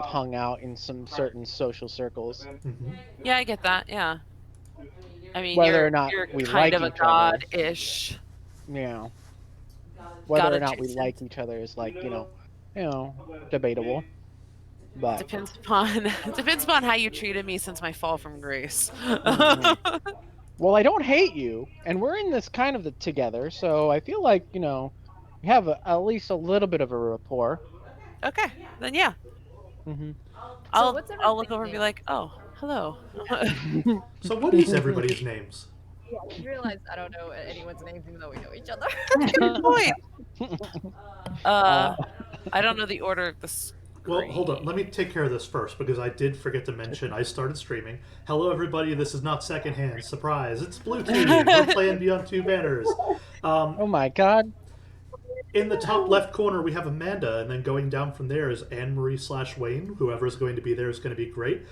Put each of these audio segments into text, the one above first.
hung out in some certain social circles. Mm-hmm. Yeah, I get that. Yeah. I mean, Whether or you're not you're we kind like of a each other, god-ish. you know, whether God or not we adjacent. like each other is like, debatable. But Depends upon depends upon how you treated me since my fall from grace. mhm. Well, I don't hate you, and we're in this kind of together, so I feel like, we have at least a little bit of a rapport. Okay, then yeah. Hmm. So I'll what's I'll look everybody's over and be name? like, "Oh, hello." So what is everybody's names? Yeah, I just realized I don't know anyone's names even though we know each other. That's a good point. uh, Uh, I don't know the order of the Well, hold on. screen. Let me take care of this first because I did forget to mention I started streaming. Hello, everybody. This is not secondhand. Surprise. It's Blue Team. We're playing Beyond Two Banners. Um, oh my God. in the top left corner, we have Amanda, and then going down from there is Anne Marie / Wayne. Whoever is going to be there is going to be great.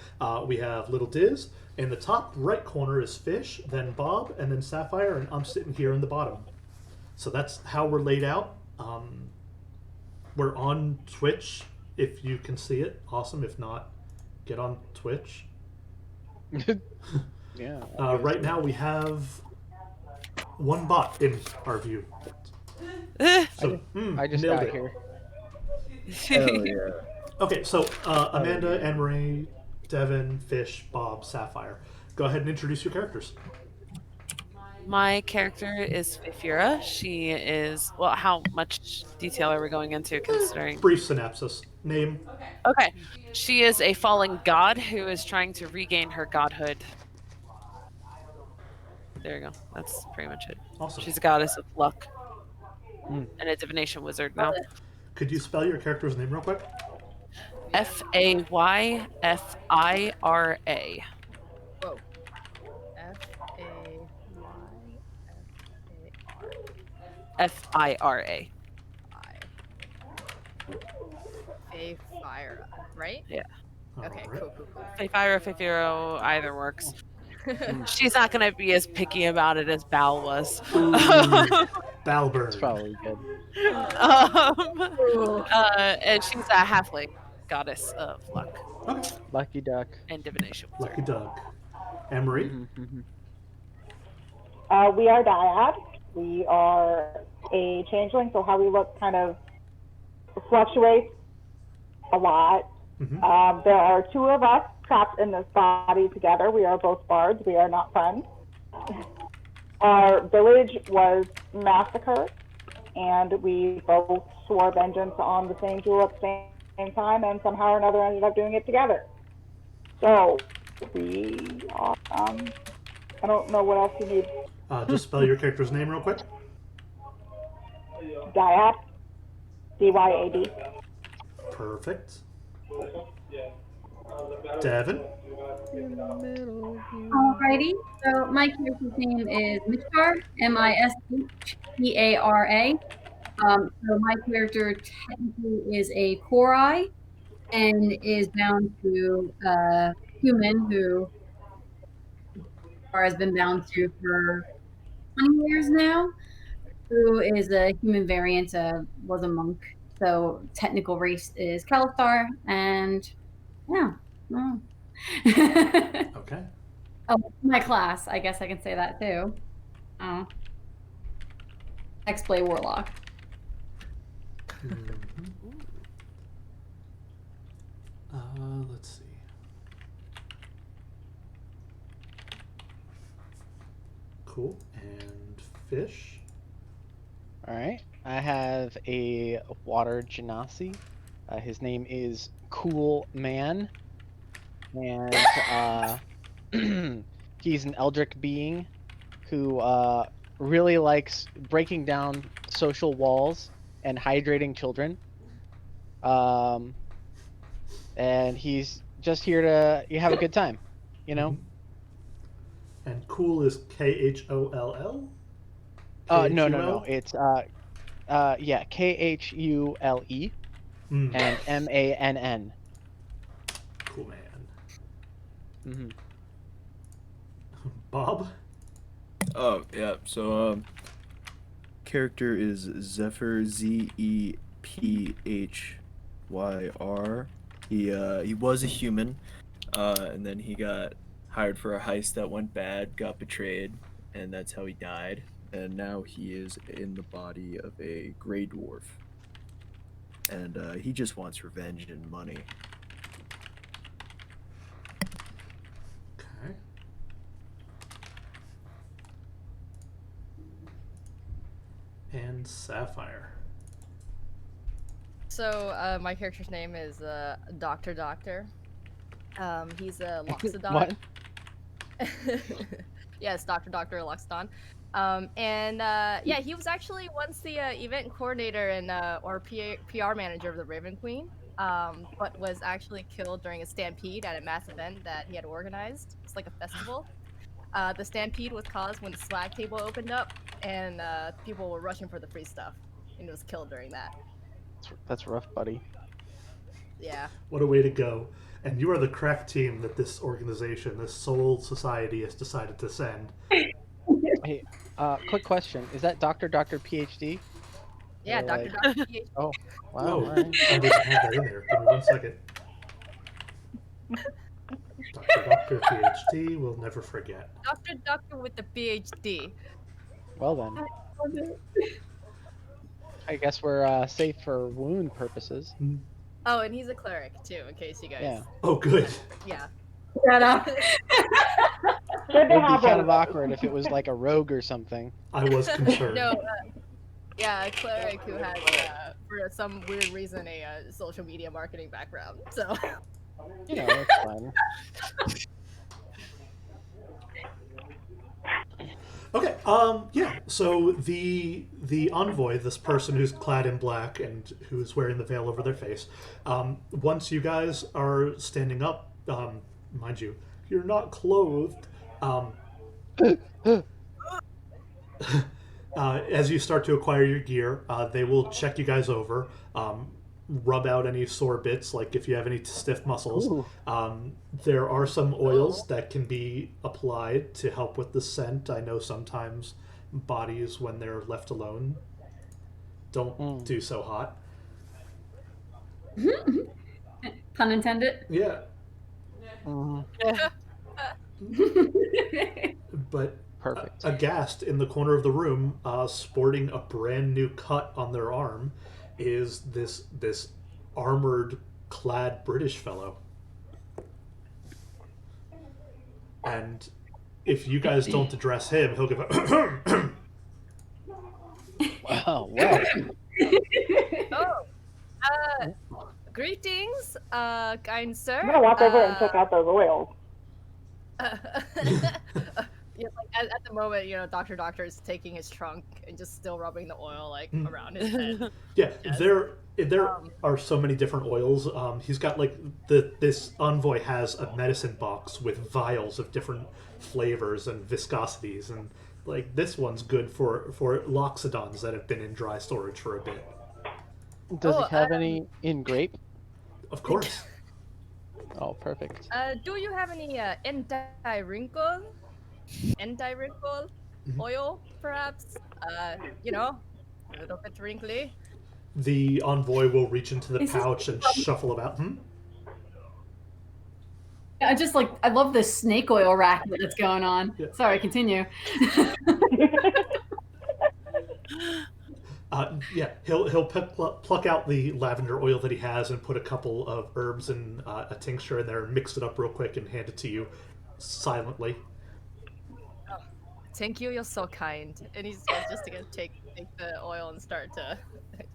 We have Little Diz. In the top right corner is Fish, then Bob, and then Sapphire, and I'm sitting here in the bottom. So that's how we're laid out. We're on Twitch. If you can see it, awesome. If not, get on Twitch. Yeah. Right now, we have one bot in our view. So, I just nailed got it. here. Hell yeah. Okay, so Amanda, yeah. Anne Marie, Devin, Fish, Bob, Sapphire. Go ahead and introduce your characters. My character is Fifira. She is, well, how much detail are we going into considering? Brief synopsis. Name. Okay. She is a fallen god who is trying to regain her godhood. There you go. That's pretty much it. Awesome. She's a goddess of luck Hmm. and a divination wizard now. Could you spell your character's name real quick? Fayfira. Whoa. Fayfira. Fayfira, right? Yeah. Okay, Alright. cool. Fayfira, Fayfiro, either works. She's not going to be as picky about it as Bal was. Balbird. It's probably good. And she's a halfling goddess of luck Okay. Lucky duck. and divination wizard. Lucky Doug. Anne Marie. Mhm. We are dyad. We are a changeling, so how we look kind of fluctuates a lot. Mhm. There are two of us trapped in this body together. We are both bards. We are not friends. Our village was massacred, and we both swore vengeance on the same jewel at the same time, and somehow or another ended up doing it together. So we are. I don't know what else you need. Just spell your character's name real quick. Dyad. DYAD. Perfect. Devin. Alrighty, so my character's name is Mishkar, Mishpera. So my character technically is a Korai and is bound to a human who has been bound to for 20 years now, who is a human variant, was a monk. So technical race is Kalistar, and yeah. Okay. Oh, my class. I guess I can say that too. Oh. X-Play Warlock. Let's see. Cool. And Fish. All right. I have a water genasi. His name is Cool Man, and he's an eldritch being who really likes breaking down social walls and hydrating children. And he's just here to have a good time, you know. And Cool is KHOLL? No. It's yeah, KHULE and MANN. Cool man. Mm-hmm. Bob. Oh yeah. So character is Zephyr, ZEPHYR. He was a human, and then he got hired for a heist that went bad, got betrayed, and that's how he died. And now he is in the body of a gray dwarf, and he just wants revenge and money. Okay. And Sapphire. So my character's name is Doctor Doctor. He's a Loxodon. What? Yes, Doctor Loxodon. Yeah, he was actually once the event coordinator and or PR manager of the Raven Queen. But was actually killed during a stampede at a mass event that he had organized. It's like a festival. The stampede was caused when the swag table opened up, and people were rushing for the free stuff, and he was killed during that. That's rough, buddy. Yeah. What a way to go. And you are the correct team that this organization, this Soul Society, has decided to send. Hey, quick question: is that Doctor PhD? Yeah, Or, Doctor like- Doctor PhD. Oh, wow. Oh, all right. I didn't have that in there. Give me 1 second. Doctor PhD, we'll never forget. Doctor with the PhD. Well then, I guess we're safe for wound purposes. Oh, and he's a cleric too, in case you guys. Yeah. Oh, good. Yeah. Shut up. Good It to would be have kind a of awkward if it was like a rogue or something. I was concerned. No. Yeah, a cleric who has, for some weird reason, a social media marketing background. So. You know, it's fine. Okay, yeah, so the envoy, this person who's clad in black and who's wearing the veil over their face, once you guys are standing up, mind you, you're not clothed, as you start to acquire your gear, they will check you guys over, rub out any sore bits, like if you have any stiff muscles. Ooh. There are some oils that can be applied to help with the scent. I know sometimes bodies, when they're left alone, don't do so hot. Pun intended. Yeah, Mhm. but Perfect. aghast in the corner of the room, sporting a brand new cut on their arm, is this armored clad British fellow. And if you guys don't address him, he'll give a Wow. Well, Oh. Greetings, kind sir. I'm gonna walk over and check out those oils. Yeah, like at the moment, Doctor Doctor is taking his trunk and just still rubbing the oil like around his head. yeah. Yes. There Um, are so many different oils. He's got like this envoy has a medicine box with vials of different flavors and viscosities, and like this one's good for loxodons that have been in dry storage for a bit. does Oh, it have any in grape? Of course. Oh, perfect. Do you have any anti-wrinkle Mhm. oil, perhaps? A little bit wrinkly. The envoy will reach into the Is this- pouch and shuffle about. I love this snake oil racket that's going on. Yeah. Sorry, continue. Yeah, he'll pluck out the lavender oil that he has and put a couple of herbs and a tincture in there and mix it up real quick and hand it to you silently. Thank you, you're so kind. And he's just gonna take the oil and start to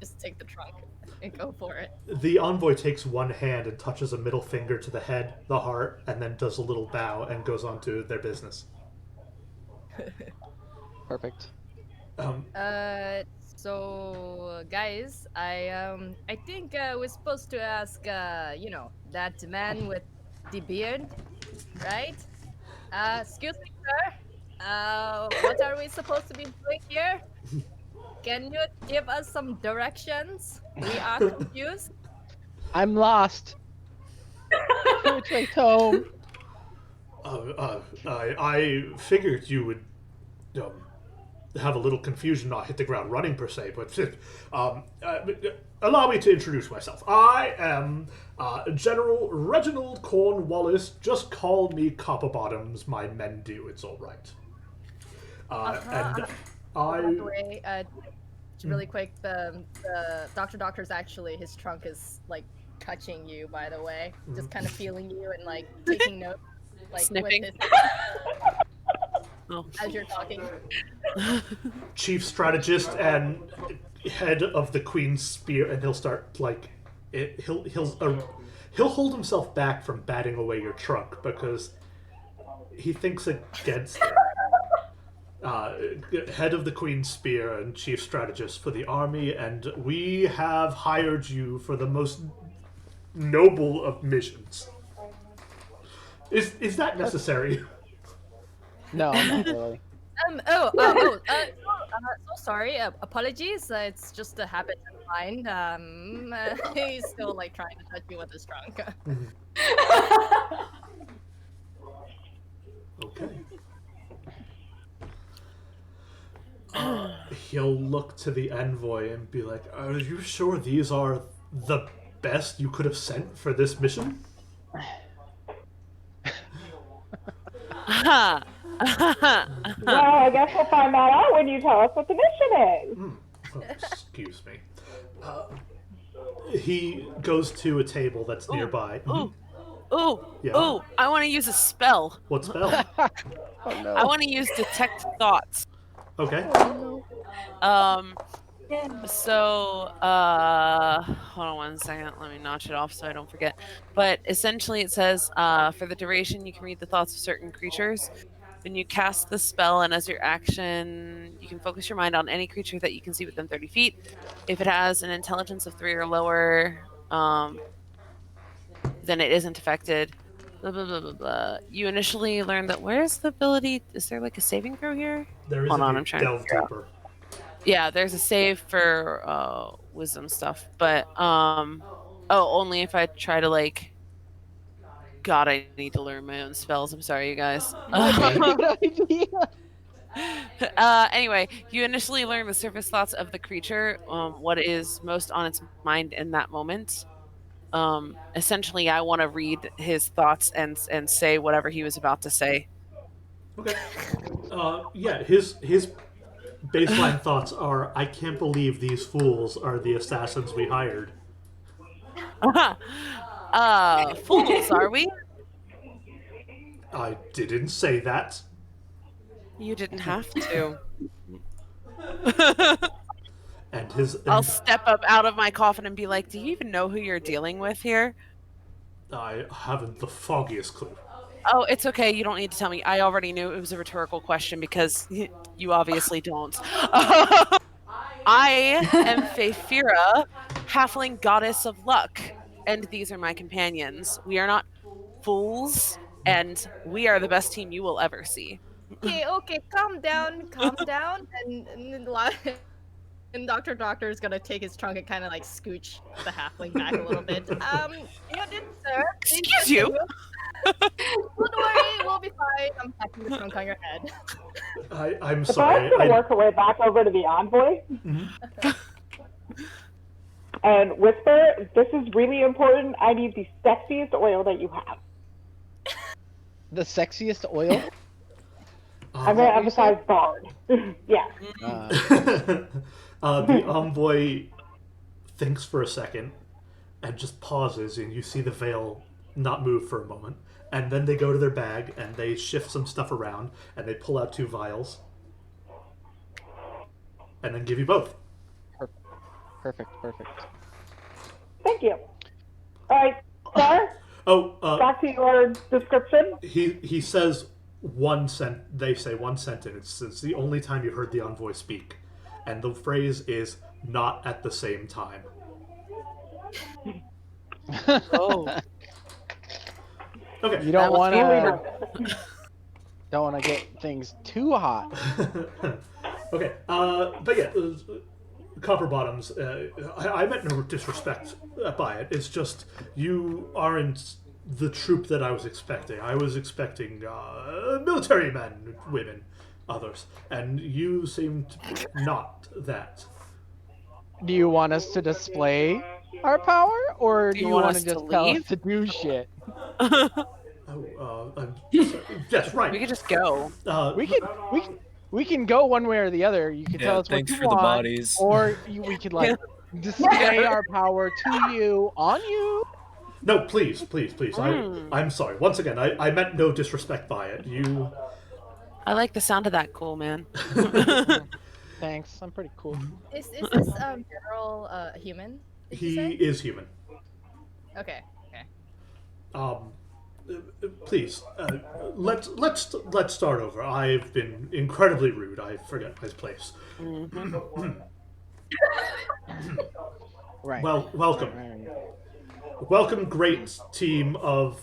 just take the trunk and go for it. The envoy takes one hand and touches a middle finger to the head, the heart, and then does a little bow and goes on to their business. Perfect. So guys, I think we're supposed to ask that man with the beard, right? Excuse me, sir. What are we supposed to be doing here? Can you give us some directions? We are confused. I'm lost. Which way home? I figured you would have a little confusion, not hit the ground running per se, but allow me to introduce myself. I am General Reginald Cornwallis. Just call me Copper Bottoms. My men do. It's all right. And By the I. way, really quick, the doctor's actually, his trunk is like touching you. By the way, just kind of feeling you and like taking notes, like Sniffing. with Oh. as you're talking. Chief strategist and head of the Queen's Spear, and he'll start like he'll hold himself back from batting away your trunk because he thinks against it. Head of the Queen's Spear and chief strategist for the army, and we have hired you for the most noble of missions. Is that necessary? No, not really. So sorry. Apologies. It's just a habit of mine. He's still like trying to touch me with his trunk. Okay. He'll look to the envoy and be like, "Are you sure these are the best you could have sent for this mission?" Well, I guess we'll find that out when you tell us what the mission is. Oh, excuse me. He goes to a table that's nearby. Ooh, Yeah. ooh! I want to use a spell. What spell? Oh no. I want to use detect thoughts. Okay. So, hold on one second. Let me notch it off so I don't forget. But essentially, it says for the duration, you can read the thoughts of certain creatures. When you cast the spell, and as your action, you can focus your mind on any creature that you can see within 30 feet. If it has an intelligence of 3 or lower, then it isn't affected. Blah, blah, blah, blah, blah. You initially learn that. Where's the ability? Is there like a saving throw here? There is Hold a on, I'm trying to delve figure out. deeper. Yeah, there's a save for wisdom stuff, but only if I try to like. God, I need to learn my own spells. I'm sorry, you guys. Good idea. Anyway, you initially learn the surface thoughts of the creature, what is most on its mind in that moment. Essentially, I want to read his thoughts and say whatever he was about to say. Okay. Yeah, his baseline thoughts are, "I can't believe these fools are the assassins we hired." Fools, are we? I didn't say that. You didn't have to. And his I'll step up out of my coffin and be like, "Do you even know who you're dealing with here?" I haven't the foggiest clue. Oh, it's okay. You don't need to tell me. I already knew it was a rhetorical question because you obviously don't. I am Feyfira, halfling goddess of luck, and these are my companions. We are not fools, and we are the best team you will ever see. Okay, calm down, and Doctor is gonna take his trunk and kind of like scooch the halfling back a little bit. You did, sir. Excuse you. Don't worry, we'll be fine. I'm packing the trunk on your head. I'm If I sorry. was going to work our way back over to the envoy and whisper, "This is really important. I need the sexiest oil that you have." The sexiest oil. I'm going to emphasize bard. Yeah. The envoy thinks for a second and just pauses, and you see the veil not move for a moment. And then they go to their bag and they shift some stuff around and they pull out 2 vials and then give you both. Perfect. Thank you. All right, sir, Oh, back to your description. he says they say one sentence. It's the only time you've heard the envoy speak. And the phrase is, "not at the same time." Oh. Okay. You don't want Really to get things too hot. Okay, but yeah, Copper Bottoms, I meant no disrespect by it. It's just, you aren't the troop that I was expecting. I was expecting military men, women. others, and you seem to be not that. Do you want us to display our power, or do you want us to to just tell us leave? to do shit? Oh, yes, right. We could just go. We can go one way or the other. You can tell Yeah, us what thanks you for the want, bodies. or we could like display our power to you on you. No, please. I'm sorry. Once again, I meant no disrespect by it. You. I like the sound of that, cool man. Thanks, I'm pretty cool. Is this general human? Did you He say? is human. Okay. Please, let's start over. I've been incredibly rude. I forget my place. Right. Well, welcome. Right. Welcome, great team of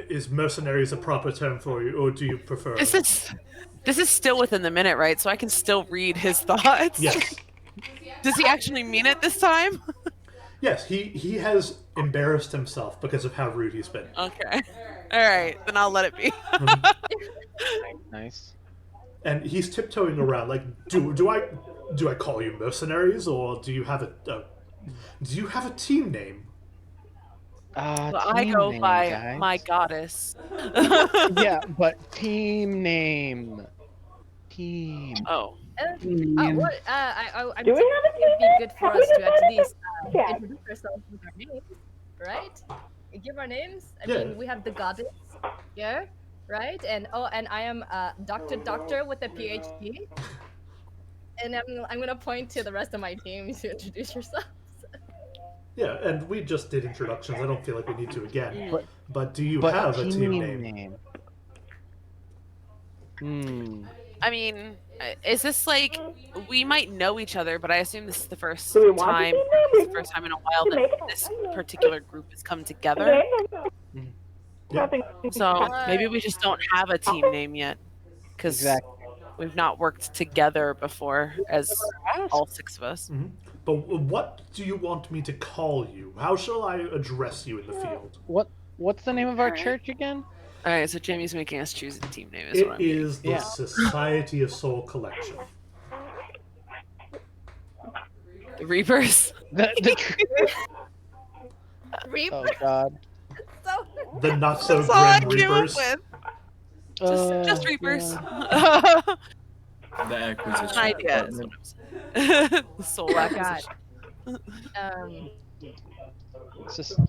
is mercenaries a proper term for you, or do you prefer? This is still within the minute, right? So I can still read his thoughts. Yes. Does he actually mean it this time? Yes, he has embarrassed himself because of how rude he's been. Okay. All right, then I'll let it be. Nice. And he's tiptoeing around like, do I call you mercenaries, or do you have a team name? Well, I Team go name, by guys. my goddess. Yeah, but team name. Team. Oh. What? Do we have a It'd be team? good for Have us we to at decided? least Yeah. introduce ourselves with our names, right? Give our names. I Yeah. mean, we have the goddess here, right? And I am Doctor with a PhD. And I'm gonna point to the rest of my team to introduce yourselves. Yeah, and we just did introductions. I don't feel like we need to again. But- But do you But have a team name? I mean, is this like we might know each other, but I assume this is the first Do we want a time. team This is name? the first time in a while To make that it- this particular group has come together. Yeah. So maybe we just don't have a team name yet, because Exactly. we've not worked together before as all six of us. But what do you want me to call you? How shall I address you in the field? What's the name of our Alright. church again? All right, so Jamie's making us choose a team name. Is what It I'm is the Yeah. Society of Soul Collection. getting. The Reapers. Reap. Oh God. So The not so That's all I grim came up Reapers. with. Just Reapers. yeah. The acquisition. An idea. Is department. what I'm saying. The soul God. acquisition. It's just.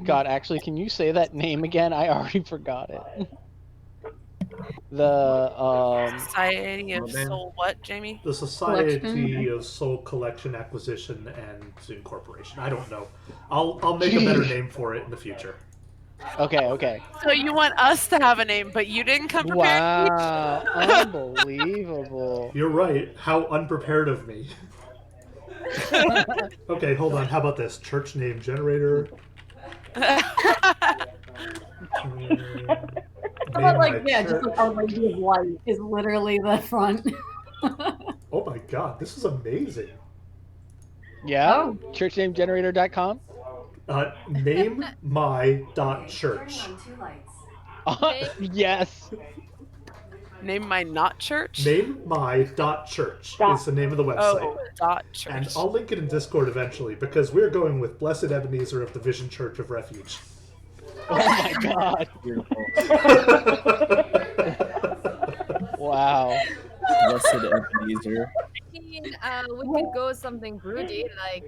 God, actually, can you say that name again? I already forgot it. The Society of Oh, man. Soul. What, Jamie? The Society Collection. of Soul Collection Acquisition and Incorporation. I don't know. I'll make a better name for it in the future. Okay. So you want us to have a name, but you didn't come prepared. Wow, unbelievable. You're right. How unprepared of me. Okay, hold on. How about this? Church name generator. How about like just like Our Lady of Light is literally the front. Oh my god, this is amazing. Yeah. Oh. Churchnamegenerator.com. Name my dot church. Yes. Name my not church. Name my dot church is the name of the website. Oh, dot church. And I'll link it in Discord eventually because we're going with Blessed Ebenezer of the Vision Church of Refuge. Oh my God. Beautiful. Wow. Blessed Ebenezer. I mean, we could go something broody like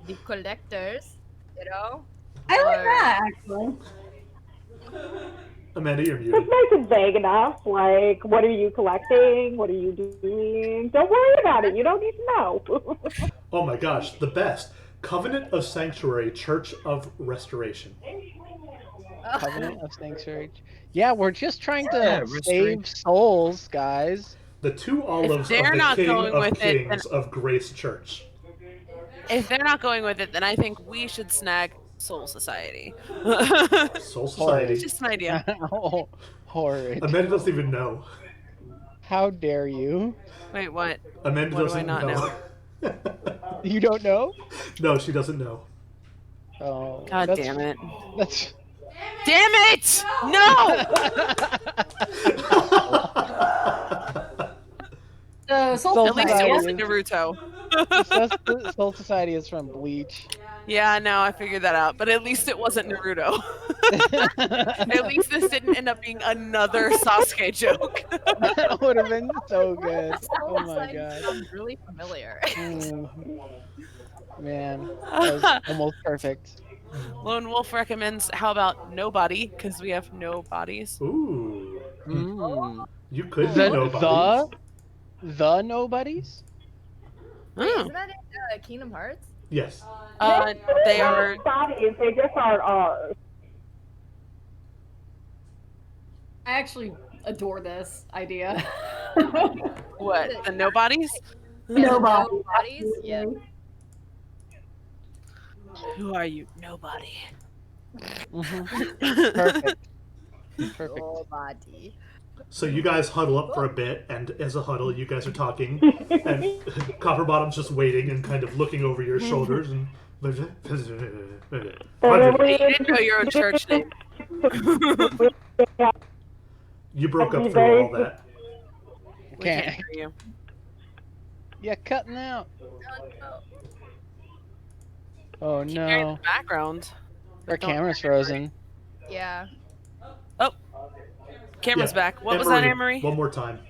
the collectors, you know? I like Or- that actually. Amanda, you're It's muted. nice and vague enough. Like, what are you collecting? What are you doing? Don't worry about it. You don't need to know. Oh my gosh, the best. Covenant of Sanctuary Church of Restoration. Covenant of Sanctuary. Yeah, we're just trying to Yeah, save restoring- souls, guys. The two olives of they're the not King going of with it, Kings of Grace Church. If they're not going with it, then I think we should snag Soul Society. Soul Society. Just an idea. Oh, horrid. Amanda doesn't even know. How dare you? Wait, what? Amanda What do I doesn't not know. You don't know? No, she doesn't know. Oh, God that's- damn it. That's Damn it! No! So Soul Soul At least it Society wasn't is- Naruto. The Soul Society is from Bleach. Yeah, no, I figured that out. But at least it wasn't Naruto. At least this didn't end up being another Sasuke joke. That would have been so good. Oh my Soul-Society god. sounds really familiar. Man, that was almost perfect. Lone Wolf recommends how about Nobody, because we have no bodies. Ooh, Mm. you could be The nobody. the nobodies? Wait, Oh. isn't that in Kingdom Hearts? Yes. They are. bodies. They just aren't ours. I actually adore this idea. What? The Nobodies? Nobody. Nobodies? Yeah. Who are you? Nobody. Mhm. Perfect. Perfect. Nobody. So you guys huddle up for a bit, and as a huddle, you guys are talking, and Copperbottom's just waiting and kind of looking over your shoulders and. You didn't know your own church name. You broke up through all that. We Can't. can't hear you. Yeah, cutting out. Oh, Oh Keep hearing no. the background. Our but don't camera's hear anybody. frozen. no. Yeah. Camera's Yeah, back. What was that, Anne-Marie? One more time.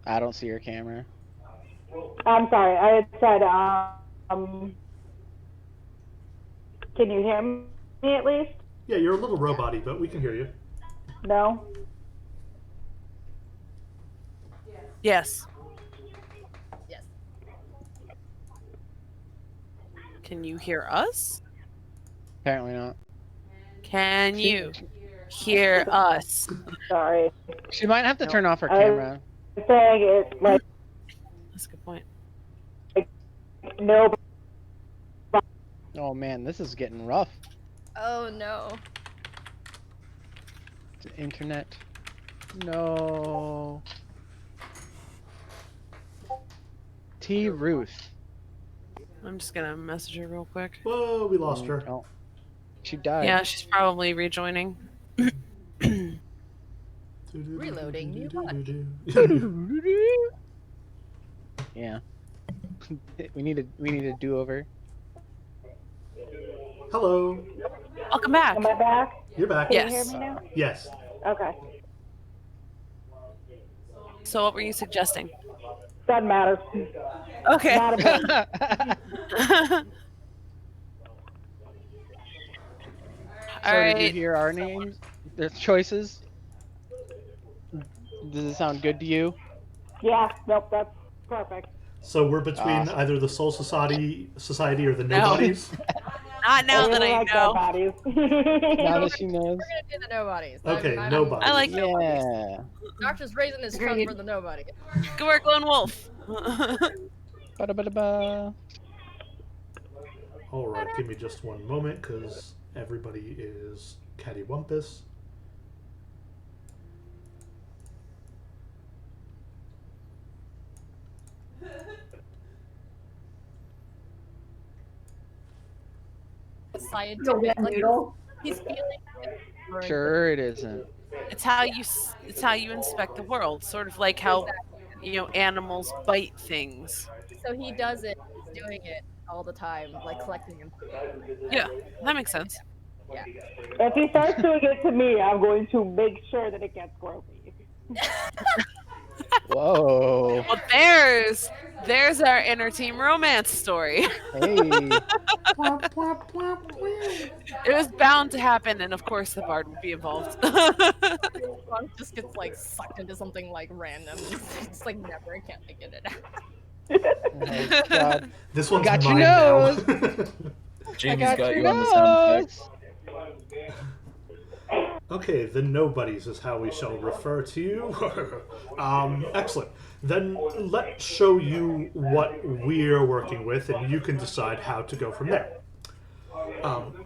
I don't see your camera. I'm sorry. I had said, can you hear me at least? Yeah, you're a little robot-y, but we can hear you. No? Yes. Yes. Can you hear us? Apparently not. Can you hear us? Sorry. She might have to turn off her I- camera. I'm saying it's like That's a good point. no. Oh man, this is getting rough. Oh no. The internet. No. T. Ruth. I'm just gonna message her real quick. Whoa, we lost her. Oh. She died. Yeah, she's probably rejoining. Reloading new Yeah. we need a do-over. Hello. Welcome back. Am I back? You're back. Can Yes. you hear me now? Yes. Okay. So what were you suggesting? Doesn't matter. Okay. Not a big So All did you right. hear our names? Their choices? Does it sound good to you? Yeah, nope, that's perfect. So we're between Awesome. either the Soul Society or the No. Nobodies. Not now that really I like know. bodies. Now that she knows. We're gonna do the nobodies. Okay, I'm- nobodies. I like Yeah. Doctor's raising his trunk Agreed. for the nobody. Good work, Lone Wolf. Ba-da-ba-da-ba. All right, give me just one moment, because everybody is cattywampus. Scientific. Like, he's feeling it. Sure it isn't. It's how you inspect the world. Sort of like how animals bite things. So he does it. He's doing it all the time, like collecting him. Yeah, that makes sense. If he starts doing it to me, I'm going to make sure that it gets gropey. Whoa. Well, there's our inner team romance story. Hey. It was bound to happen, and of course the bard would be involved. One just gets like sucked into something like random. It's like never can't like, get it out. Oh, God. This one's Got your mine nose. now. Jamie's got got your you on the sound nose. effect. Okay, the Nobodies is how we shall refer to you. Excellent. Then let's show you what we're working with, and you can decide how to go from there.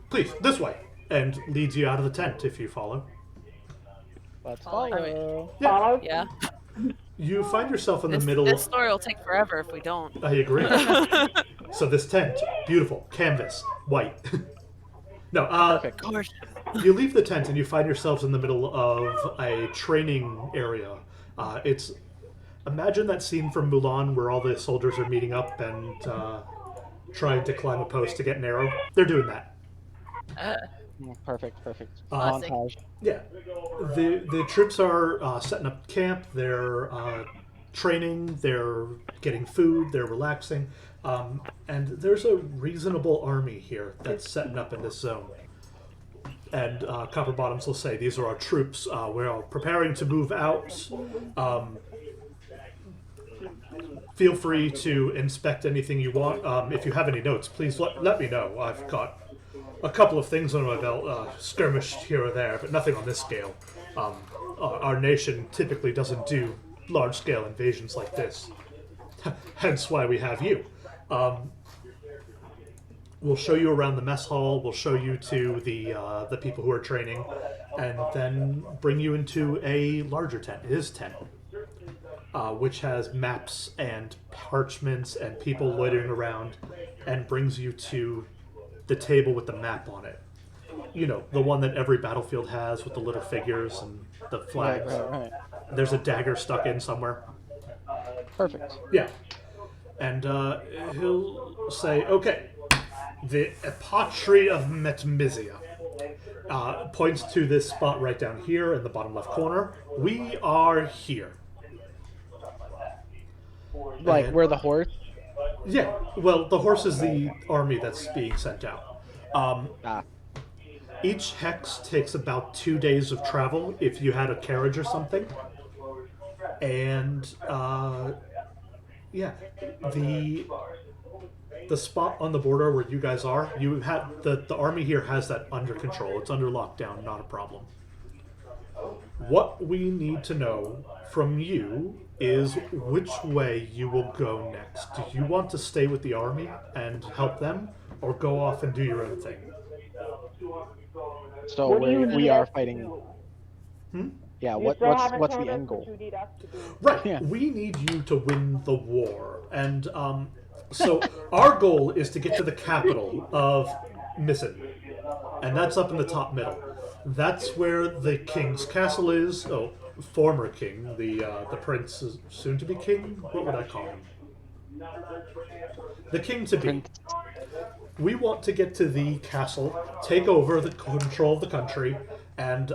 Please, this way. And leads you out of the tent if you follow. Let's Follow. follow. Follow? Yeah. You find yourself in the This, middle this story will take forever if we don't. I agree. So this tent, beautiful, canvas, white. No, Perfect. Gorgeous. you leave the tent and you find yourselves in the middle of a training area. It's imagine that scene from Mulan where all the soldiers are meeting up and trying to climb a post to get an arrow. They're doing that. Perfect. Perfect. Classic. Montage. Yeah, the troops are setting up camp. They're training. They're getting food. They're relaxing, and there's a reasonable army here that's setting up in this zone. And Copper Bottoms will say, "These are our troops. We're preparing to move out. Feel free to inspect anything you want. If you have any notes, please let me know. I've got a couple of things on my belt, skirmished here or there, but nothing on this scale. Our nation typically doesn't do large-scale invasions like this. Hence why we have you. We'll show you around the mess hall. We'll show you to the people who are training, and then bring you into a larger tent, his tent, which has maps and parchments and people loitering around, and brings you to the table with the map on it. You know, the one that every battlefield has with the little figures and the flags. Right. There's a dagger stuck in somewhere. Perfect. Yeah. And he'll say, okay, the Epatry of Metmizia. Points to this spot right down here in the bottom left corner. We are here. Like And- where the horse. Yeah, well, the horse is the army that's being sent out. Each hex takes about 2 days of travel if you had a carriage or something. And, yeah, the spot on the border where you guys are, you have the army here has that under control. It's under lockdown, not a problem. What we need to know from you is which way you will go next. Do you want to stay with the army and help them, or go off and do your own thing? So What do you we need are us to fighting. Hmm? Yeah. You What's still haven't what's told the us end what goal? you need us to do. Right. Yeah. We need you to win the war. And so our goal is to get to the capital of Misson. And that's up in the top middle. That's where the king's castle is. Oh, former king. The prince is soon to be king. What would I call him? The king to be. Prince. We want to get to the castle, take over the control of the country, and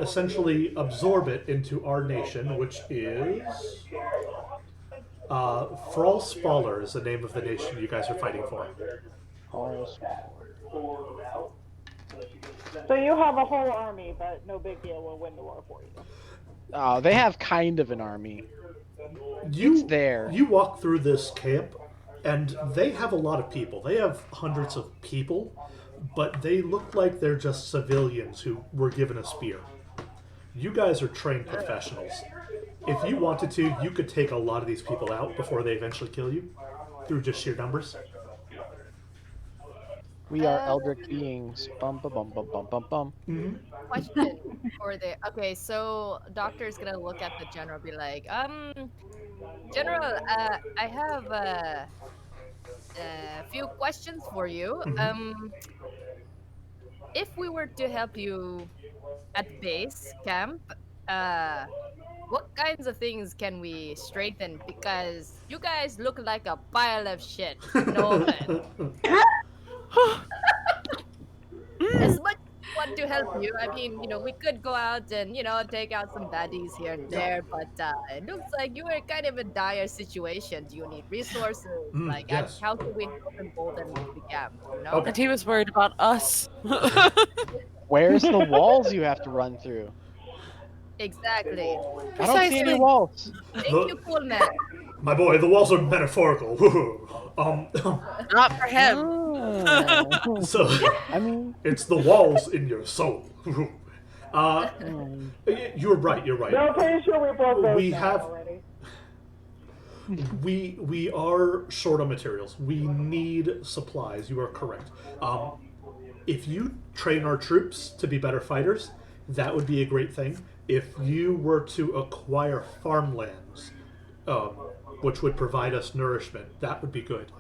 essentially absorb it into our nation, which is Fralspaller is the name of the nation you guys are fighting for. So you have a whole army, but no big deal. We'll win the war for you. Oh, they have kind of an army. You there. You walk through this camp, and they have a lot of people. They have hundreds of people, but they look like they're just civilians who were given a spear. You guys are trained professionals. If you wanted to, you could take a lot of these people out before they eventually kill you, through just sheer numbers. We are eldritch beings. Bum bum bum bum bum bum bum. Question for the okay, so doctor's gonna look at the general, be like, General, I have a few questions for you. If we were to help you at base camp, what kinds of things can we strengthen? Because you guys look like a pile of shit. No offense. As much as we want to help you, I mean, you know, we could go out and, you know, take out some baddies here and there, but it looks like you are kind of a dire situation. Do you need resources? Like, yes. how can we help embolden the camp? You know? Okay. And he was worried about us. Where's the walls you have to run through? Exactly. I don't see any Precisely. walls. Thank you, cool man. My boy, the walls are metaphorical. Not for him. Oh. So I mean, it's the walls in your soul. You're right. You're right. No, I'm pretty sure we broke those We down have- already. We are short on materials. We need supplies. You are correct. If you train our troops to be better fighters, that would be a great thing. If you were to acquire farmlands, which would provide us nourishment, that would be good.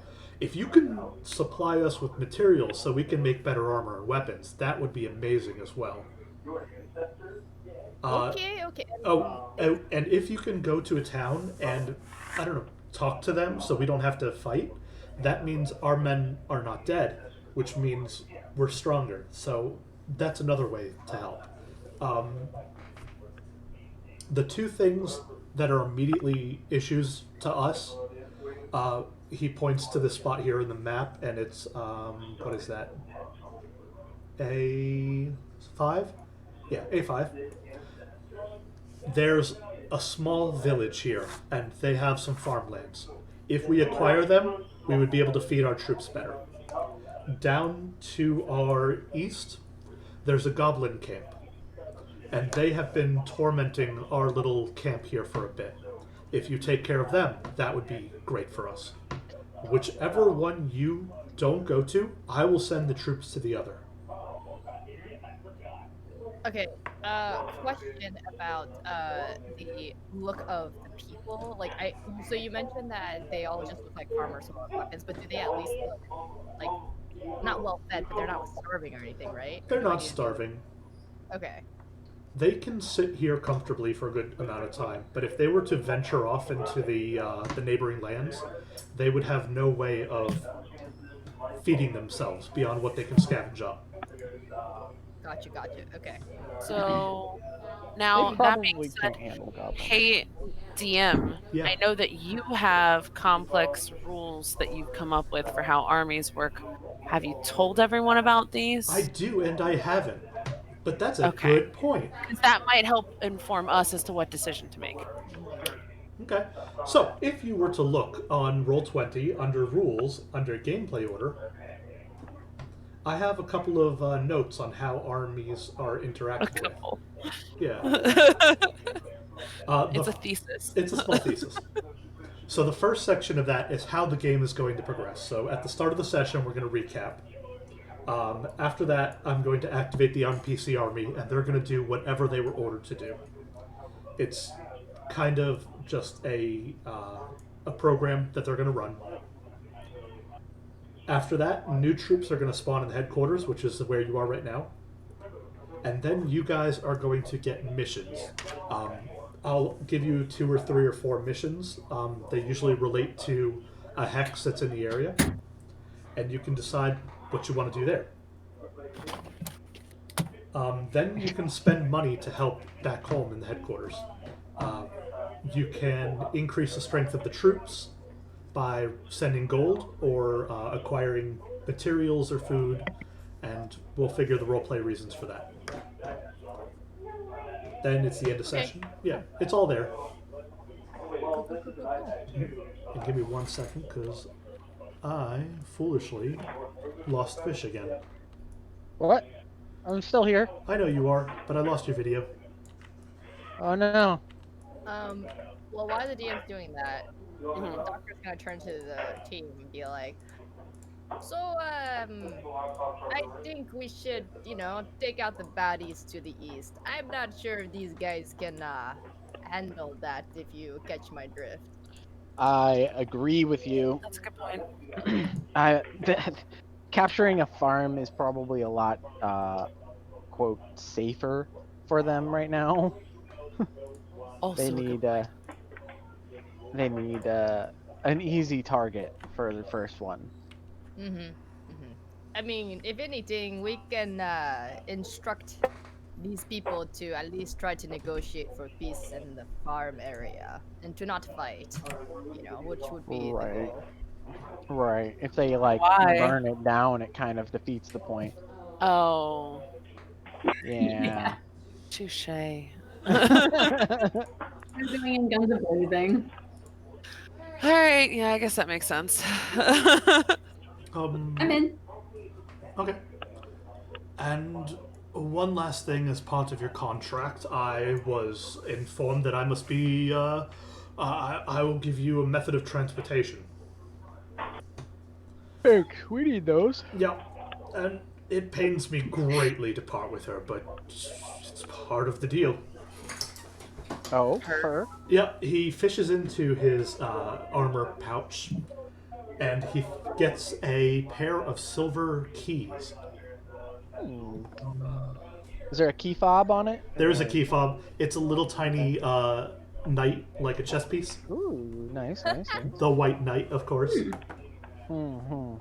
If you can supply us with materials so we can make better armor and weapons, that would be amazing as well. Okay. And if you can go to a town and, I don't know, talk to them so we don't have to fight, that means our men are not dead, which means we're stronger. So that's another way to help. The two things that are immediately issues to us, he points to the spot here in the map, and it's, what is that? A5? Yeah, A5. There's a small village here, and they have some farmlands. If we acquire them, we would be able to feed our troops better. Down to our east, there's a goblin camp, and they have been tormenting our little camp here for a bit. If you take care of them, that would be great for us. Whichever one you don't go to, I will send the troops to the other. Okay. Question about the look of the people. So you mentioned that they all just look like farmers with weapons, but do they at least look like not well fed, but they're not starving or anything, right? They're not starving. Okay. They can sit here comfortably for a good amount of time, but if they were to venture off into the neighboring lands, they would have no way of feeding themselves beyond what they can scavenge up. Gotcha. Okay. So They now that being probably said, can't handle goblins. hey DM, Yeah. I know that you have complex rules that you've come up with for how armies work. Have you told everyone about these? I do, and I haven't. But that's a Okay. good point. 'Cause that might help inform us as to what decision to make. Okay. So, if you were to look on Roll20 under Rules, under Gameplay Order, I have a couple of notes on how armies are interacted with. Couple. Yeah. It's a thesis. It's a small thesis. So the first section of that is how the game is going to progress. So at the start of the session, we're going to recap. After that, I'm going to activate the NPC army, and they're going to do whatever they were ordered to do. It's kind of just a program that they're going to run. After that, new troops are going to spawn in the headquarters, which is where you are right now. And then you guys are going to get missions. I'll give you 2 or 3 or 4 missions. They usually relate to a hex that's in the area. And you can decide what you want to do there. Then you can spend money to help back home in the headquarters. You can increase the strength of the troops by sending gold or acquiring materials or food, and we'll figure the roleplay reasons for that. Then it's the end of session. Yeah, it's all there. And give me 1 second, because I foolishly lost fish again. What? I'm still here. I know you are, but I lost your video. Oh no. Well, while the DM's doing that, the doctor's gonna turn to the team and be like, so, I think we should, take out the baddies to the east. I'm not sure if these guys can, handle that, if you catch my drift. I agree with you. That's a good point. Capturing a farm is probably a lot, quote, safer for them right now. Also, They a good need, point. an easy target for the first one. I mean, if anything, we can, instruct these people to at least try to negotiate for peace in the farm area and to not fight, which would be the Right. goal. Right. If they Why? burn it down, it kind of defeats the point. Oh, Yeah. touche. They're doing in guns a blazing. All right, yeah, I guess that makes sense. I'm in. Okay. And one last thing, as part of your contract, I was informed that I must be, I will give you a method of transportation. Heck, we need those. Yeah, and it pains me greatly to part with her, but it's part of the deal. Oh, her. Yeah, he fishes into his armor pouch, and he gets a pair of silver keys. Is there a key fob on it? There is a key fob. It's a little tiny knight, like a chess piece. Ooh, nice, nice, nice. The white knight, of course. Hmm.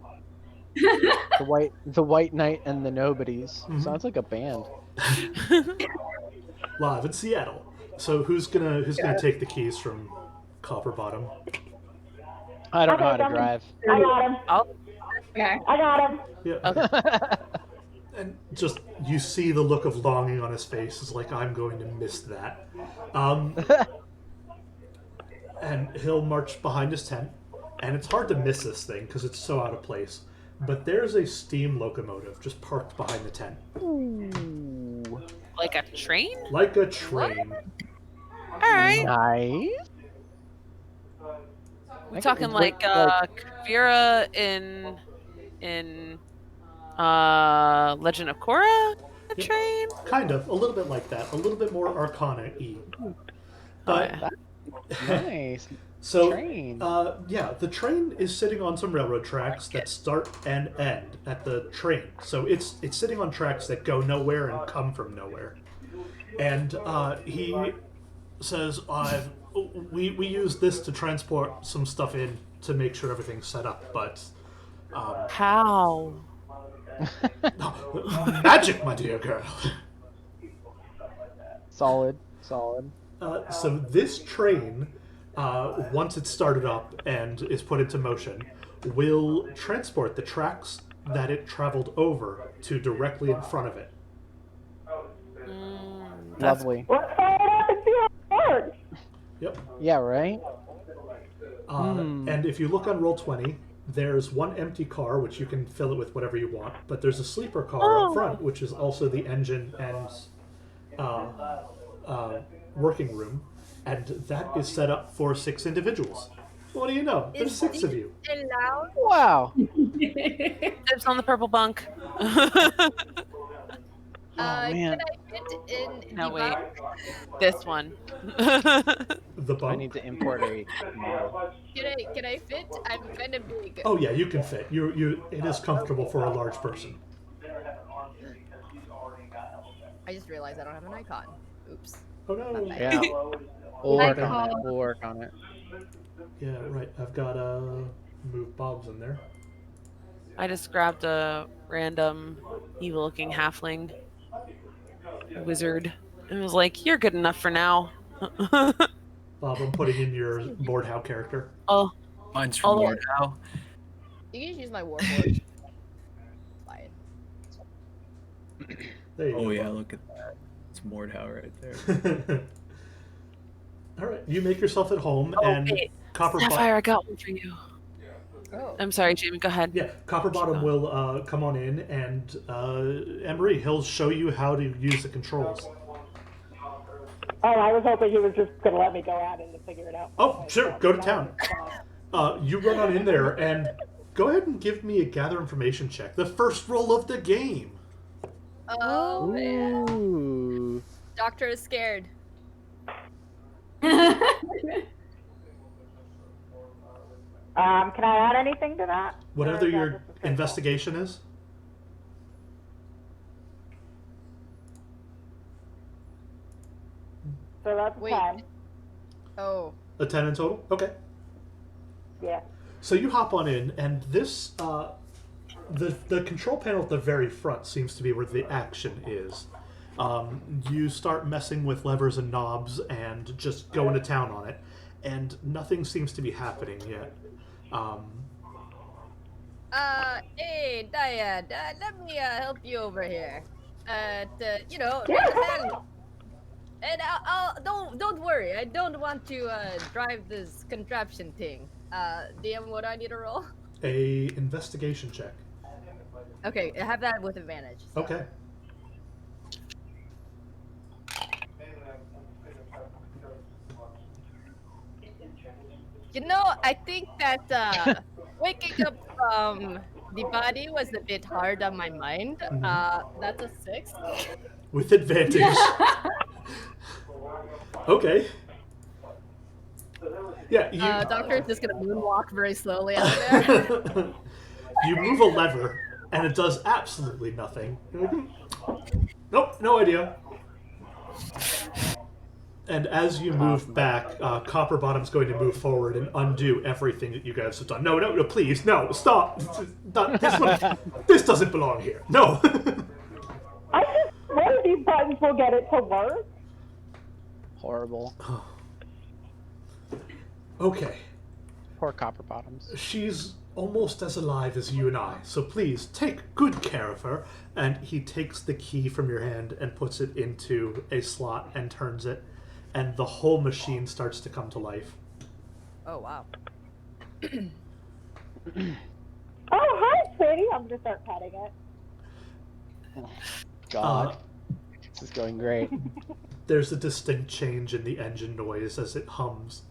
The white knight and the nobodies. Sounds like a band. Live in Seattle. So who's gonna take the keys from Copperbottom? I don't know how Okay, to drive. I got him. Okay. I got him. Yeah. And just you see the look of longing on his face. It's like, I'm going to miss that. And he'll march behind his tent, and it's hard to miss this thing because it's so out of place. But there's a steam locomotive just parked behind the tent, Ooh, Like a train? like a train. All right. nice. We're talking like Kuvira in Legend of Korra train. Kind of, a little bit like that, a little bit more Arcana-y. But Nice. so, Train. yeah, the train is sitting on some railroad tracks that start and end at the train. So it's sitting on tracks that go nowhere and come from nowhere. And he says, we use this to transport some stuff in to make sure everything's set up, but How? magic, my dear girl. Solid. So this train, once it's started up and is put into motion, will transport the tracks that it traveled over to directly in front of it. Lovely. Let's fire it up and see how it works. Yep. Yeah, right? And if you look on Roll20, there's one empty car, which you can fill it with whatever you want, but there's a sleeper car up front, which is also the engine and working room, and that is set up for 6 individuals. What do you know? There's 6 of you. Allowed? Wow. Dibs on the purple bunk. man. Can I fit in No, the wait. bunk? This one. The bunk. I need to import a model. Can I fit? I'm kind of big. Oh yeah, you can fit. It is comfortable for a large person. I just realized I don't have an icon. Oops. Oh no. Yeah. We'll work on it. We'll work on it. Yeah, right. I've got move Bob's in there. I just grabbed a random evil-looking halfling wizard and was like, "You're good enough for now." Bob, I'm putting in your Mordhau character. Oh, Mine's from Oh. Mordhau. You can just use my warforge. Fine. There you Oh go. yeah, look at that. It's Mordhau right there. All right, you make yourself at home, and wait. Copperbottom. Sapphire, I got one for you. Oh. I'm sorry, Jamie. Go ahead. Yeah, Copperbottom will come on in, and Emery, he'll show you how to use the controls. Oh, I was hoping he was just going to let me go at it and figure it out. Oh, sure, go to town. You run on in there, and go ahead and give me a gather information check. The first roll of the game. Oh man. Ooh. Doctor is scared. Can I add anything to that? Whatever Or is that your just a straight investigation is. roll? So that's Wait. 10. Oh. A 10 in total? Okay. Yeah. So you hop on in, and this, the control panel at the very front seems to be where the action is. You start messing with levers and knobs and just going to town on it, and nothing seems to be happening yet. Hey, Diane, let me help you over here. You know, and I'll don't worry. I don't want to drive this contraption thing. DM, what do I need to roll? A investigation check. Okay, I have that with advantage. So. Okay. You know, I think that waking up from the body was a bit hard on my mind. That's a 6. With advantage. Okay. Yeah, you. Doctor is just gonna moonwalk very slowly out of there. You move a lever, and it does absolutely nothing. You're like, nope, no idea. And as you move back, Copper Bottom's going to move forward and undo everything that you guys have done. No, no, no, please, no, stop. This doesn't belong here. No. I just one of these buttons will get it to work. Horrible. Okay. Poor Copper Bottoms. She's almost as alive as you and I, so please take good care of her. And he takes the key from your hand and puts it into a slot and turns it, and the whole machine starts to come to life. Oh wow. Oh, hi, sweetie. I'm gonna start petting it. God. This is going great. There's a distinct change in the engine noise as it hums.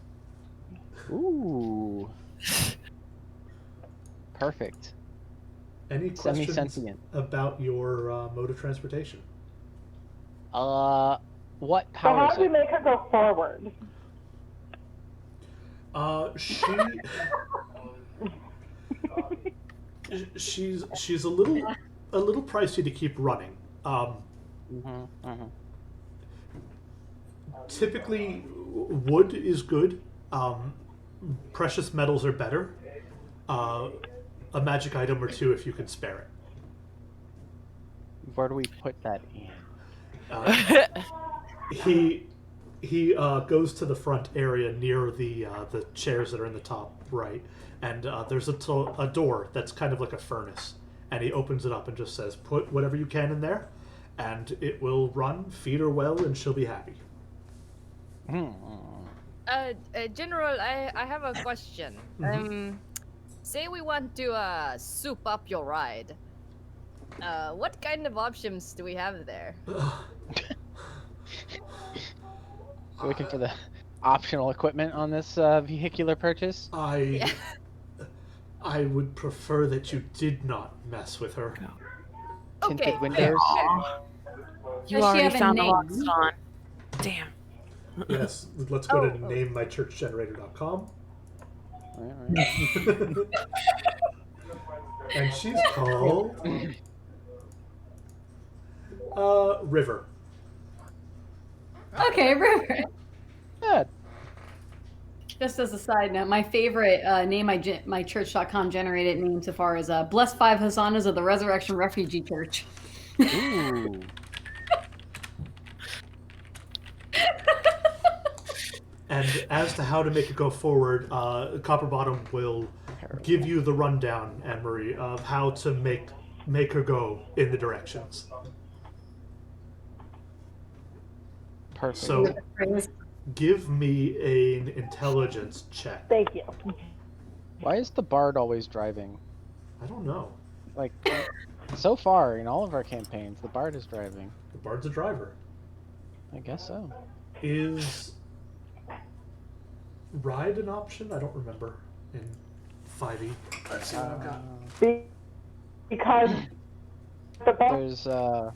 Ooh. Perfect. Any questions Semi-sentient. about your mode of transportation? What So power how is do we it? make her go forward? She's a little pricey to keep running. Typically, wood is good. Precious metals are better. A magic item or two if you can spare it. Where do we put that in? He goes to the front area near the chairs that are in the top right, and there's a door that's kind of like a furnace, and he opens it up and just says, "Put whatever you can in there, and it will run. Feed her well, and she'll be happy." General, I have a question. Say we want to soup up your ride. What kind of options do we have there? Looking for the optional equipment on this vehicular purchase? I would prefer that you did not mess with her. Tinted Okay. windows? You Does she already have a found a name? lock on. Damn. Yes, let's go to Oh. namemychurchgenerator.com. Alright. And she's called River. Okay, River. Good. Just as a side note, my favorite name my church.com generated name so far is Blessed Five Hosannas of the Resurrection Refugee Church. Ooh. And as to how to make it go forward, Copper Bottom will give you the rundown, Anne-Marie, of how to make her go in the directions. Perfect. So give me an intelligence check. Thank you. Why is the bard always driving? I don't know. Like, so far in all of our campaigns, the bard is driving. The Bard's a driver. I guess so. Is ride an option? I don't remember in 5e. Let's see what I've got. Because the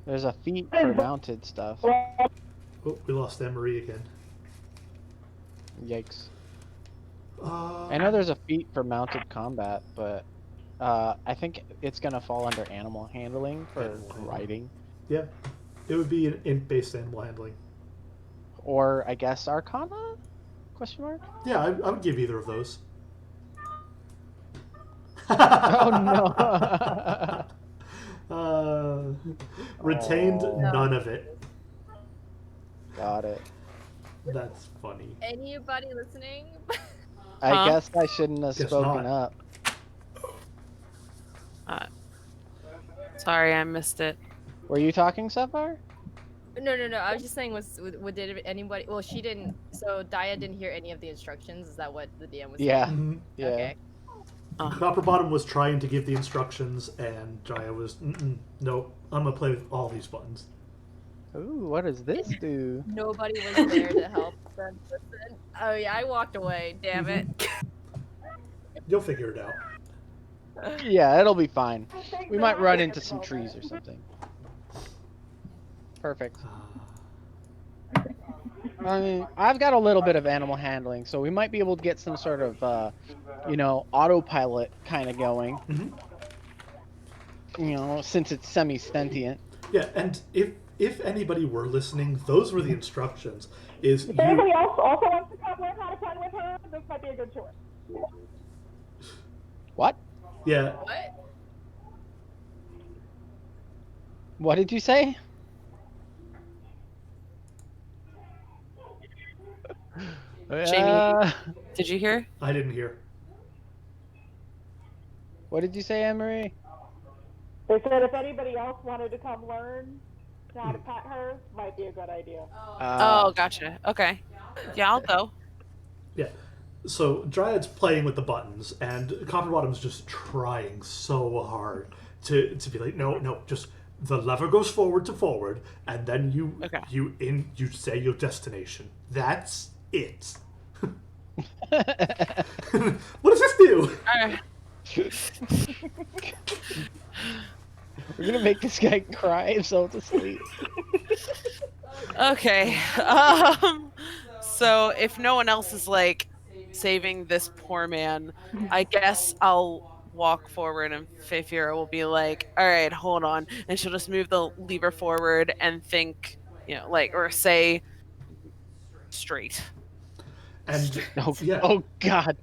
There's a feat for mounted stuff. Oh, we lost Anne-Marie again. Yikes. I know there's a feat for mounted combat, but I think it's gonna fall under animal handling for Animal handling. riding, Yeah, it would be an int-based animal handling. or I guess Arcana? Question mark? Yeah, I would give either of those. Oh no! Retained Oh. none of it. Got it. That's funny. Anybody listening? I Huh? guess I shouldn't have Guess spoken not. up. Sorry, I missed it. Were you talking, Sapphire? No. I was just saying, did anybody? Well, she didn't. So Daya didn't hear any of the instructions. Is that what the DM was Yeah. saying? Mhm. Yeah. Okay. Copper Bottom was trying to give the instructions, and Jaya was, no, I'm gonna play with all these buttons. Ooh, what does this do? Nobody was there to help them listen. Oh yeah, I walked away. Damn it. You'll figure it out. Yeah, it'll be fine. We might run into some trees or something. Perfect. I mean, I've got a little bit of animal handling, so we might be able to get some sort of, autopilot kind of going. Since it's semi-sentient. Yeah, and if anybody were listening, those were the instructions. Is If you anybody else also wants to come learn how to play with her, this might be a good choice. What? yeah What? What did you say? Jamie. Did you hear? I didn't hear. What did you say, Anne-Marie? They said if anybody else wanted to come learn how to pet her, might be a good idea. Oh, gotcha. Okay. Yeah, I'll go. Yeah. So Dryad's playing with the buttons, and Copperbottom's just trying so hard to be like, no, just the lever goes forward to forward, and then you say your destination. That's it. What does this do? We're gonna make this guy cry himself to sleep. Okay. So if no one else is like saving this poor man, I guess I'll walk forward and Fafira will be like, all right, hold on. And she'll just move the lever forward and think, or say straight. And Oh God.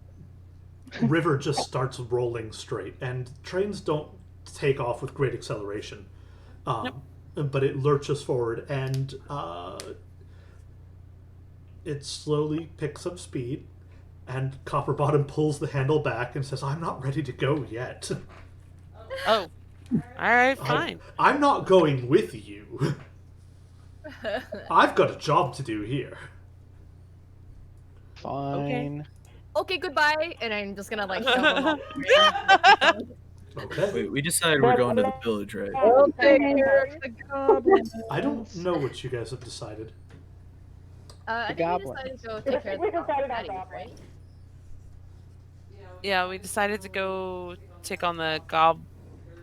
River just starts rolling straight, and trains don't take off with great acceleration. But it lurches forward, and it slowly picks up speed, and Copperbottom pulls the handle back and says, I'm not ready to go yet. Oh. Alright, fine. I'm not going with you. I've got a job to do here. Fine. Okay, goodbye. And I'm just gonna like shove him off. Okay. Wait, we decided we're going to the village, right? I don't know what you guys have decided. I think goblin. we decided to go take care of We the decided on Patty, goblin. right? Yeah, we decided to go take on the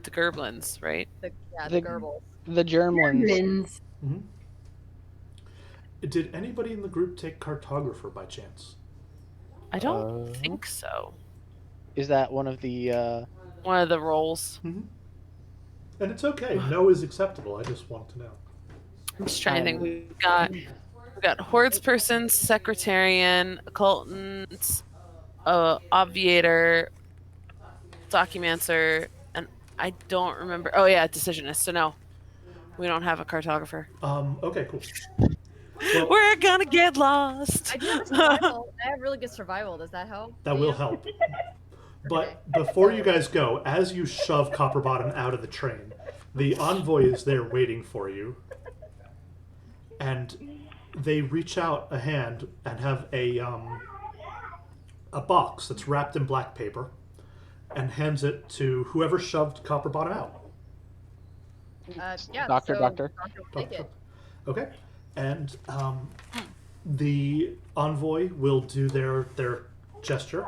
Gerblins, right? The The- Gerbil. The Germlins. Did anybody in the group take cartographer by chance? I don't think so. Is that one of the? One of the roles. And it's okay. No is acceptable. I just want to know. I'm just trying to think. We've got hordes person, secretarian, occultant, obviator, documancer, and I don't remember. Oh yeah, decisionist. So no, we don't have a cartographer. Okay, cool. Well, We're gonna get lost. I do have survival. I have really good survival. Does that help? that will help. But before you guys go, as you shove Copperbottom out of the train, the envoy is there waiting for you. And they reach out a hand and have a box that's wrapped in black paper and hands it to whoever shoved Copperbottom out. Yeah. Doctor. So Doctor will take it. Okay. And the envoy will do their gesture.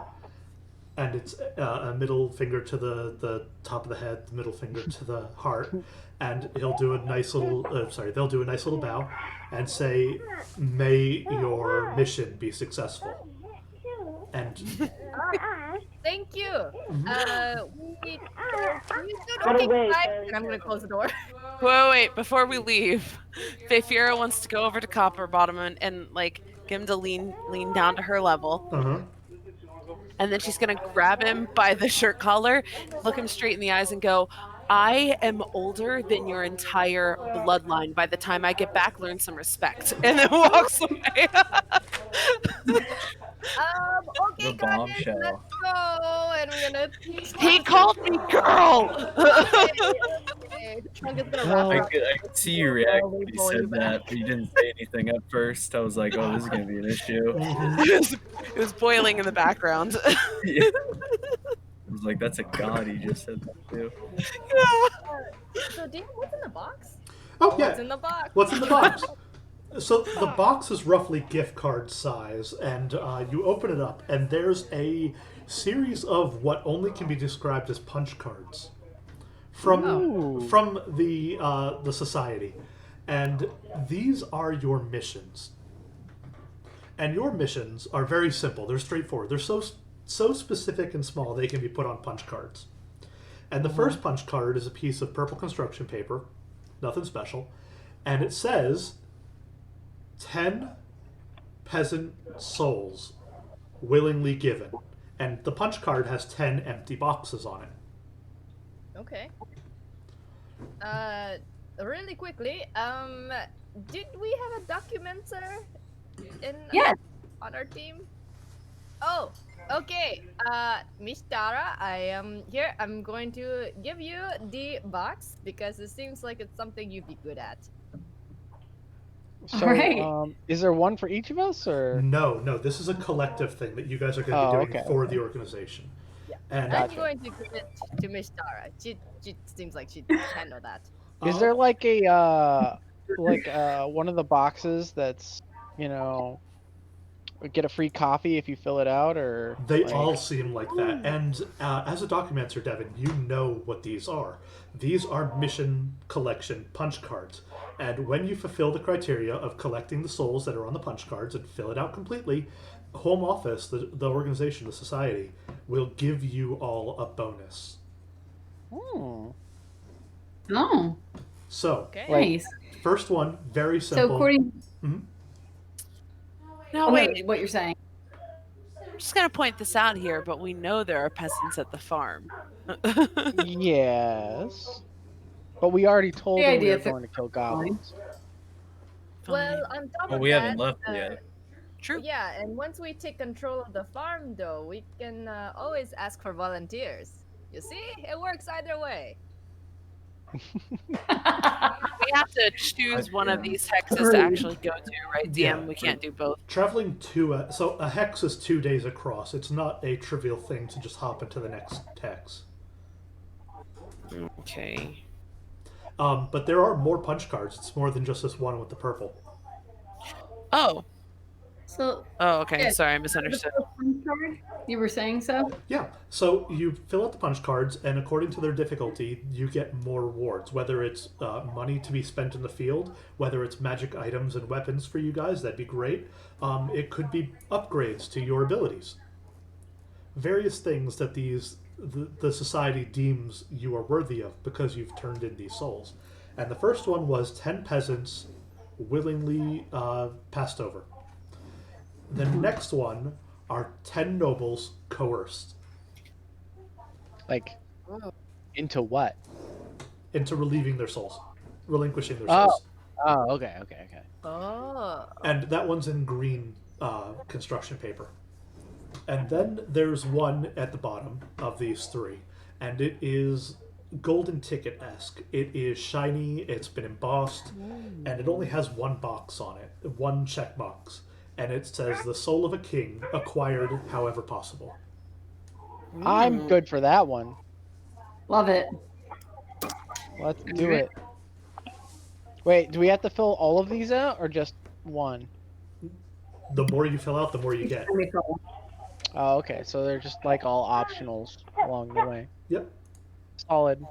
And it's a middle finger to the top of the head, the middle finger to the heart, and he'll do a nice little. They'll do a nice little bow, and say, "May your mission be successful." And Thank you. We By the way, and I'm gonna close the door. Wait, before we leave, Fafira wants to go over to Copperbottom and like get him to lean down to her level. And then she's gonna grab him by the shirt collar, look him straight in the eyes, and go, "I am older than your entire bloodline. By the time I get back, learn some respect." And then walks away. Okay, The guys, bombshell. let's go. And we're gonna. He called me girl. Okay, the trunk is gonna wrap I around could see you react when slowly you pull you said back. that, but you didn't say anything at first. I was like, oh, this is going to be an issue. It was boiling in the background. Yeah. I was like, that's a god, he just said that too. So, Dan, what's in the box? oh yeah, What's in the box? what's in the box? So the box is roughly gift card size, and you open it up, and there's a series of what only can be described as punch cards from the society, and these are your missions. And your missions are very simple. They're straightforward. They're so specific and small they can be put on punch cards. And the first punch card is a piece of purple construction paper, nothing special, and it says 10 peasant souls willingly given. And the punch card has 10 empty boxes on it. Okay. Really quickly, did we have a documenter in Yes. on our team? Oh, okay. Miss Tara, I am here. I'm going to give you the box because it seems like it's something you'd be good at. So, Alright. is there one for each of us, or? No, this is a collective thing that you guys are going to be doing okay. for the organization. Yeah. And I'm Gotcha. going to give it to Miss Tara. She seems like she'd handle that. Is there like a one of the boxes that's, you know, get a free coffee if you fill it out, or They like... all seem like that. And as a documenter, Devin, you know what these are. These are mission collection punch cards. And when you fulfill the criteria of collecting the souls that are on the punch cards and fill it out completely, Home Office, the organization, the society, will give you all a bonus. Hmm. Oh, So, Okay. nice. first one, very simple. So according Mhm. No, oh, wait. what you're saying. I'm just gonna point this out here, but we know there are peasants at the farm. Yes. But we already told The them we idea were for- going to kill goblins. Well, on top Well, of we that, haven't left yet. True. yeah, and once we take control of the farm, though, we can always ask for volunteers. You see, it works either way. We have to choose one of these hexes to actually go to, right, DM? Yeah. We can't do both. Traveling so a hex is 2 days across. It's not a trivial thing to just hop into the next hex. Okay. But there are more punch cards. It's more than just this one with the purple. Oh. So Oh, okay. Yeah. Sorry, I misunderstood. punch card? You were saying so? Yeah, so you fill out the punch cards, and according to their difficulty, you get more rewards. Whether it's money to be spent in the field, whether it's magic items and weapons for you guys, that'd be great. It could be upgrades to your abilities. Various things that the society deems you are worthy of because you've turned in these souls. And the first one was 10 peasants willingly passed over. The next one are 10 nobles coerced Like, into what? into relieving their souls, relinquishing their Oh. souls. Oh, okay. Oh. And that one's in green construction paper. And then there's one at the bottom of these three, and it is golden ticket-esque. It is shiny, it's been embossed, and it only has one box on it, one checkbox. And it says, the soul of a king, acquired however possible. I'm good for that one. Love it. Let's do it. Wait, do we have to fill all of these out, or just one? The more you fill out, the more you get. Pretty cool. Oh, okay. So they're just like all optionals along the way. Yep. Solid.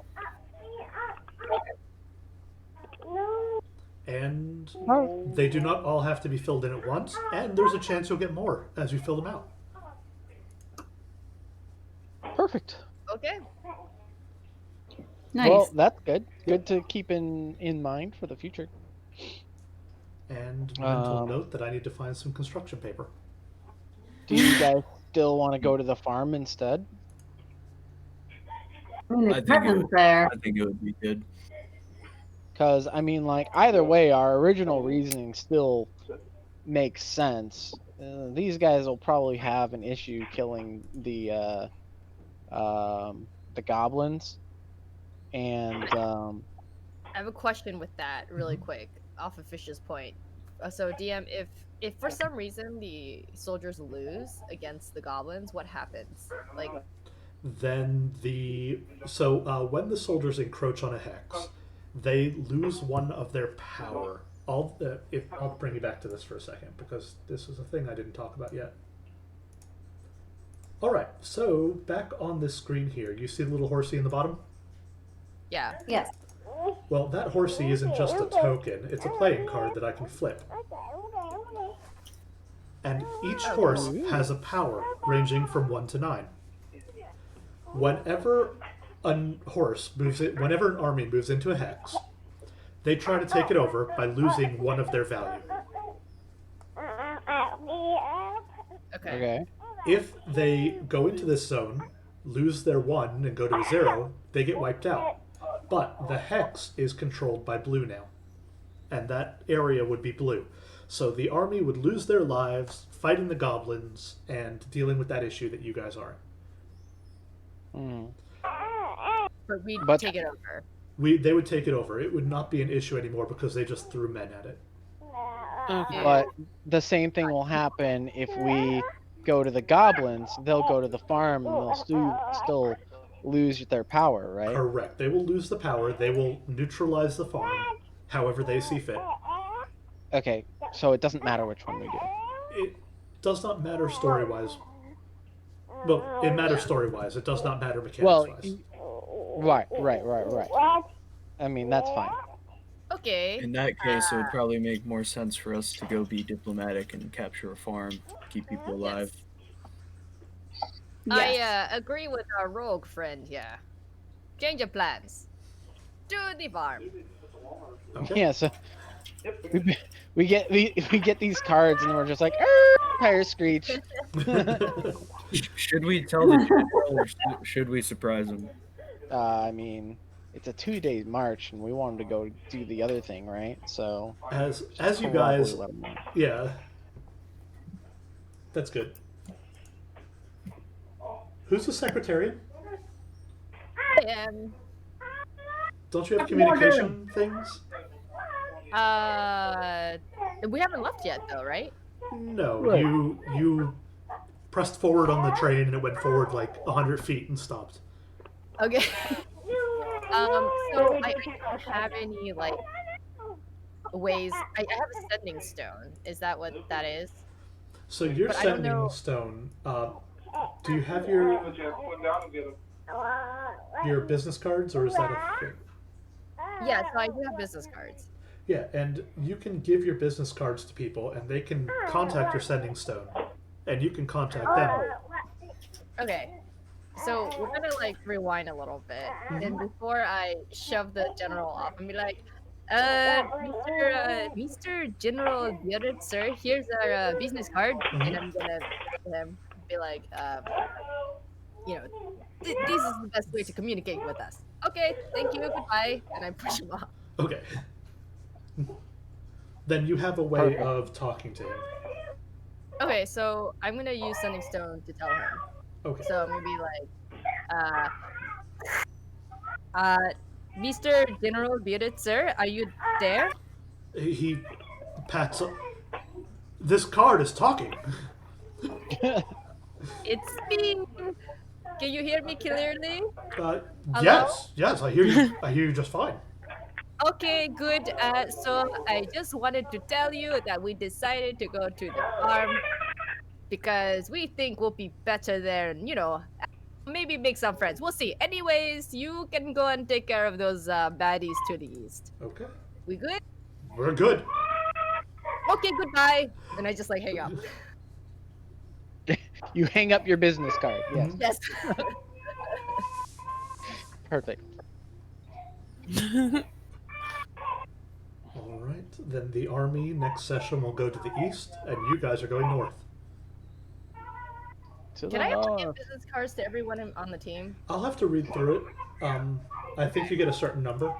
And Oh. they do not all have to be filled in at once, and there's a chance you'll get more as you fill them out. Perfect. Okay. Nice. Well, that's good. Good to keep in mind for the future. And mental Um, note that I need to find some construction paper. Do you guys still want to go to the farm instead? I mean, I there's think it presents would- there. I think it would be good. Because, I mean, like, either way, our original reasoning still makes sense. These guys will probably have an issue killing the goblins. And, I have a question with that, really quick, off of Fish's point. So, DM, if for some reason the soldiers lose against the goblins, what happens? Like, Then when the soldiers encroach on a hex, they lose one of their power. I'll bring you back to this for a second because this is a thing I didn't talk about yet. All right, so back on this screen here, you see the little horsey in the bottom? yeah. Yes. Well, that horsey isn't just a token; it's a playing card that I can flip. and each horse Ooh. has a power ranging from 1 to 9. Whenever whenever an army moves into a hex, they try to take it over by losing 1 of their value. Okay. Okay. If they go into this zone, lose their 1 and go to a 0, they get wiped out. But the hex is controlled by blue now, and that area would be blue. So the army would lose their lives fighting the goblins and dealing with that issue that you guys are. Hmm. But we But- take it over. They would take it over. It would not be an issue anymore because they just threw men at it. Okay. But the same thing will happen if we go to the goblins. They'll go to the farm and they'll still lose their power, right? Correct. They will lose the power. They will neutralize the farm however they see fit. Okay, so it doesn't matter which one we do. It does not matter story-wise. Well, it matters story-wise. It does not matter Well, mechanics-wise. right. I mean, that's fine. Okay. In that case, it would probably make more sense for us to go be diplomatic and capture a farm, keep people alive. I agree with our rogue friend here. Change of plans. To the farm. Okay. Yeah, so we get these cards and we're just like, Fire Screech. Should we tell the general or should we surprise him? I mean, it's a 2-day march and we wanted to go do the other thing, right? So As you probably guys, let 'em know. yeah, that's good. Who's the secretarian? I am. Don't you have communication things? We haven't left yet, though, right? No, Right. you pressed forward on the train and it went forward like 100 feet and stopped. Okay. So I don't have any like ways. I have a sending stone. Is that what that is? So your But I don't know- sending stone. Do you have your business cards, or is that a thing? Yeah, so I do have business cards. Yeah, and you can give your business cards to people, and they can contact your sending stone, and you can contact them. Okay. So we're gonna like rewind a little bit, and before I shove the general off, and be like, Mr. General Bjorn, sir, here's our business card, and I'm gonna be like, this is the best way to communicate with us. Okay, thank you, goodbye, and I push him off. Okay. Then you have a way Perfect. of talking to him. Okay, so I'm gonna use sending stone to tell him. Okay. So maybe like, Mr. General Bjorn, sir, are you there? He pats up. This card is talking. It's me. Can you hear me clearly? Yes, I hear you. I hear you just fine. Okay, good. So I just wanted to tell you that we decided to go to the farm because we think we'll be better there and, maybe make some friends. We'll see. Anyways, you can go and take care of those baddies to the east. Okay. We good? We're good. Okay, goodbye. And I just like hang up. You hang up your business card. Yes, Yes. perfect. All right. Then the army next session will go to the east, and you guys are going north. To Can the I actually give north. business cards to everyone on the team? I'll have to read through it. I think you get a certain number.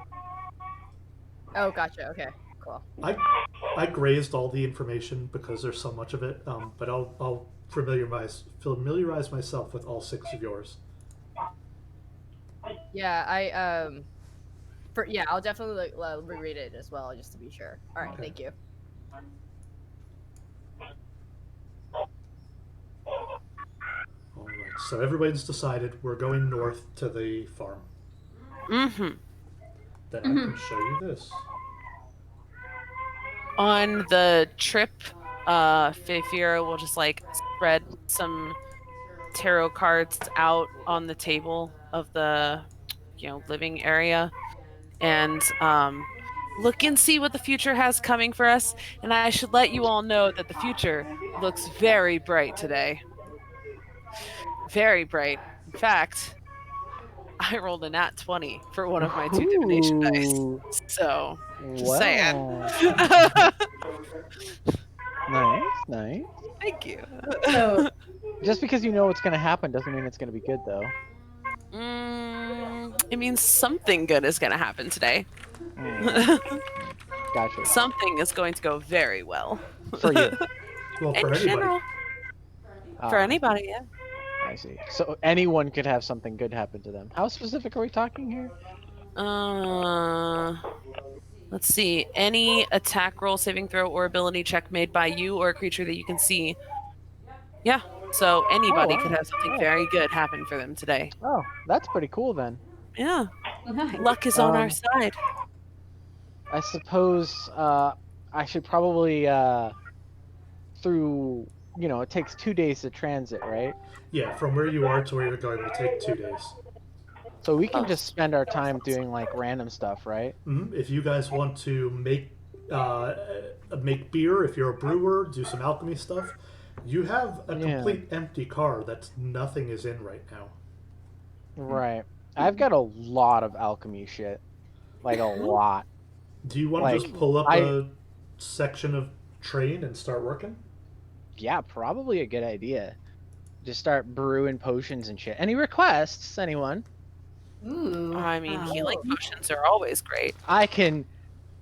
Oh, gotcha. Okay, cool. I grazed all the information because there's so much of it. But I'll familiarize myself with all 6 of yours. Yeah, I'll definitely reread it as well just to be sure. All right, Okay. thank you. All right. So everybody's decided we're going north to the farm. Mm-hmm. Then I can show you this. On the trip, Fafira will just like spread some tarot cards out on the table of the living area, and look and see what the future has coming for us, and I should let you all know that the future looks very bright today. Very bright. In fact, I rolled a nat 20 for one of my 2 divination dice. Ooh, So, just saying. wow. Nice. Thank you. So, Just because you know what's gonna happen doesn't mean it's gonna be good, though. It means something good is going to happen today. Gotcha. Something is going to go very well. For you. Well, In for anybody. general, for Ah, anybody, yeah. I see. So anyone could have something good happen to them. How specific are we talking here? Let's see. Any attack roll, saving throw, or ability check made by you or a creature that you can see. Yeah. So anybody wow. could have something Oh. very good happen for them today. Oh, that's pretty cool then. Yeah. nice. Luck is on our Um, side. I suppose I should probably through it takes 2 days to transit, right? Yeah, from where you are to where you're going will take 2 days. So we can just spend our time doing like random stuff, right? If you guys want to make beer, if you're a brewer, do some alchemy stuff, you have a Yeah. complete empty car that nothing is in right now. Right. I've got a lot of alchemy shit. Like a lot. Do you want to Like, just pull up I- a section of train and start working? Yeah, probably a good idea. Just start brewing potions and shit. Any requests, anyone? Ooh. I mean, healing potions are always great. I can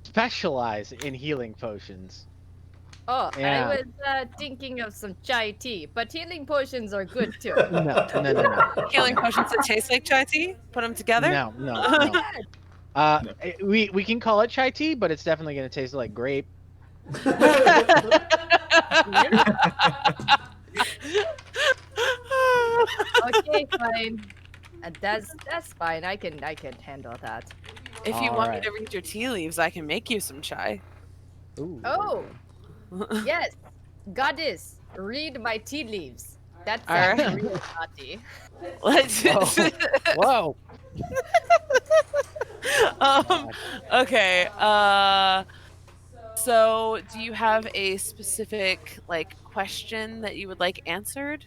specialize in healing potions. Oh, Yeah. I was thinking of some chai tea, but healing potions are good too. No. Healing potions that taste like chai tea? Put them together? No. We can call it chai tea, but it's definitely gonna taste like grape. Okay, fine. That's fine. I can handle that. If you want me Alright. to read your tea leaves, I can make you some chai. Ooh. Oh, yes, goddess, read my tea leaves. That's Alright. really naughty. Let's. Whoa. Okay. So, do you have a specific question that you would like answered?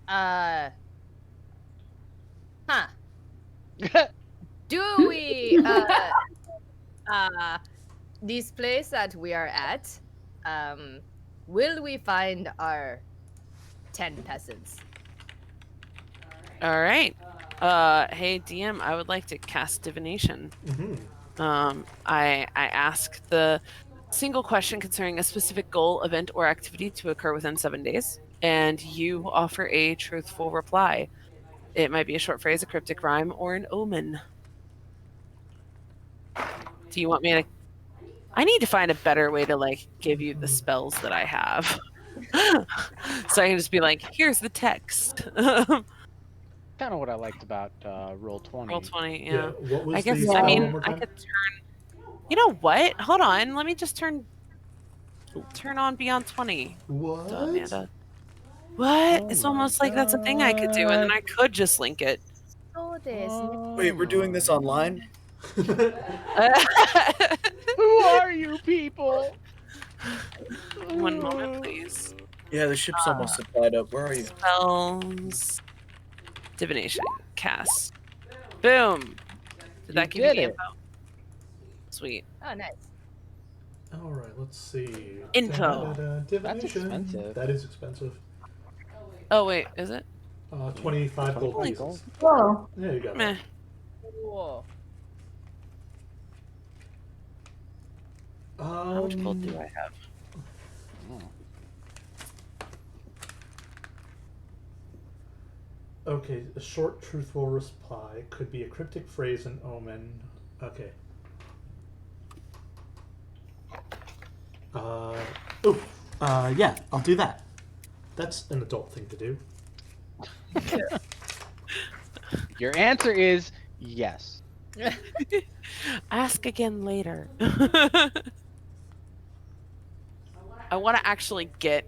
Huh. Do we this place that we are at, will we find our 10 peasants? All right. Hey DM, I would like to cast divination. I ask the single question concerning a specific goal, event, or activity to occur within 7 days, and you offer a truthful reply. It might be a short phrase, a cryptic rhyme, or an omen. Do you want me to? I need to find a better way to give you the spells that I have, so I can just be like, "Here's the text." Kind of what I liked about Roll 20. Roll 20, yeah. What was I guess the I spell mean one more I time? could turn. You know what? Hold on. Let me just turn on Beyond 20. What? Amanda. What? Oh It's my almost like that's a thing I could do, and then I could just link it. So this. Wait, we're doing this online? Who are you people? One moment, please. Yeah, the ship's almost supplied up. Where are you? Spells. Divination. Cast. Boom. Did that You give you did the it. info? Sweet. Oh, nice. All right, let's see. Info. Divination. expensive. That is expensive. Oh wait, is it? 25 gold 20 pieces. gold. Whoa. Yeah, you got it. Meh. Whoa. How much gold do I have? Okay, a short, truthful reply could be a cryptic phrase, an omen. Okay. Yeah, I'll do that. That's an adult thing to do. Your answer is yes. Ask again later. I want to actually get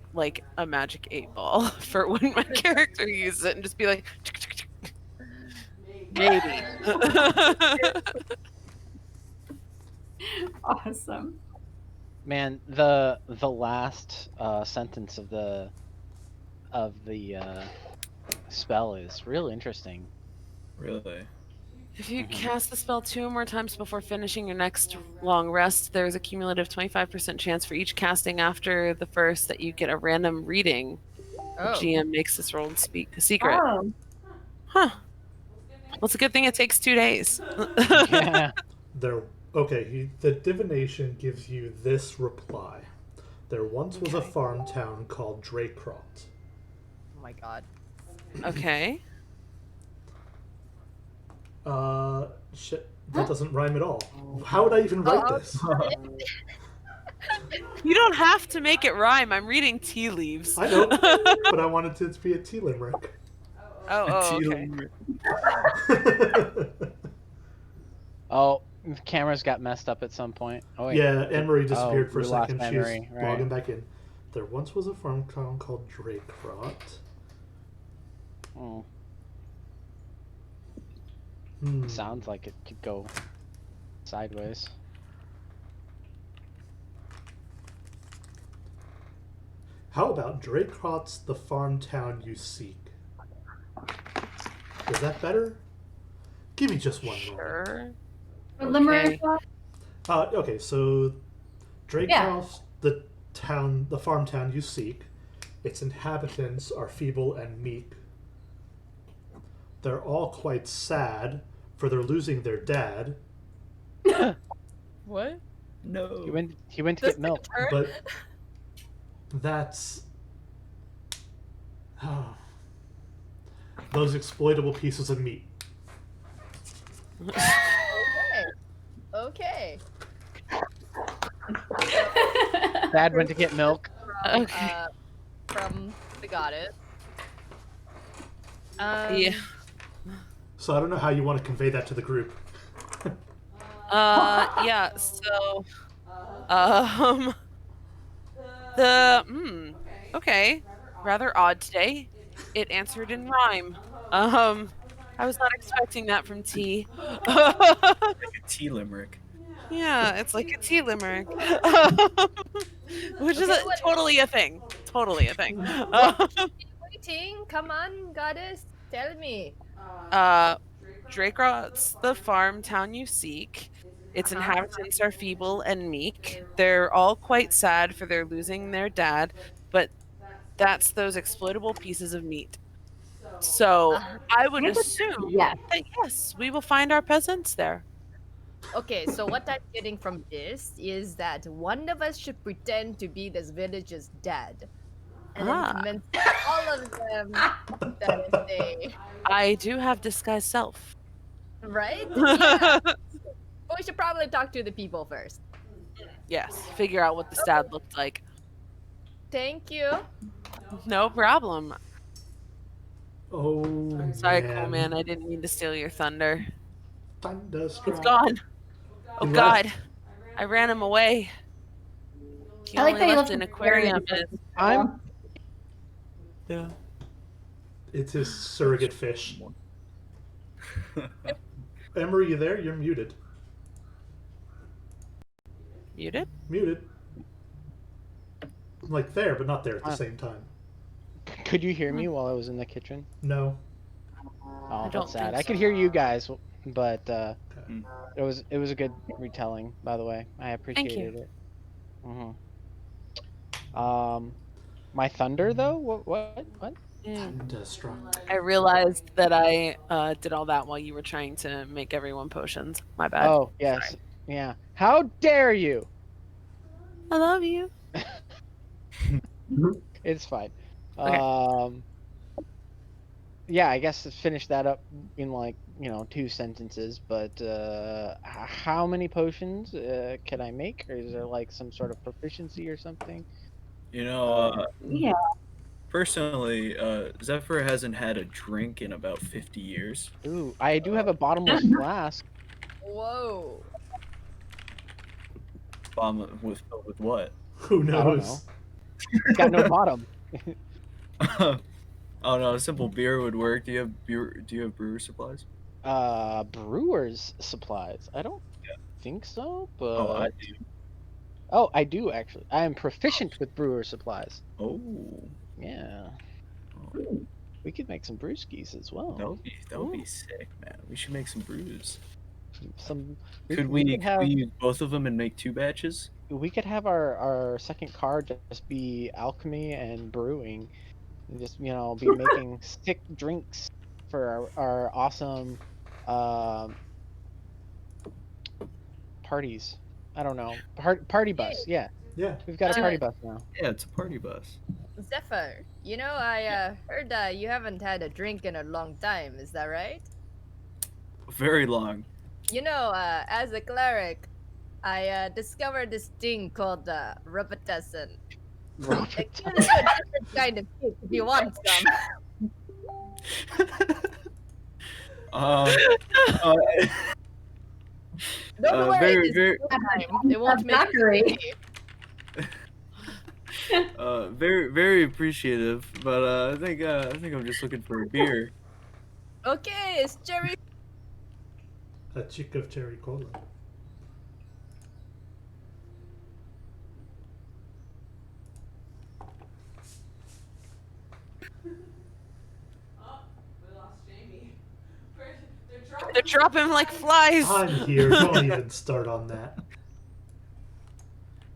a magic 8-ball for when my character uses it and just be like, Maybe. Man, the last sentence of the spell is real interesting. Really? If you Mhm. cast the spell 2 or more times before finishing your next long rest, there's a cumulative 25% chance for each casting after the first that you get a random reading. The Oh. GM makes this roll secret. Oh, Huh. Well, it's a good thing it takes 2 days. Yeah. The divination gives you this reply. There once was a Okay. farm town called Dracrot. Oh my god. Okay. Shit, that doesn't rhyme at all. How would I even write Oh, this? You don't have to make it rhyme. I'm reading tea leaves. I know, but I wanted it to be a tea limerick. Oh, okay. Oh, the cameras got messed up at some point. Oh wait. Yeah, Anne-Marie disappeared for a we lost second. She's Anne-Marie, right. logging back in. There once was a farm town called Dracrot. Oh, Hmm. sounds like it could go sideways. How about Dracrot's the farm town you seek? Is that better? Give me just one moment. Sure. what limerick? Okay, so Dracrot's the farm town you seek. Its inhabitants are feeble and meek. They're all quite sad, for they're losing their dad. What? No. He went to get milk. But that's those exploitable pieces of meat. Okay. Dad went to get milk. Okay. From the goddess. Yeah. So I don't know how you want to convey that to the group. Yeah, so okay. Rather odd today. It answered in rhyme. I was not expecting that from T. Like a tea limerick. Yeah, it's like a tea limerick. Which is totally a thing. Totally a thing. Waiting, come on, goddess, tell me. Dracrot's the farm town you seek. Its inhabitants are feeble and meek. They're all quite sad for they're losing their dad, but that's those exploitable pieces of meat. So I would assume Yes. that yes, we will find our peasants there. Okay, so what I'm getting from this is that one of us should pretend to be this village's dad. And then convince all of them that it's they. I do have disguised self. Right? Yeah. But we should probably talk to the people first. Yes, figure out what the dad looked like. Thank you. No problem. Oh, Sorry, cool man. I didn't mean to steal your thunder. Thunderstruck. It's gone. Oh He God, left. I ran him away. He I like only how you left left an him aquarium. there. I'm Yeah. It's his surrogate fish. Emery, you there? You're muted. Muted? Muted. Like there, but not there at the same time. Could you hear me while I was in the kitchen? No. Oh, don't that's sad. think I could so. hear you guys, but Mm. it was a good retelling, by the way. I appreciated it. My thunder though? What? Thunderstruck. I realized that I did all that while you were trying to make everyone potions. My bad. Oh yes, yeah. How dare you? I love you. It's fine. Okay. Yeah, I guess to finish that up in 2 sentences. But how many potions can I make, or is there some sort of proficiency or something? You know, Yeah. personally, Zephyr hasn't had a drink in about 50 years. Ooh, I do have a bottomless flask. Whoa. With what? Who I don't know. knows? It's got no bottom. Oh no, a simple beer would work. Do you have brewer supplies? Brewer's supplies. I don't think so, but Oh, I do. Oh, I do actually. I am proficient with brewer supplies. Oh, Yeah. oh, We could make some brewskis as well. that would be sick, man. We should make some brews. Some. Could we we could have use both of them and make 2 batches? we could have our second card just be alchemy and brewing, and just be making sick drinks for our awesome parties. I don't know, party bus. Yeah, Yeah. we've got a party bus now. Yeah, it's a party bus. Zephyr, I heard you haven't had a drink in a long time. Is that right? Very long. As a cleric, I discovered this thing called Robitussin. It gives you a different kind of kick if you want some. Don't worry, very, this very, time. It won't make Zachary. very, very appreciative. But I think I'm just looking for a beer. Okay, it's cherry. A chick of cherry cola. They're dropping him like flies. I'm here. Don't even start on that.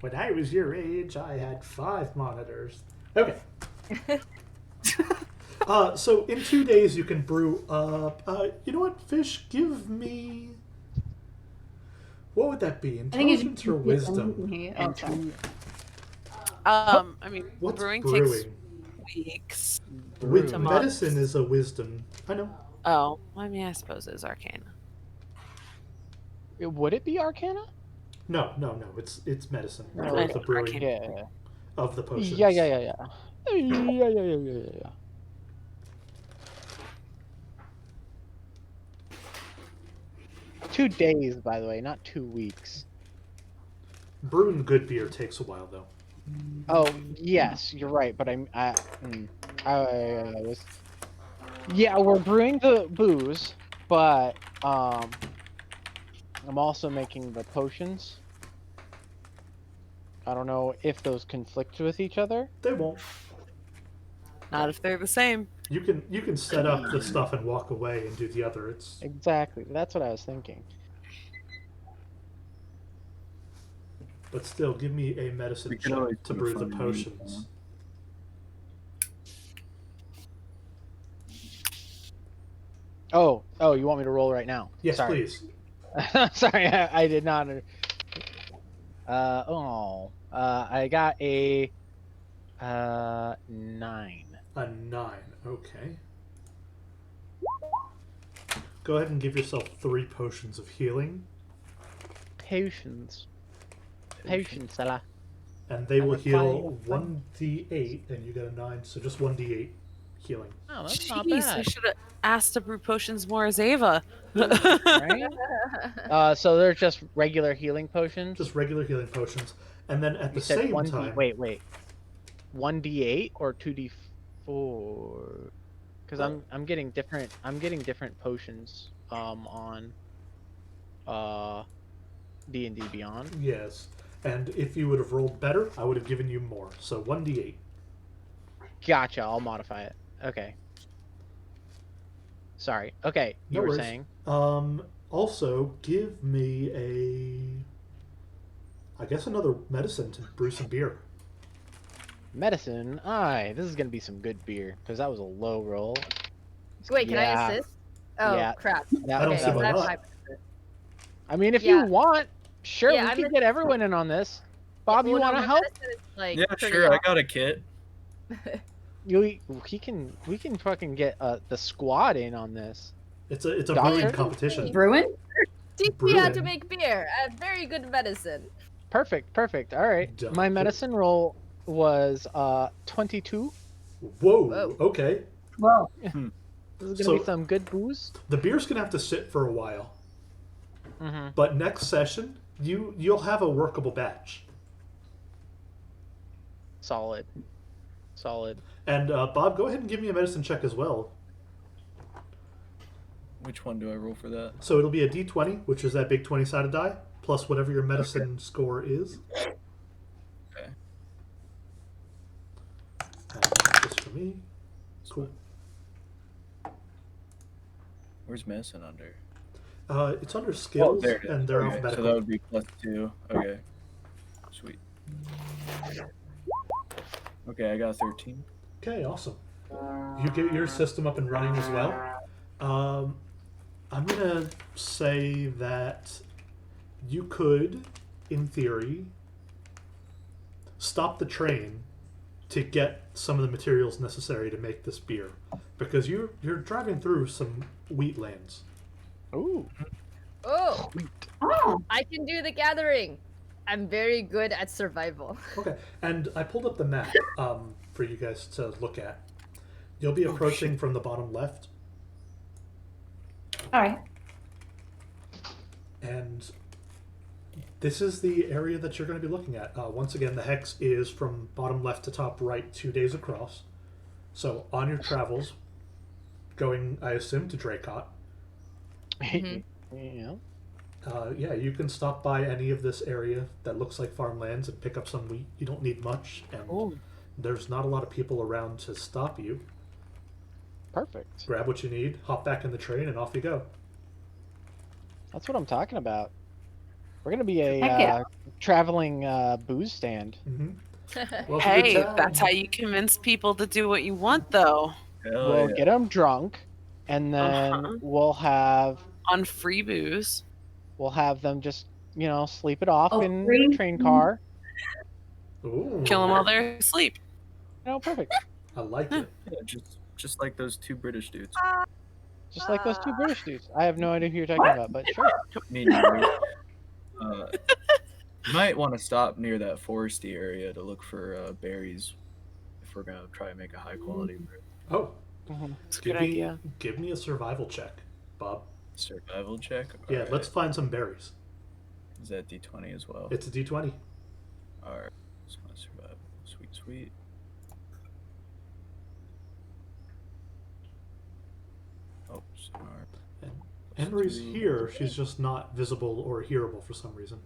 When I was your age, I had 5 monitors. Okay. So in 2 days you can brew up. You know what, Fish? Give me. What would that be? I think it's Intelligence or wisdom? Oh, sorry. I mean, What's brewing brewing? takes weeks. With to medicine months. is a wisdom. I know. Oh, I mean, I suppose it's arcana. Would it be Arcana? No. It's medicine. No, For it's the brewing arcane. Yeah. of the potions. Yeah. Yeah. 2 days, by the way, not 2 weeks. Brewing good beer takes a while, though. Oh, yes, you're right, but I was. Yeah, we're brewing the booze, but I'm also making the potions. I don't know if those conflict with each other. They won't. Not if they're the same. You can set up the stuff and walk away and do the other. It's Exactly, that's what I was thinking. but still, give me a medicine We can check always to do brew a the fun potions. Oh, you want me to roll right now? Yes, Sorry. please. Sorry, I did not. I got a 9. A 9. Okay. Go ahead and give yourself 3 potions of healing, Potions, fella. and they will I'm heal fine. 1d8, and you get a 9, so just 1d8 healing. Oh, that's not Jeez, I bad. should have asked to brew potions more as Ava. Right? So they're just regular healing potions. Just regular healing potions, and then at You the said same 1D time, Wait. 1d8 or 2d4? Because I'm getting different. I'm getting different potions. On. D&D Beyond. yes. And if you would have rolled better, I would have given you more. So 1d8. Gotcha. I'll modify it. Okay. Sorry. Okay. You No were worries. saying. Also, give me I guess another medicine to brew some beer. Medicine. Aye, this is gonna be some good beer because that was a low roll. Wait, can Yeah. I assist? Oh Yeah. crap. That- I don't Okay, see so why that's not. my I mean, if Yeah. you want, sure, Yeah, we I'm can in- get everyone in on this. Bob, you Well, no, want to my help? medicine is, like, Yeah, pretty sure. I off. got a kit. We can fucking get the squad in on this. It's a Doctor? brewing competition. Bruin? Teach me how to Brewing. make beer. I have very good medicine. Perfect. All right. Doctor. My medicine roll was 22. Whoa. Whoa. Okay. Well, This is gonna So- be some good booze. The beer's gonna have to sit for a while, Mm-hmm. but next session you'll have a workable batch. Solid. And Bob, go ahead and give me a medicine check as well. Which one do I roll for that? So it'll be a d20, which is that big 20-sided die, plus whatever your medicine score is. for me. Cool. Where's medicine under? It's under skills, there it is. and they're Okay, alphabetical. so that would be +2. Okay. Sweet. Okay, I got 13. Okay, awesome. You get your system up and running as well. I'm gonna say that you could, in theory, stop the train to get some of the materials necessary to make this beer, because you're driving through some wheatlands. Ooh. Oh, Oh, I can do the gathering. I'm very good at survival. Okay, and I pulled up the map for you guys to look at. You'll be approaching from the bottom left, all right. and this is the area that you're going to be looking at. Once again, the hex is from bottom left to top right, 2 days across. So on your travels, going, I assume, to Dracot, Mhm. Yeah. yeah, you can stop by any of this area that looks like farmlands and pick up some wheat. You don't need much, and Ooh, there's not a lot of people around to stop you. perfect. Grab what you need, hop back in the train, and off you go. That's what I'm talking about. We're gonna be a Heck yeah. traveling booze stand. Mm-hmm. Well, it's a good Hey, time. that's how you convince people to do what you want, though. Hell We'll yeah. get them drunk, and then Uh-huh. we'll have On free booze. them just sleep it off Oh, in free? the train car. Ooh, Kill them while they're asleep. Perfect. I like it. Yeah, just like those 2 British dudes. Just like those 2 British dudes. I have no idea who you're talking about, but sure. Me neither. You might want to stop near that foresty area to look for berries if we're gonna try and make a high quality brew. Oh, Mhm. It's a give good me idea. give me a survival check, Bob. Survival check. Yeah, Alright. let's find some berries. Is that D20 as well? It's a D20. All right. Just want to survive. Sweet, sweet. Oh, sorry. Emery's here. She's just not visible or hearable for some reason.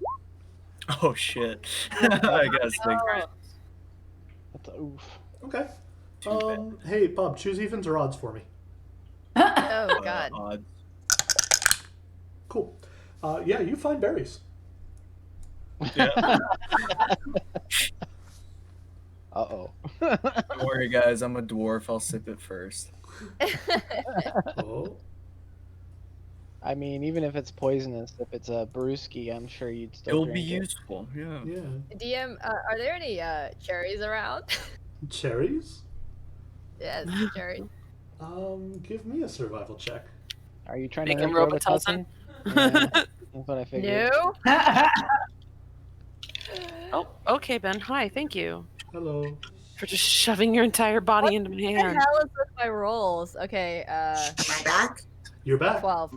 Oh shit. I guess like That's a oof. Okay. too bad. Hey, Bob, choose evens or odds for me. Oh God. Odds. Cool. Yeah, you find berries. Yeah. Uh-oh. Don't worry, guys. I'm a dwarf. I'll sip it first. Oh, I mean, even if it's poisonous, if it's a brewski, I'm sure you'd still It'll drink be it. useful. Yeah. yeah. DM, are there any cherries around? Cherries. Yes, cherries. Give me a survival check. Are you trying Make to him make Robitussin? Robitussin? Yeah, that's what I figured. No. Oh, okay, Ben. Hi, thank you Hello. for just shoving your entire body into my What the hand. hell is with my rolls? Okay, Am I back? You're back. 12.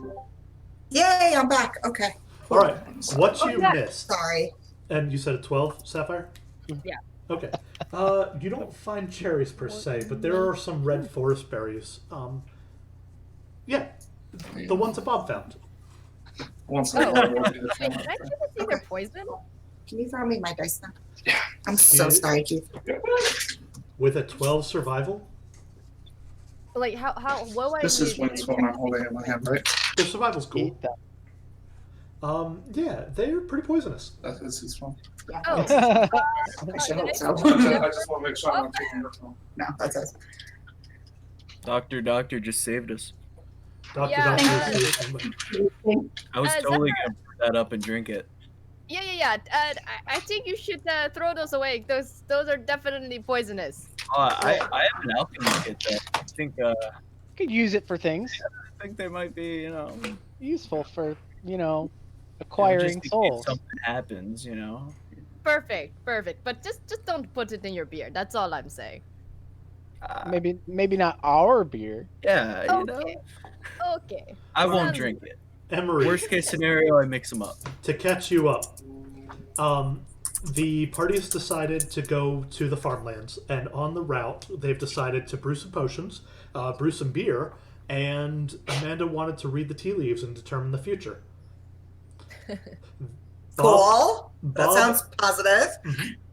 Yay, I'm back. Okay. All right. What you yeah. missed? Sorry. And you said a 12, Sapphire? Yeah. Okay. You don't find cherries per se, but there are some red forest berries. Yeah, the ones that Bob found. Once Oh. I will do the Wait, film. can I see this either poison? Can you throw me my dice now? Yeah. I'm so Yeah. sorry, Keith. With a 12 survival, Like, how, what would I This do is to when it's what I'm holding in my hand, right? their survival's cool. Eat that. Yeah, they're pretty poisonous. This is fun. Yeah. Oh. I should hope so. I just want to make sure I'm not taking your phone. No, that's it. Doctor just saved us. Doctor, Yeah. I was Zephyr. totally gonna put that up and drink it. Yeah. I think you should throw those away. Those are definitely poisonous. I have an alchemy kit though. I Could use it for things think they might be, useful for, just acquiring in case souls. something happens, Perfect. But just don't put it in your beer. That's all I'm saying. Maybe not our beer. Yeah, Okay. Okay. I won't Sounds drink it. Emery, Worst case scenario, I mix them up. to catch you up, the party's decided to go to the farmlands, and on the route, they've decided to brew some potions, brew some beer, and Amanda wanted to read the tea leaves and determine the future. Cool. That Bob- sounds positive.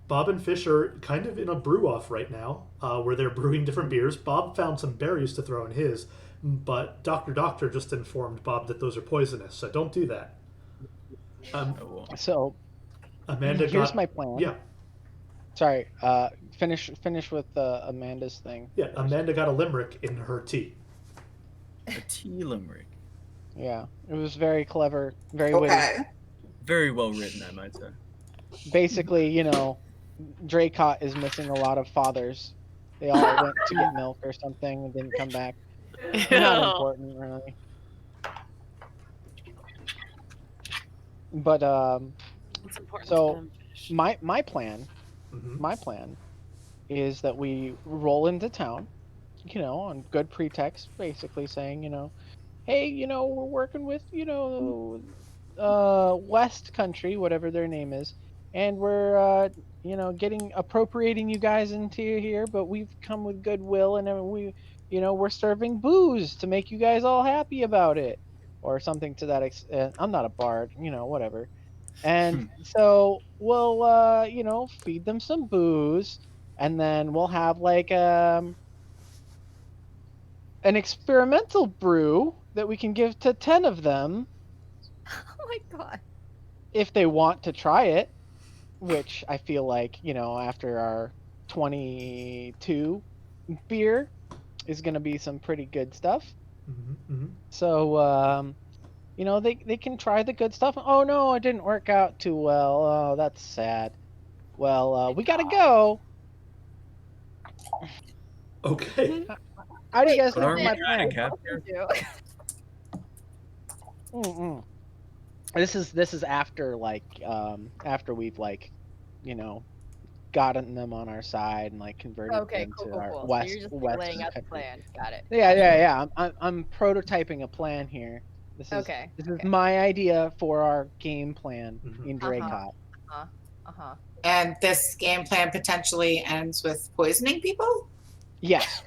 Bob and Fish are kind of in a brew off right now, where they're brewing different beers. Bob found some berries to throw in his, but Doctor just informed Bob that those are poisonous, so don't do that. I won't. So Amanda here's got my plan. yeah. Sorry. Finish with Amanda's thing. Yeah, Amanda got a limerick in her tea. A tea limerick. Yeah, it was very clever, very witty. Okay. Very well written, I might say. Basically, Dracot is missing a lot of fathers. They all went to get milk or something and didn't come back. Not important, really. But It's important So, to them. my plan Mhm. my plan is that we roll into town, on good pretext, basically saying, hey, we're working with, West Country, whatever their name is, and we're, appropriating you guys into here, but we've come with goodwill, and then we're serving booze to make you guys all happy about it, or something to that extent. I'm not a bard, whatever. And so we'll, feed them some booze, and then we'll have like an experimental brew that we can give to 10 of them Oh my god. if they want to try it, which I feel like, after our 22 beer is going to be some pretty good stuff. So, they can try the good stuff. Oh no, it didn't work out too well. Oh, that's sad. Well, we gotta go. Okay. How do you guys But think aren't we my trying plan? to capture? This is after after we've gotten them on our side and converted Okay, them cool, to cool, our cool. So west you're just west laying out the country. plan. Got it. Yeah. I'm prototyping a plan here. This is Okay. this is my idea for our game plan in Dracot. Uh-huh. And this game plan potentially ends with poisoning people? Yes.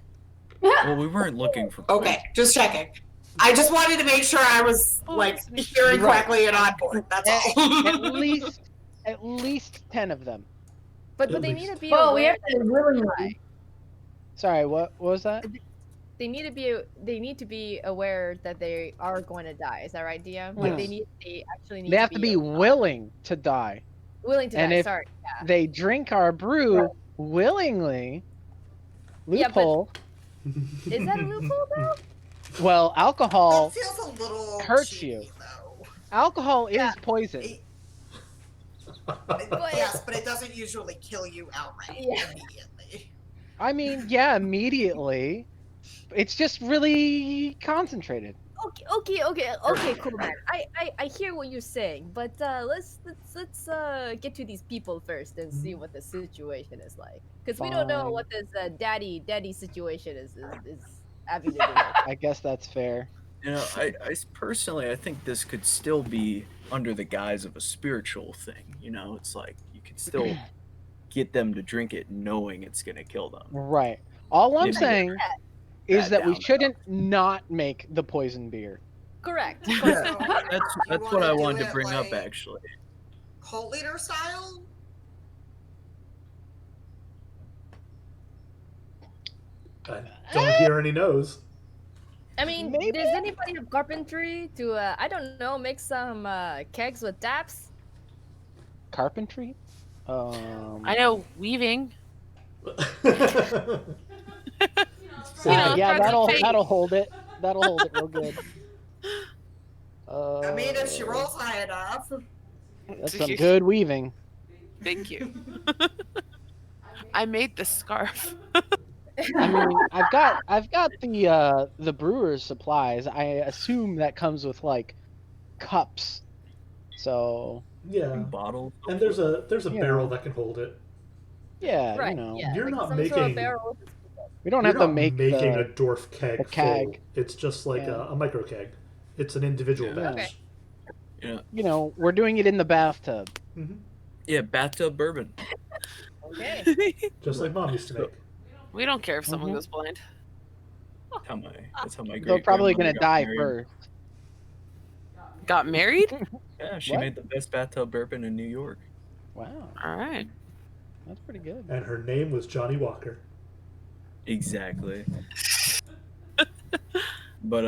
Well, we weren't looking for. Okay, just checking. I just wanted to make sure I was hearing Right. correctly and on board. That's all. At least 10 of them. But At they least. need to be Well, we aware have that to willingly. Sorry, what was that? they need to be aware that they are going to die. Is that right, DM? Yes. They actually need They have to be willing to die. willing to and die. if- Sorry. Yeah. They drink our brew willingly. Yeah, but- Loophole. Is that a loophole though? Well, alcohol That feels a little hurts cheaty, you. though. alcohol is Yeah. poison. Yes, but it doesn't usually kill you outright Yeah. immediately. I mean, yeah, immediately. It's just really concentrated. Okay, cool, man. I hear what you're saying, but let's get to these people first and see what the situation is like, because we don't know Fine. what this daddy situation is having to do with. I guess that's fair. I personally, I think this could still be under the guise of a spiritual thing. It's like you could still get them to drink it knowing it's gonna kill them. Right. All I'm Yeah. saying is that we down, shouldn't not make the poison beer. Correct. So, That's what I wanna do wanted to it, bring up like, actually. Cult leader style? I don't hear any no's. I mean, Maybe. does anybody have carpentry to I don't know, make some kegs with taps? Carpentry? I know weaving. So- Yeah, carpet fake. that'll hold it. That'll hold it real good. I mean, if she rolls high enough. That's some good weaving. Thank you. I made the scarf. I mean, I've got the brewer's supplies. I assume that comes with cups. So yeah, Bottles. and there's a Yeah. barrel that can hold it. yeah, Right. you know, Yeah. You're like not some sort of making- barrel. we don't You're have to not make making the, a dwarf keg the keg. full. It's just like Yeah. a micro keg. It's an individual Yeah. batch. We're doing it in the bathtub. Yeah, bathtub bourbon. Okay. Just like Mom used to make. We don't care if someone Mhm. goes blind. That's how my They're probably great-grandmother gonna got die married. first. Got married? Yeah, she What? made the best bathtub bourbon in New York. Wow. All right. That's pretty good. And her name was Johnny Walker. Exactly. But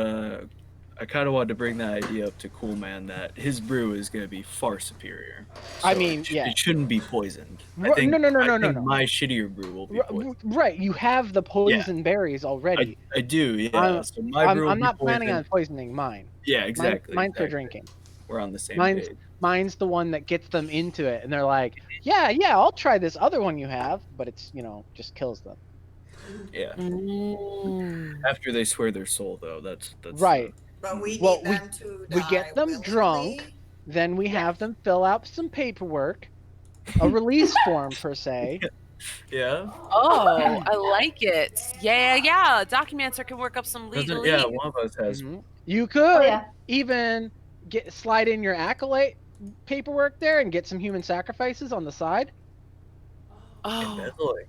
I kind of wanted to bring that idea up to Cool Man that his brew is going to be far superior. I So mean, yeah. it shouldn't be poisoned. No. I think my shittier brew will be poisoned. Right, you have the poison berries already. I do, yeah. So my brew will I'm be not planning on poisoned. poisoning mine. Yeah, exactly. Mine's for exactly. drinking. We're on the same Mine's page. mine's the one that gets them into it, and they're like, yeah, I'll try this other one you have, but it's just kills them. Yeah. Mm. After they swear their soul, though, that's Right. But we Well, need them to we die get them willingly. drunk, then we have them fill out some paperwork, a release form per se. Yeah. Oh, I like it. Yeah. Documenter can work up some legal. Yeah, one of us has. You could yeah. even slide in your acolyte paperwork there and get some human sacrifices on the side. Oh, Definitely.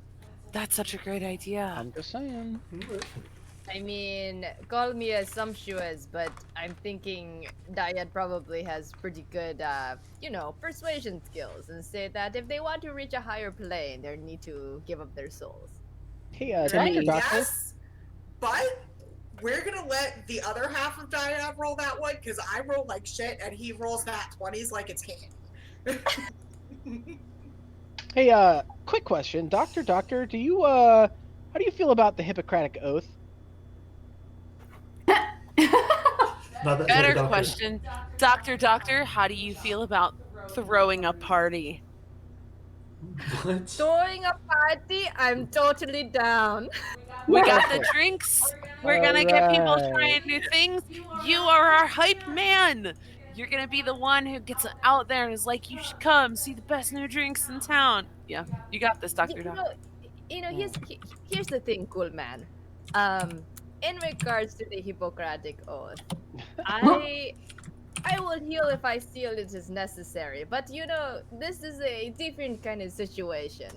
that's such a great idea. I'm just saying. I mean, call me assumptuous, but I'm thinking Dyad probably has pretty good, persuasion skills, and say that if they want to reach a higher plane, they need to give up their souls. Hey, I Dr. mean, Doctor. yes, but we're gonna let the other half of Dyad roll that one because I roll like shit and he rolls that 20s like it's candy. Hey, quick question, Doctor, do you how do you feel about the Hippocratic Oath? Better question, Doctor. How do you feel about throwing a party? What? Throwing a party, I'm totally down. We got the drinks. We're gonna get people Alright. trying new things. You are our hype man. You're gonna be the one who gets out there and is like, "You should come see the best new drinks in town." Yeah, you got this, Doctor. Here's the thing, cool man. In regards to the Hippocratic Oath, I will heal if I feel it is necessary. But this is a different kind of situation.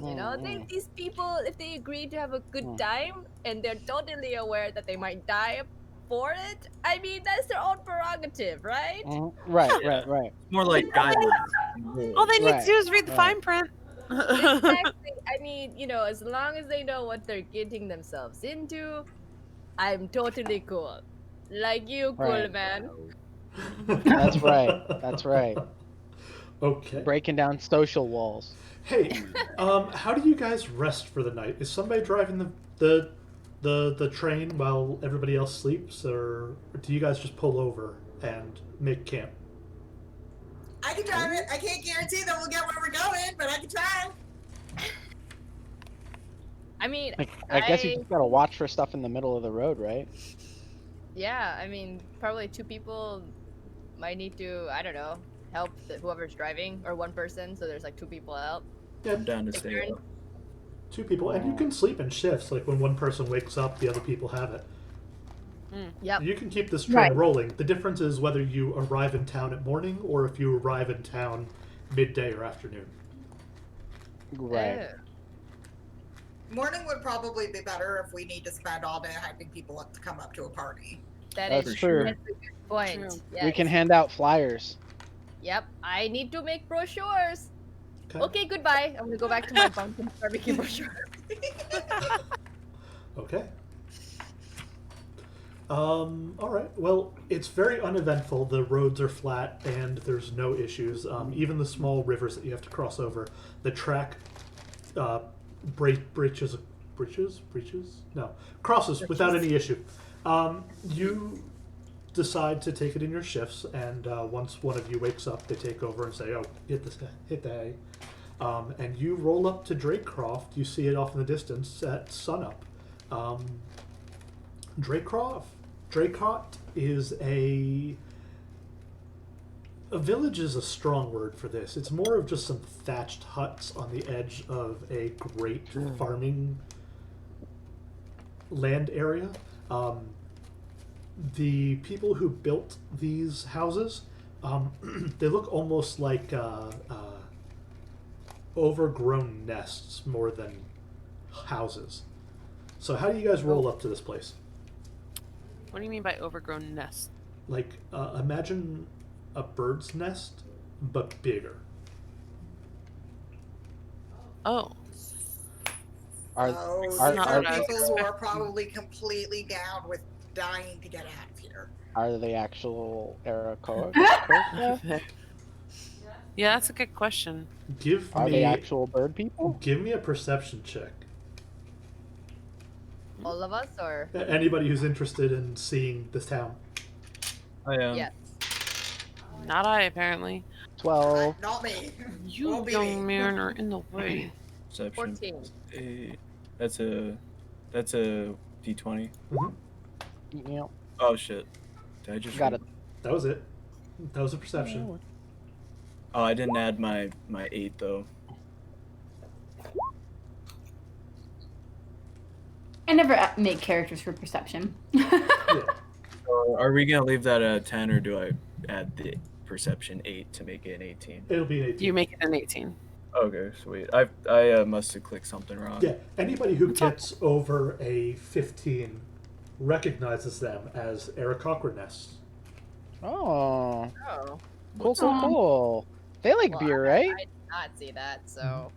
These people, if they agree to have a good time and they're totally aware that they might die for it, I mean that's their own prerogative, right? Right. More like guidelines. All they need Right, to do is read the right. fine print. Exactly. I mean, as long as they know what they're getting themselves into, I'm totally cool. Like you, cool Right. man. That's right. Okay. Breaking down social walls. Hey, how do you guys rest for the night? Is somebody driving the train while everybody else sleeps, or do you guys just pull over and make camp? I can drive it. I can't guarantee that we'll get where we're going, but I can try. I mean, I guess you just gotta watch for stuff in the middle of the road, right? yeah, I mean, probably two people might need to, I don't know, help whoever's driving, or one person, so there's like two people out. I'm down to Take stay turns. up. Two people, and you can sleep in shifts. Like when one person wakes up, the other people have it. Yep. You can keep this train Right. rolling. The difference is whether you arrive in town at morning or if you arrive in town midday or afternoon. Right. Morning would probably be better if we need to spend all day hyping people up to come up to a party. That's That's true. a good point. True. Yes. We can hand out flyers. Yep, I need to make brochures. Okay. Okay, goodbye. I'm gonna go back to my bunk and start making brochures. Okay. All right. Well, it's very uneventful. The roads are flat and there's no issues. Even the small rivers that you have to cross over, the track crosses without any issue. You decide to take it in your shifts, and once one of you wakes up, they take over and say, "Oh, hit the hay," and you roll up to Draycroft. You see it off in the distance at sunup. Draycroft is a village is a strong word for this. It's more of just some thatched huts on the edge of a great farming land area. The people who built these houses, they look almost like overgrown nests more than houses. So how do you guys roll up to this place? What do you mean by overgrown nest? Like, imagine a bird's nest, but bigger. Oh. Are Oh, are- these are- are are- people who are probably completely down with dying to get out of here. are they actual Aarakocra? Yeah, that's a good question. Give Are they me actual bird people? give me a perception check. All of us, or Anybody who's interested in seeing this town. I am. yes. Not I, apparently. 12. Not me. You Won't be young me. man are in the way. Perception. 14. That's a D20. You know, Oh shit! Did I just got it. That was it. That was a perception. Oh, I didn't add my 8 though. I never make characters for perception. Yeah. So are we gonna leave that at 10, or do I add the perception 8 to make it an 18? It'll be an 18. You make it an 18. Okay, sweet. I must have clicked something wrong. Yeah, anybody who gets over a 15 recognizes them as Aarakocra nests. Oh, Oh. cool. They like Well, beer, right? I did not see that, so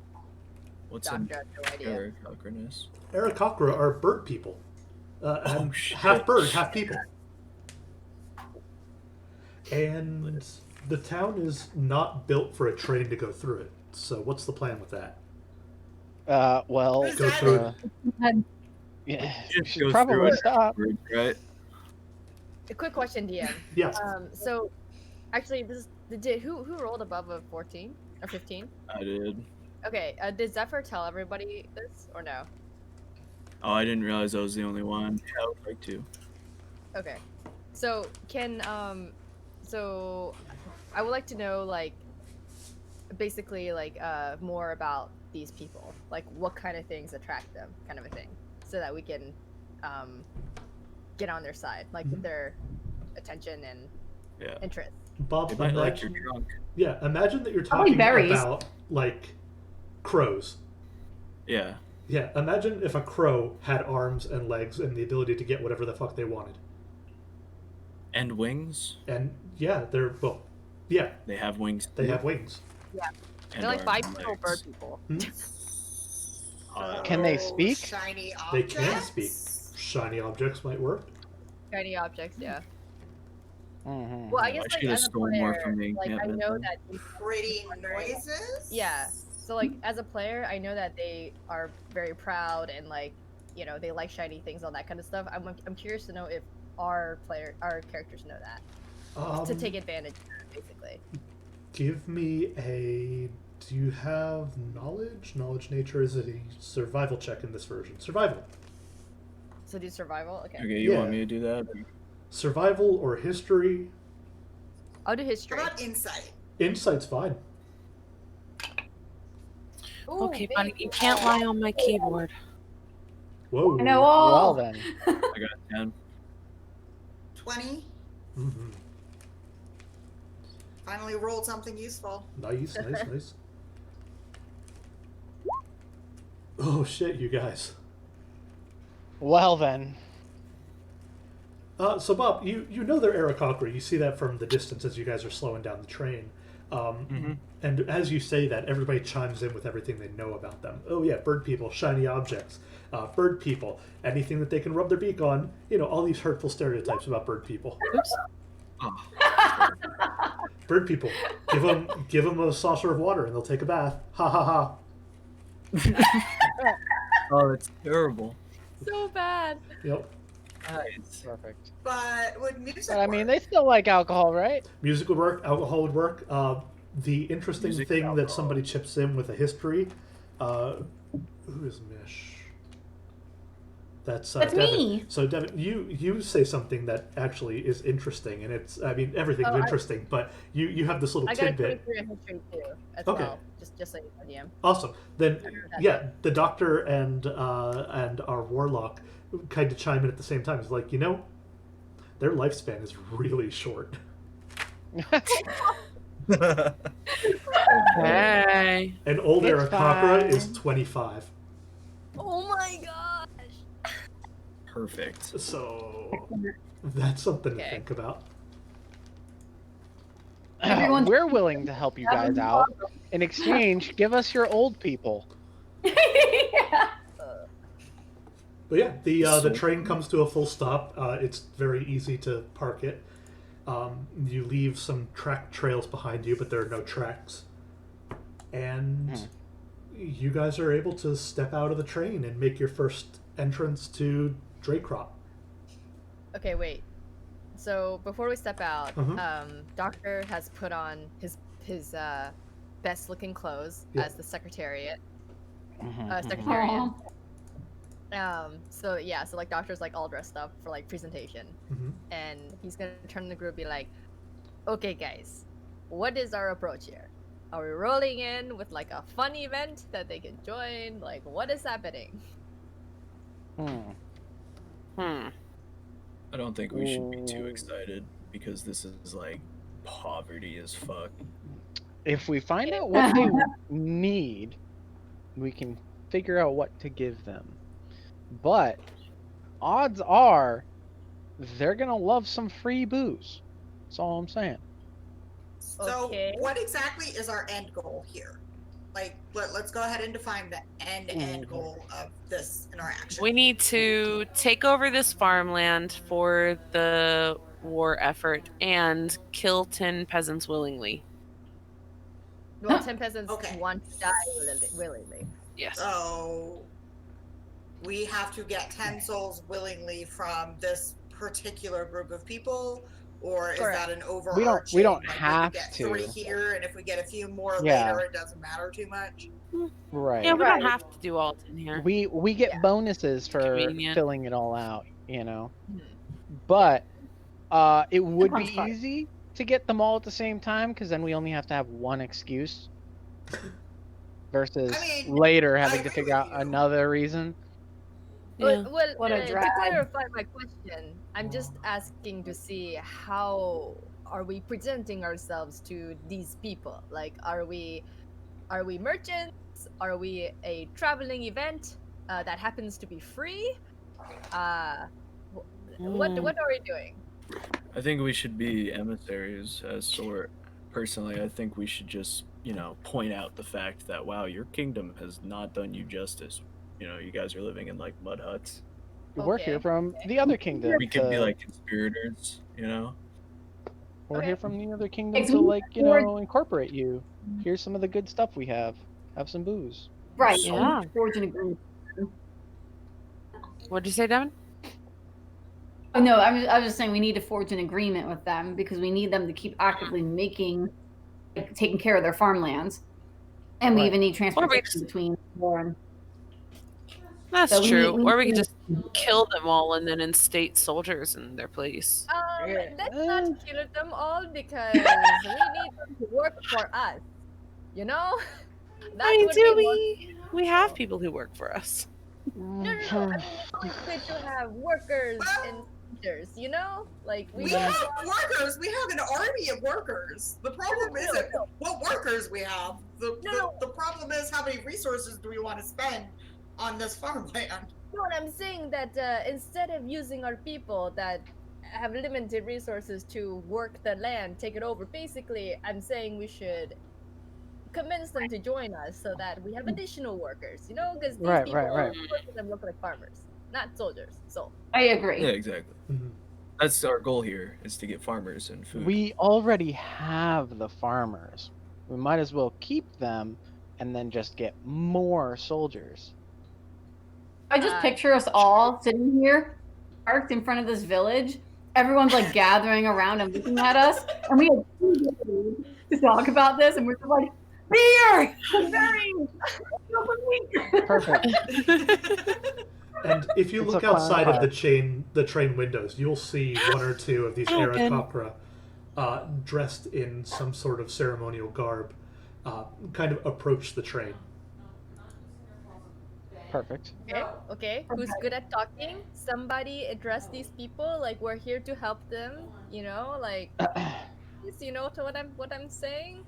What's an Doctor has no idea. Aarakocra? Aarakocra are bird people. Oh, shit. Half bird, half people. And the town is not built for a train to go through it. So what's the plan with that? Well, Who's Go that? through it. yeah, Just we should go probably through it. stop. Right? A quick question, DM. Yeah. So, actually, who rolled above a 14 or 15? I did. Okay. Did Zephyr tell everybody this or no? Oh, I didn't realize I was the only one. Yeah, I would like to. Okay. So so I would like to know like basically like more about these people, like what kind of things attract them, kind of a thing, so that we can get on their side, like with their attention and Yeah. interest. Bob, They might like your imagine, trunk. yeah, imagine that you're Probably talking berries. about like crows. Yeah. Yeah, imagine if a crow had arms and legs and the ability to get whatever the fuck they wanted. And wings. And yeah, they're well, yeah, They have wings. they too. have wings. And They're like arms and bipedal bird legs. people. Can they So, speak? Shiny They objects? can speak. Shiny objects might work. Shiny objects, yeah. Mhm. Well, I I guess like should've as a stole more player, from the like I encampment know then. that these Pretty noises? Yeah. So like as a player, I know that they are very proud and like, you know, they like shiny things, all that kind of stuff. I'm curious to know if our characters know that to take advantage of that, basically. Give me a. Do you have knowledge? Knowledge nature is a survival check in this version. Survival. So do survival. Okay. Okay, you Yeah. want me to do that? Survival or history. I'll do How history. about insight? Insight's fine. Ooh, Okay, big buddy, you can't lie on my keyboard. Whoa. I know Well all. then, I got 10. 20. Mhm. Finally rolled something useful. Nice, nice. Oh shit, you guys. well then. So Bob, you know they're Aarakocra. You see that from the distance as you guys are slowing down the train. And as you say that, everybody chimes in with everything they know about them. Oh yeah, bird people, shiny objects, bird people, anything that they can rub their beak on. You know, all these hurtful stereotypes about bird people. Oops. Oh, Bird people, give them a saucer of water and they'll take a bath. Ha ha ha. oh, that's terrible. So bad. Yep. Nice. Perfect. But would music But I mean, work? they still like alcohol, right? Music would work. Alcohol would work. The interesting Music thing and that alcohol. somebody chips in with a history. Who is Mish? That's That's Devin. me. So Devin, you say something that actually is interesting, and it's I mean everything's Oh, I- interesting, but you have this little I got a tidbit. 23 in history too, as Okay. well. Just so you know, DM. Awesome. Then heard that. yeah, the doctor and our warlock kind of chime in at the same time. It's like, you know, their lifespan is really short. Hey. And old It's Aarakocra fine. is 25. Oh my gosh. Perfect. So that's something to Okay. think about. Everyone- We're willing to help you guys out. In exchange, give us your old people. Yeah. But yeah, the train comes to a full stop. It's very easy to park it. You leave some track trails behind you, but there are no tracks. And you guys are able to step out of the train and make your first entrance to Draycrop. Okay, wait. So before we step out, Mhm. Doctor has put on his best looking clothes Yeah. as the secretariat. Mhm. Secretarian. So yeah, so like Doctor's like all dressed up for like presentation, Mhm. and he's gonna turn to the group and be like, "Okay, guys, what is our approach here? Are we rolling in with like a fun event that they can join? Like, what is happening?" Hmm. I don't think we should be too Ooh. excited because this is like poverty as fuck. If we find out what they need, we can figure out what to give them. But odds are they're gonna love some free booze. That's all I'm saying. So, Okay. what exactly is our end goal here? Like, let's go ahead and define the end goal of this interaction. We need to take over this farmland for the war effort and kill 10 peasants willingly. Well, 10 peasants Okay. want to die willingly. Yes. So, we have to get 10 souls willingly from this particular group of people, or is Correct. that an overarching? We don't like, have we get to. 3 here, and if we get a few more Yeah. later, it doesn't matter too much. Right. Yeah, we Right. don't have to do all 10 here. We get Yeah. bonuses for Convenient. filling it all out, you know. Mhm. But it would be sounds fun. easy to get them all at the same time because then we only have to have one excuse versus I mean, later I having to agree figure with out you. another reason. Yeah. Well, What a to drag. clarify my question, I'm just asking to see how are we presenting ourselves to these people? Like, are we merchants? Are we a traveling event that happens to be free? What are we doing? I think we should be emissaries as sort. Personally, I think we should just, point out the fact that, wow, your kingdom has not done you justice. You guys are living in like mud huts. We're here Okay, from the other kingdom. We could be to- like conspirators, We're Okay. here from the other kingdom Ex- to like, Forge- incorporate you. Here's some of the good stuff we have. Have some booze. Right. Yeah. Forge an agreement. What'd you say, Devin? Oh no, I was just saying we need to forge an agreement with them because we need them to keep actively taking care of their farmlands, and we Right. even need transportation between war and. That's So we true. need- Or we could just kill them all and then instate soldiers in their place. Yeah. Let's not kill them all because we need them to work for us. You know? That I mean, would do be more- we have people who work for us. No. I mean, it's always good to have workers and soldiers, you know? Like, We have workers. We have an army of workers. The problem isn't what workers we have. The problem is how many resources do we want to spend on this farmland? No, I'm saying that instead of using our people that have limited resources to work the land, take it over, basically, I'm saying we should convince them to join us so that we have additional workers, you know? Because these Right, people, right. most of them look like farmers, not soldiers. So, I agree. Yeah, exactly. Mhm. That's our goal here, is to get farmers and food. We already have the farmers. We might as well keep them and then just get more soldiers. I just picture us all sitting here, parked in front of this village. Everyone's like gathering around and looking at us, and we have 2 days to talk about this, and we're just like, beer, berries, Perfect. And if you It's look a fun outside of part. the train windows, you'll see 1 or 2 of these Open. Aarakocra dressed in some sort of ceremonial garb, kind of approach the train. Perfect. okay. Who's good at talking? Somebody address these people. Like, we're here to help them, you know? Like, you know what I'm saying?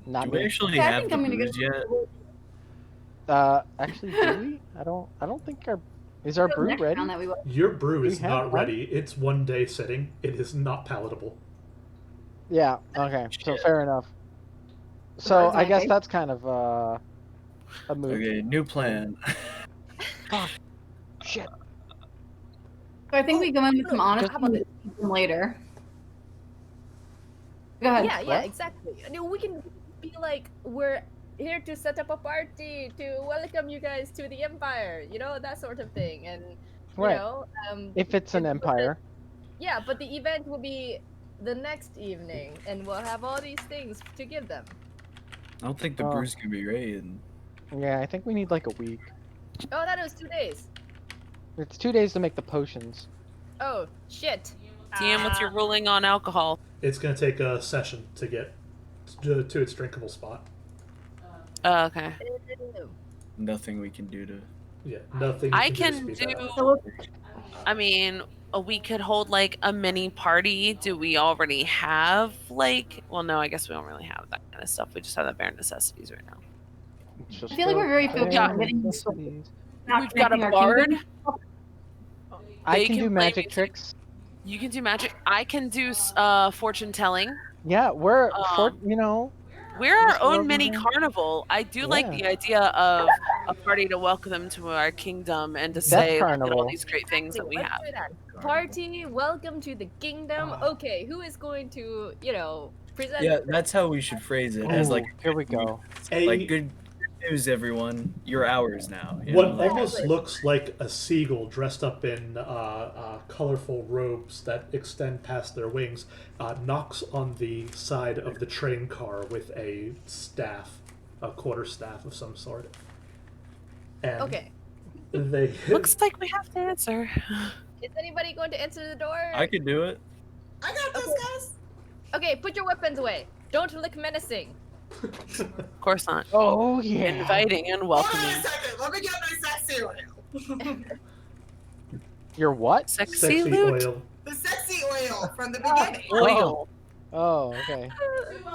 Not Do we me. actually Yeah, I have think the I'm gonna booze yet? Actually, do we? I don't think our brew Next ready? round that we will- Your brew We is have not one? ready. It's 1 day sitting. It is not palatable. Yeah. Okay. So Shit. fair enough. So Surprise, I guess okay. that's kind of a move. Okay, new plan. Fuck. Shit. So I think we go in with some honesty How about and keep them later. Go ahead. Yeah, What? exactly. I mean, we can be like, we're here to set up a party to welcome you guys to the Empire, you know, that sort of thing. And, you Right. know, If it's an empire. yeah, but the event will be the next evening, and we'll have all these things to give them. I don't think the Oh. brew's gonna be ready. And Yeah, I think we need like a week. Oh, that was 2 days. It's 2 days to make the potions. Oh, shit. TM, what's your ruling on alcohol? It's going to take a session to get to its drinkable spot. Okay. nothing we can do to. Yeah, nothing. You I do to can speed that up. do. I mean, we could hold like a mini party. Do we already have like? Well, no, I guess we don't really have that kind of stuff. We just have the bare necessities right now. Just I feel like we're very focused Yeah. on getting this necessities. not We've got a connecting our bard. kingdom. I They can can do play magic music. tricks. You can do magic. I can do fortune telling. Yeah, we're Um, you know. We're our Just love own mini them. carnival. I do like Yeah. the idea of a party to welcome them to our kingdom and to Death say look at all carnival. these great things that we Let's have. do that. Party, welcome to the kingdom. Okay, who is going to, you know, present? Yeah, that's how we should phrase it. As like, Ooh, here we go. like good news, everyone. You're ours now. you What know? almost looks like a seagull dressed up in colorful robes that extend past their wings knocks on the side of the train car with a staff, a quarterstaff of some sort. And Okay. they Looks like we have to answer. Is anybody going to answer the door? I could do it. I got this, guys. Okay, put your weapons away. Don't look menacing. Of course not. Oh yeah. Inviting and Hold on welcoming. a second. Let me get my sexy oil. You're what? Sexy, sexy loot. oil. The sexy oil from the beginning. Oil. Oh, okay.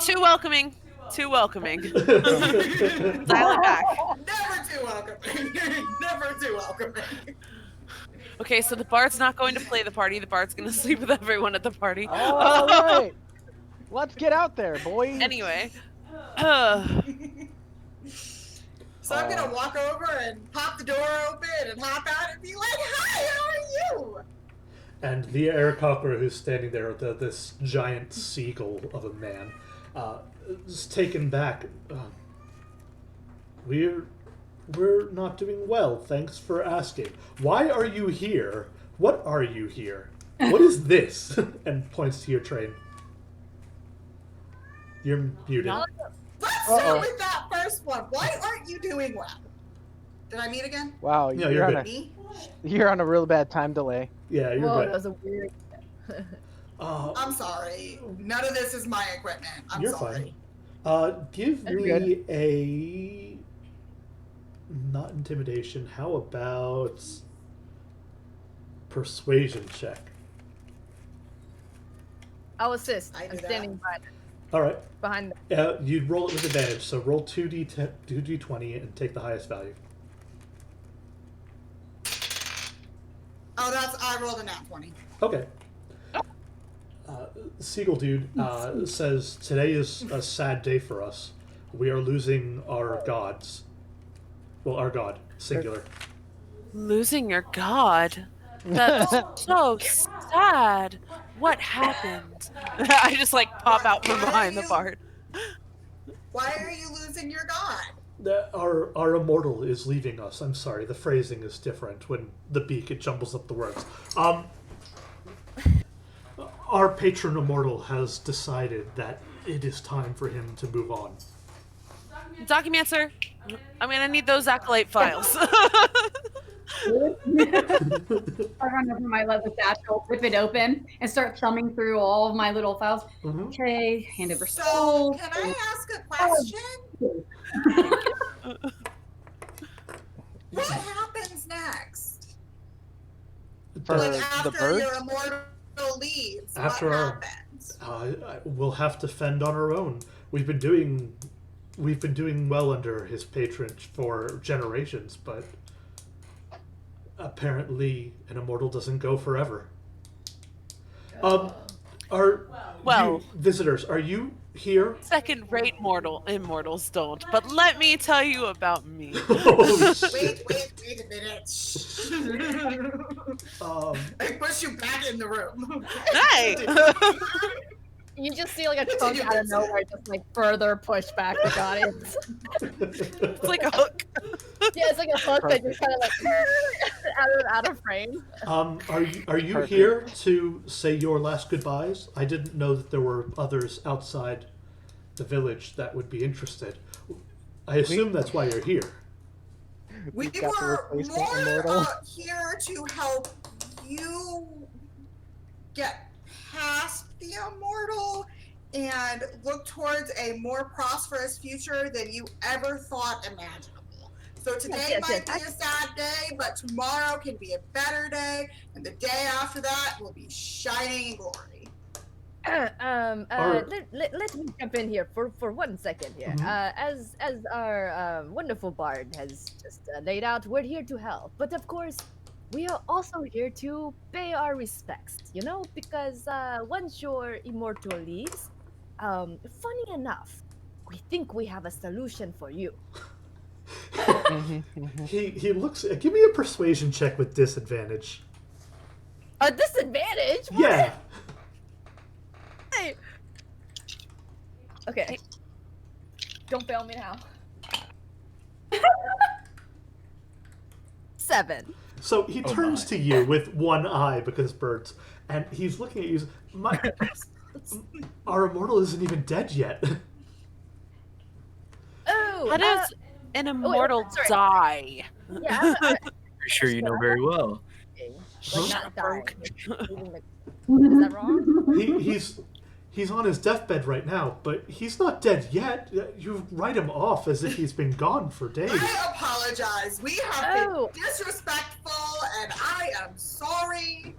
Too welcoming. Too welcoming. Dial it back. Never too welcoming. Never too welcoming. Okay, so the bard's not going to play the party. The bard's going to sleep with everyone at the party. All right. Let's get out there, boys. Anyway. So I'm gonna walk over and pop the door open and hop out and be like, "Hi, how are you?" And the Aarakocra who's standing there, this giant seagull of a man, is taken back. We're not doing well. Thanks for asking. Why are you here? What are you here? What is this? And points to your train. You're muted. Let's Uh-oh. start with that first one. Why aren't you doing well? Did I meet again? Wow, No, you're you're on good. a Me? you're on a real bad time delay. Yeah, you're Whoa, that good. was a weird. I'm sorry. None of this is my equipment. I'm You're sorry. Give You're me a not intimidation. How about persuasion check? I'll assist. I do I'm that. standing All right. behind them. You'd roll it with advantage. So roll 2d20 and take the highest value. Oh, I rolled a nat 20. Okay. Seagull Dude says, today is a sad day for us. We are losing our gods. Well, our god, singular. Losing your god? That's so sad. What happened? I just like pop out from behind the bard. Why are you losing your god? Our immortal is leaving us. I'm sorry, the phrasing is different. When the beak, it jumbles up the words. Our patron immortal has decided that it is time for him to move on. Documancer, I'm gonna need those acolyte files. I run over my leather satchel, rip it open, and start thumbing through all of my little files. Mhm. Okay, hand over So, soul. can I ask a question? What happens next? For Like the after birds? your immortal leaves, After what our- happens? We'll have to fend on our own. We've been doing well under his patronage for generations, but apparently an immortal doesn't go forever. Well. you visitors, are you here? Second-rate immortals don't. But let me tell you about me. Oh, shit. Wait a minute. I push you back in the room. Hey! You just see like a trunk out of nowhere, just like further push back the audience. It's like a hook. Yeah, it's like a hook that just kind of like out of frame. Are you Perfect. here to say your last goodbyes? I didn't know that there were others outside the village that would be interested. I assume that's why you're here. We We've got the were replacement more immortal. here to help you get past the immortal and look towards a more prosperous future than you ever thought imaginable. So today Yes, might yes. be a sad day, but tomorrow can be a better day, and the day after that will be shining in glory. Let me jump in here for 1 second here. As our wonderful bard has just laid out, we're here to help. But of course, we are also here to pay our respects, you know, because once your immortal leaves, funny enough, we think we have a solution for you. He looks. Give me a persuasion check with disadvantage. A disadvantage? What? Yeah. Hey. Okay. Don't fail me now. 7. So he turns to you with one eye because birds, and he's looking at you. Our immortal isn't even dead yet. Oh, How does an immortal die? Yeah, Pretty sure you know very well. like not dying. Is that wrong? He's on his deathbed right now, but he's not dead yet. You write him off as if he's been gone for days. I apologize. We have Oh. been disrespectful, and I am sorry.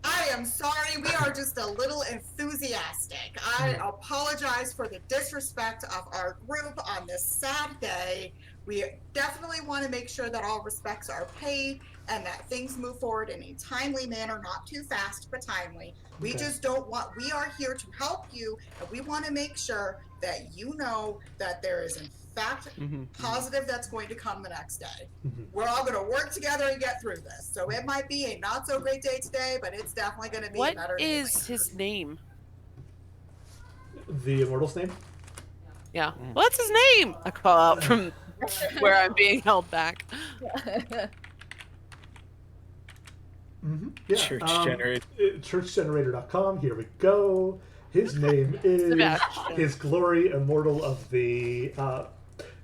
I am sorry. We are just a little enthusiastic. I apologize for the disrespect of our group on this sad day. We definitely want to make sure that all respects are paid and that things move forward in a timely manner, not too fast, but timely. We Okay. just don't want, we are here to help you, and we want to make sure that you know that there is, in fact, positive that's going to come the next day. We're all going to work together and get through this. So it might be a not so great day today, but it's definitely going to be a What better day. is his name? The immortal's name? Yeah. What's his name? I call out from where I'm being held back. Yeah. Church Generator. Churchgenerator.com. Here we go. His name is Sebastian. His Glory Immortal of the.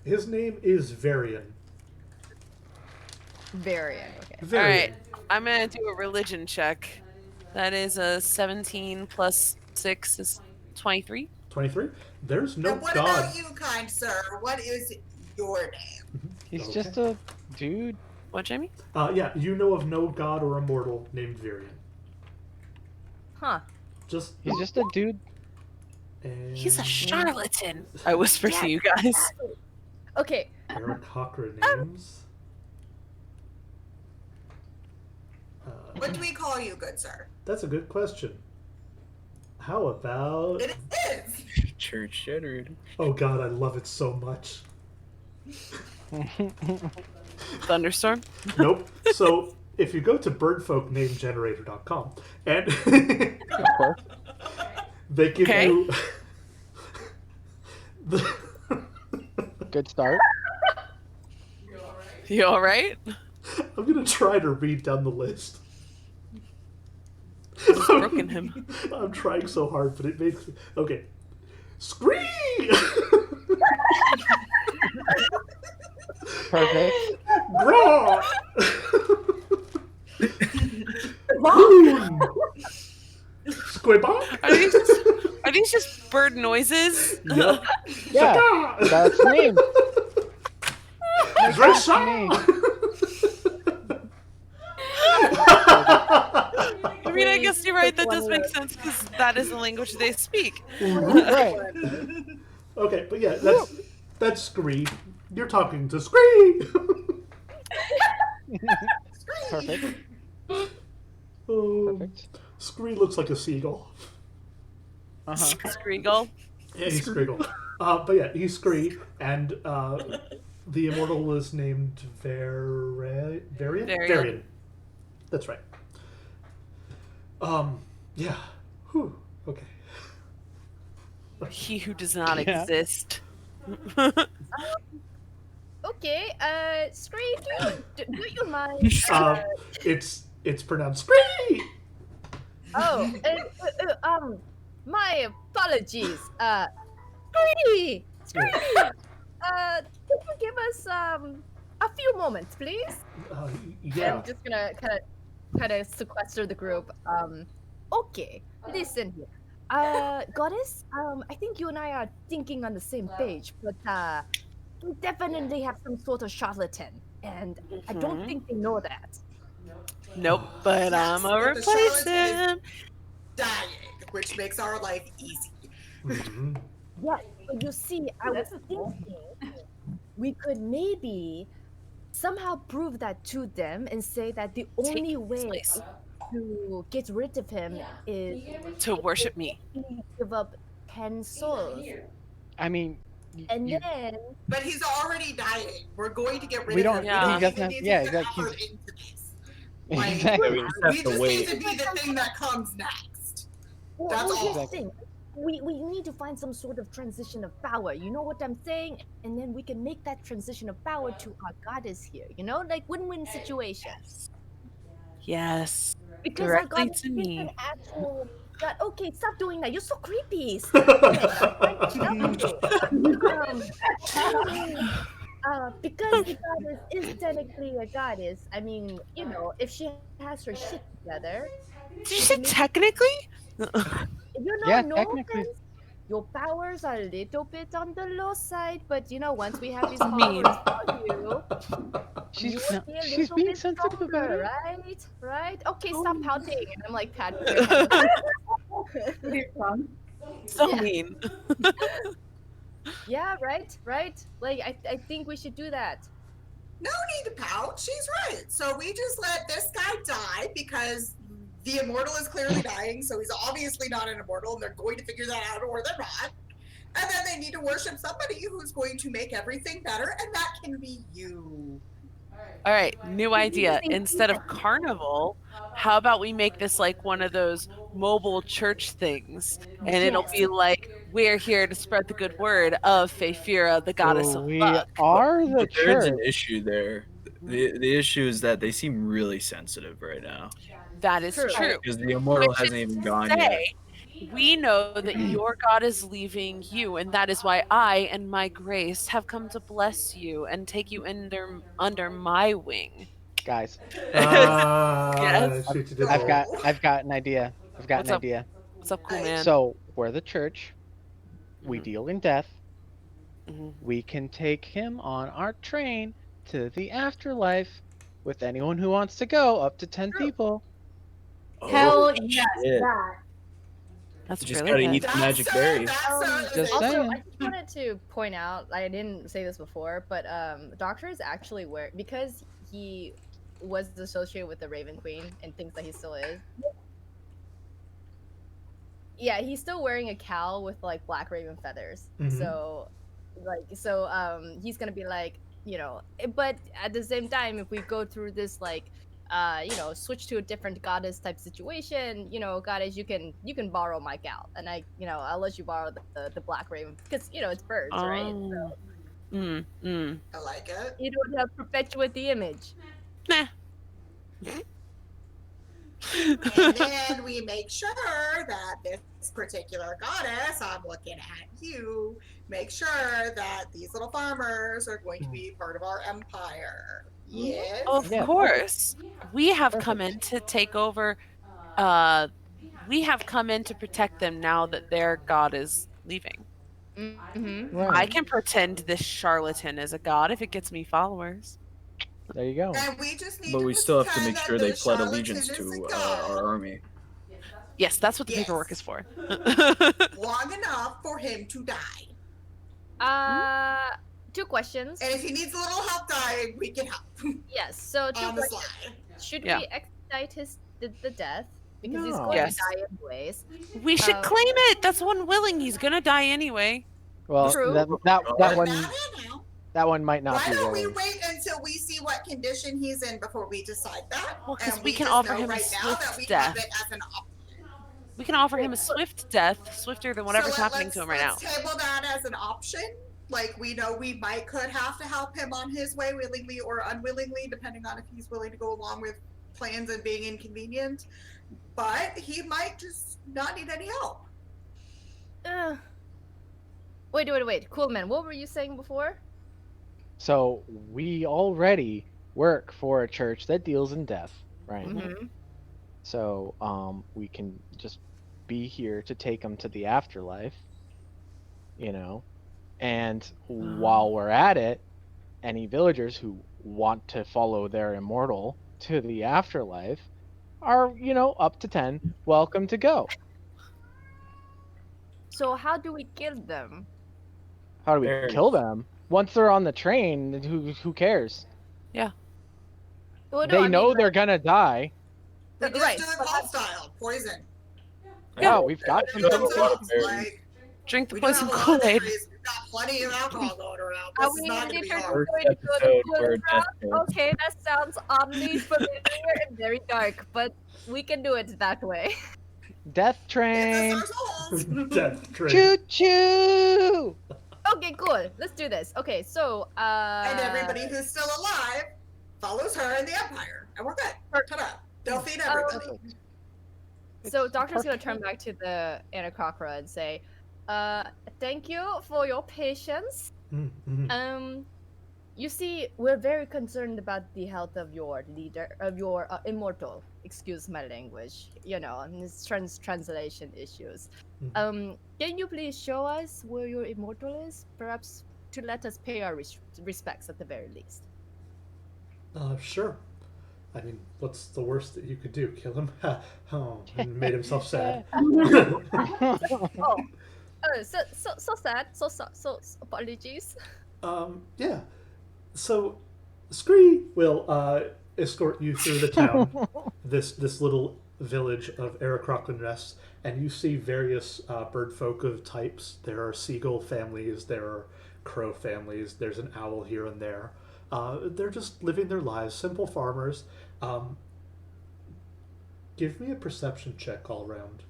His name is Varian. Varian. Okay. All Varian. right. I'm gonna do a religion check. That is a 17 plus 6 is 23. 23. There's no And what god. about you, kind sir? What is your name? He's Okay. just a dude. What, Jamie? Yeah, you know of no god or immortal named Varian. Huh. Just. He's just a dude. And He's a charlatan. I whisper to you guys. Okay. Eric Hocker names. What do we call you, good sir? That's a good question. How about? It is. Church Generator. Oh God, I love it so much. Thunderstorm. Nope. So if you go to birdfolknamegenerator.com and Of course. they give Okay. you Good start. You all right? I'm gonna try to read down the list. What's broken him? I'm trying so hard, but it makes me... Okay. Scream! Perfect. Growl! Boom! Squibba? Are these just bird noises? Yep. Yeah, Shaka! that's the name. Dresha! I mean, I guess you're right. That does make sense because that is the language they speak. Right. Okay, but yeah, that's Scree. You're talking to Scree! Perfect. Oh, Perfect. Scree looks like a seagull. Skriegel. Yeah, he's Skriegel. But yeah, he's Scree, and the immortal was named Varian? Varian. That's right. Yeah. Whew. Okay. He who does not Yeah. exist. Okay, Scree, do you mind? It's pronounced Scree. Oh, my apologies. Scree, could you give us a few moments, please? Yeah. I'm just gonna kind of sequester the group. Okay, listen here. Goddess, I think you and I are thinking on the same page, but we definitely have some sort of charlatan, and I don't think they know that. Nope, but I'm a but the charlatan is replacement. dying, which makes our life easy. Mhm. Yeah, but you see, I was thinking we could maybe somehow prove that to them and say that the only way to get rid of him is To worship me. to give up 10 souls. I mean, And you- then But he's already dying. We're going to get rid We of don't- him. yeah. We he don't doesn't even have- need yeah, to put exactly. effort into this. Like, Exactly. We just we have to just need wait. to be the thing that comes next. well, That's here's all. the thing. We need to find some sort of transition of power. You know what I'm saying? And then we can make that transition of power to our goddess here. You know, like win-win situation. Yes. Because our Directly goddess to is me. an actual god. Okay, stop doing that. You're so creepy. Stop because the goddess is technically a goddess. I mean, you know, if she has her shit together, Did you say technically? you know, Yeah, no technically. offense, your powers are a little bit on the low side, but you know, once we have these Mean. powers for you, she's you no, will be a she's little being bit sensitive about stronger, it. right? Right? Okay, stop Oh. pouting. And I'm like patting your head. So Yeah. mean. Yeah, right? Right? Like, I think we should do that. No need to pout. She's right. So we just let this guy die because the immortal is clearly dying. So he's obviously not an immortal, and they're going to figure that out, or they're not. And then they need to worship somebody who's going to make everything better, and that can be you. All right, new idea. Instead of carnival, how about we make this like one of those mobile church things, and it'll be like, we're here to spread the good word of Feyfira, the goddess So of we luck. are the But there is church. an issue there. The issue is that they seem really sensitive right now That is True. true. because the immortal Which hasn't is even to gone yet. say, we know that your God is leaving you, and that is why I and my grace have come to bless you and take you under my wing. Guys, Yes. Shoot, you did I've roll. got an idea. I've got What's an up? idea. What's up, cool man? So we're the church. We Mhm. deal in death. Mhm. We can take him on our train to the afterlife with anyone who wants to go, up to 10 people. Hell Oh, yes, shit. that. That's You just really gotta good. eat the magic berry. Just Also, saying. I just wanted to point out, I didn't say this before, but Doctor is actually because he was associated with the Raven Queen and thinks that he still is. Yeah, he's still wearing a cowl with like black raven feathers. Mhm. So he's gonna be like, you know, but at the same time, if we go through this like you know, switch to a different goddess type situation, you know, goddess, you can borrow my cowl, and I'll let you borrow the black raven because you know it's birds, right? Oh. So I like it. you don't have to perpetuate the image. Nah. And then we make sure that this particular goddess, I'm looking at you, make sure that these little farmers are going to be part of our empire. Yes. Of Yeah. course. We have come in to take over. We have come in to protect them now that their god is leaving. Mm-hmm. Right. I can pretend this charlatan is a god if it gets me followers. There you go. And we just need But to we still have to pretend make that sure they the pledge charlatan allegiance is a to god our army. Yes, that's what the Yes. paperwork is for. long enough for him to die. 2 questions. And if he needs a little help dying, we can help Yes. So 2 on the questions. slide. Should Yeah. we expedite the death, because he's No. going Yes. to die anyways. We should Um, claim it. That's unwilling. He's gonna die anyway. Well, True. that But one now, now, that one might not why be don't we willing. wait until we see what condition he's in before we decide that? Well, 'cause And we can just offer know him a right now that swift we death. have it as an option. We can offer him a swift death, swifter than whatever's So happening to him right now. let's table that as an option. Like, we know we could have to help him on his way, willingly or unwillingly, depending on if he's willing to go along with plans and being inconvenient. But he might just not need any help. Wait. Cool, man. What were you saying before? So we already work for a church that deals in death, right? Mm-hmm. So we can just be here to take them to the afterlife, you know. And while we're at it, any villagers who want to follow their immortal to the afterlife are, you know, up to 10, welcome to go. So how do we kill them? How do we Fair. kill them? Once they're on the train, who cares? Well, no, They I mean, know like- they're gonna die. They just Right, do it but hostile, poison. Yeah, we've got It some. comes up, Very- like, Drink the we do have poison a lot of Kool-Aid. trees. We've got plenty of alcohol going around. Are This is we not going to really be sure hard. going to go to Episode the where route? death comes. Okay, that sounds oddly familiar and very dark, but we can do it that way. Death It's train. a souls. Death train. Choo choo. Okay, cool. Let's do this. Okay, so And everybody who's still alive follows her in the Empire. And we're good. Ta-da. They'll feed everybody. So Doctor's gonna turn back to the Anacocra and say, thank you for your patience. Mm-hmm. You see, we're very concerned about the health of your leader, of your immortal. Excuse my language. You know, and it's translation issues. Can you please show us where your immortal is? Perhaps to let us pay our respects at the very least. Sure. I mean, what's the worst that you could do? Kill him? Oh, and made himself sad. So sad. So apologies. Yeah. So, Scree will escort you through the town, this little village of Aracrocklin Rest, and you see various bird folk of types. There are seagull families, there are crow families, there's an owl here and there. They're just living their lives, simple farmers. Give me a perception check all around.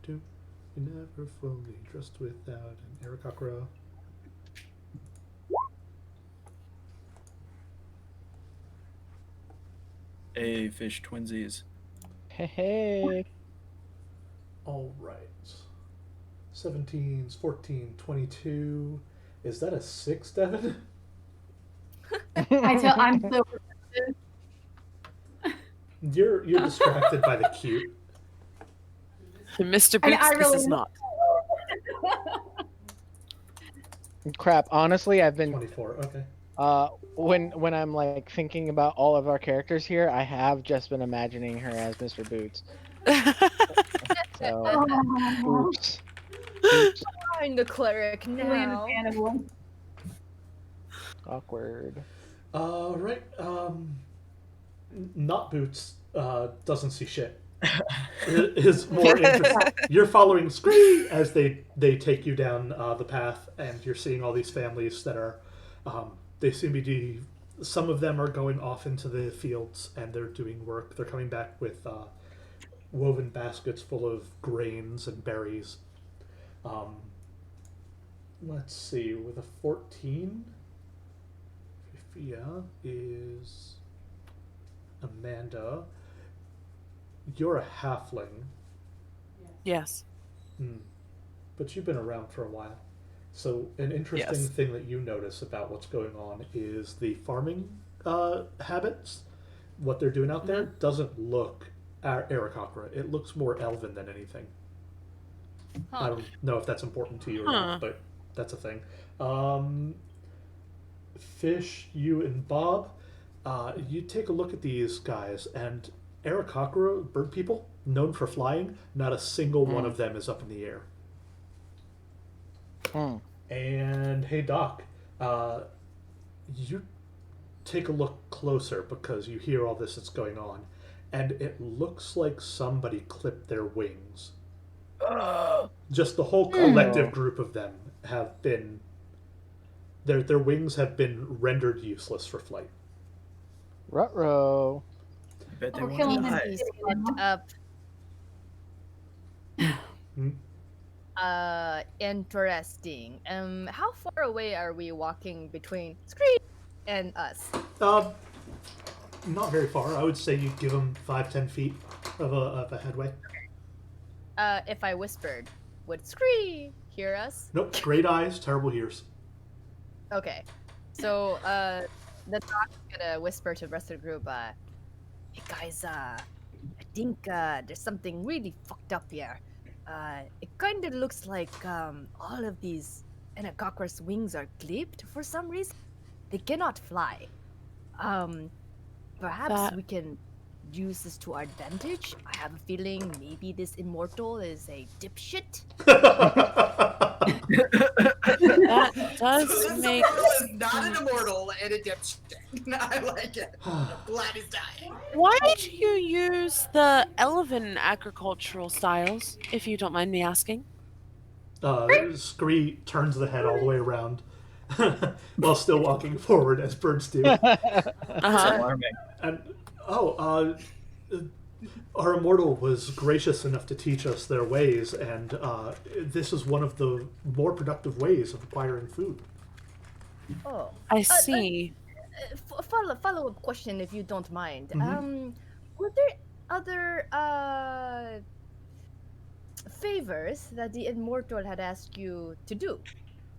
You never fully dressed without an Arakakra. Hey, fish twinsies. Hey. All right. 17s, 14, 22. Is that a 6, Devin? I'm so You're distracted by the cute. Mr. I mean, Boots, I this really- is not. Crap. Honestly, I've been 24. Okay. when I'm like thinking about all of our characters here, I have just been imagining her as Mr. Boots. So, oops. Oops. I'm the cleric really now. understandable. Awkward. Right. Not Boots. Doesn't see shit. Is more interesting. You're following Scree as they take you down the path, and you're seeing all these families that are. They seem to be. Some of them are going off into the fields and they're doing work. They're coming back with woven baskets full of grains and berries. Let's see. With a 14, Fifia is Amanda. You're a halfling, Yes. but you've been around for a while. So an interesting Yes. thing that you notice about what's going on is the farming habits. What they're doing out there doesn't look Arakocra. It looks more elven than anything. I don't know if that's important to you or Huh. not, but that's a thing. Fish, you and Bob, you take a look at these guys, and Aarakocra bird people, known for flying, not a single one of them is up in the air. And hey, Doc, you take a look closer because you hear all this that's going on, and it looks like somebody clipped their wings. Just the whole collective group of them have been. Their wings have been rendered useless for flight. Ruh-roh. I bet they We're want killing to them. hide. He's fucked up. Interesting. How far away are we walking between Scream and us? Not very far. I would say you give them 5-10 feet of a headway. If I whispered, would Scream hear us? Nope. Great eyes, terrible ears. Okay. So, the doc's gonna whisper to the rest of the group, hey guys, I think, there's something really fucked up here. It kinda looks like, all of these Aarakocra's wings are clipped for some reason. They cannot fly. Perhaps That- we can use this to our advantage. I have a feeling maybe this immortal is a dipshit. That does This make. immortal is not an immortal and a dipshit. I like it. I'm glad he's dying. Why do you use the elven agricultural styles, if you don't mind me asking? Scree turns the head all the way around while still walking forward as birds do. Uh-huh. Alarming. And our immortal was gracious enough to teach us their ways, and this is one of the more productive ways of acquiring food. Oh. I see. Follow-up question, if you don't mind. Mhm. Were there other favors that the immortal had asked you to do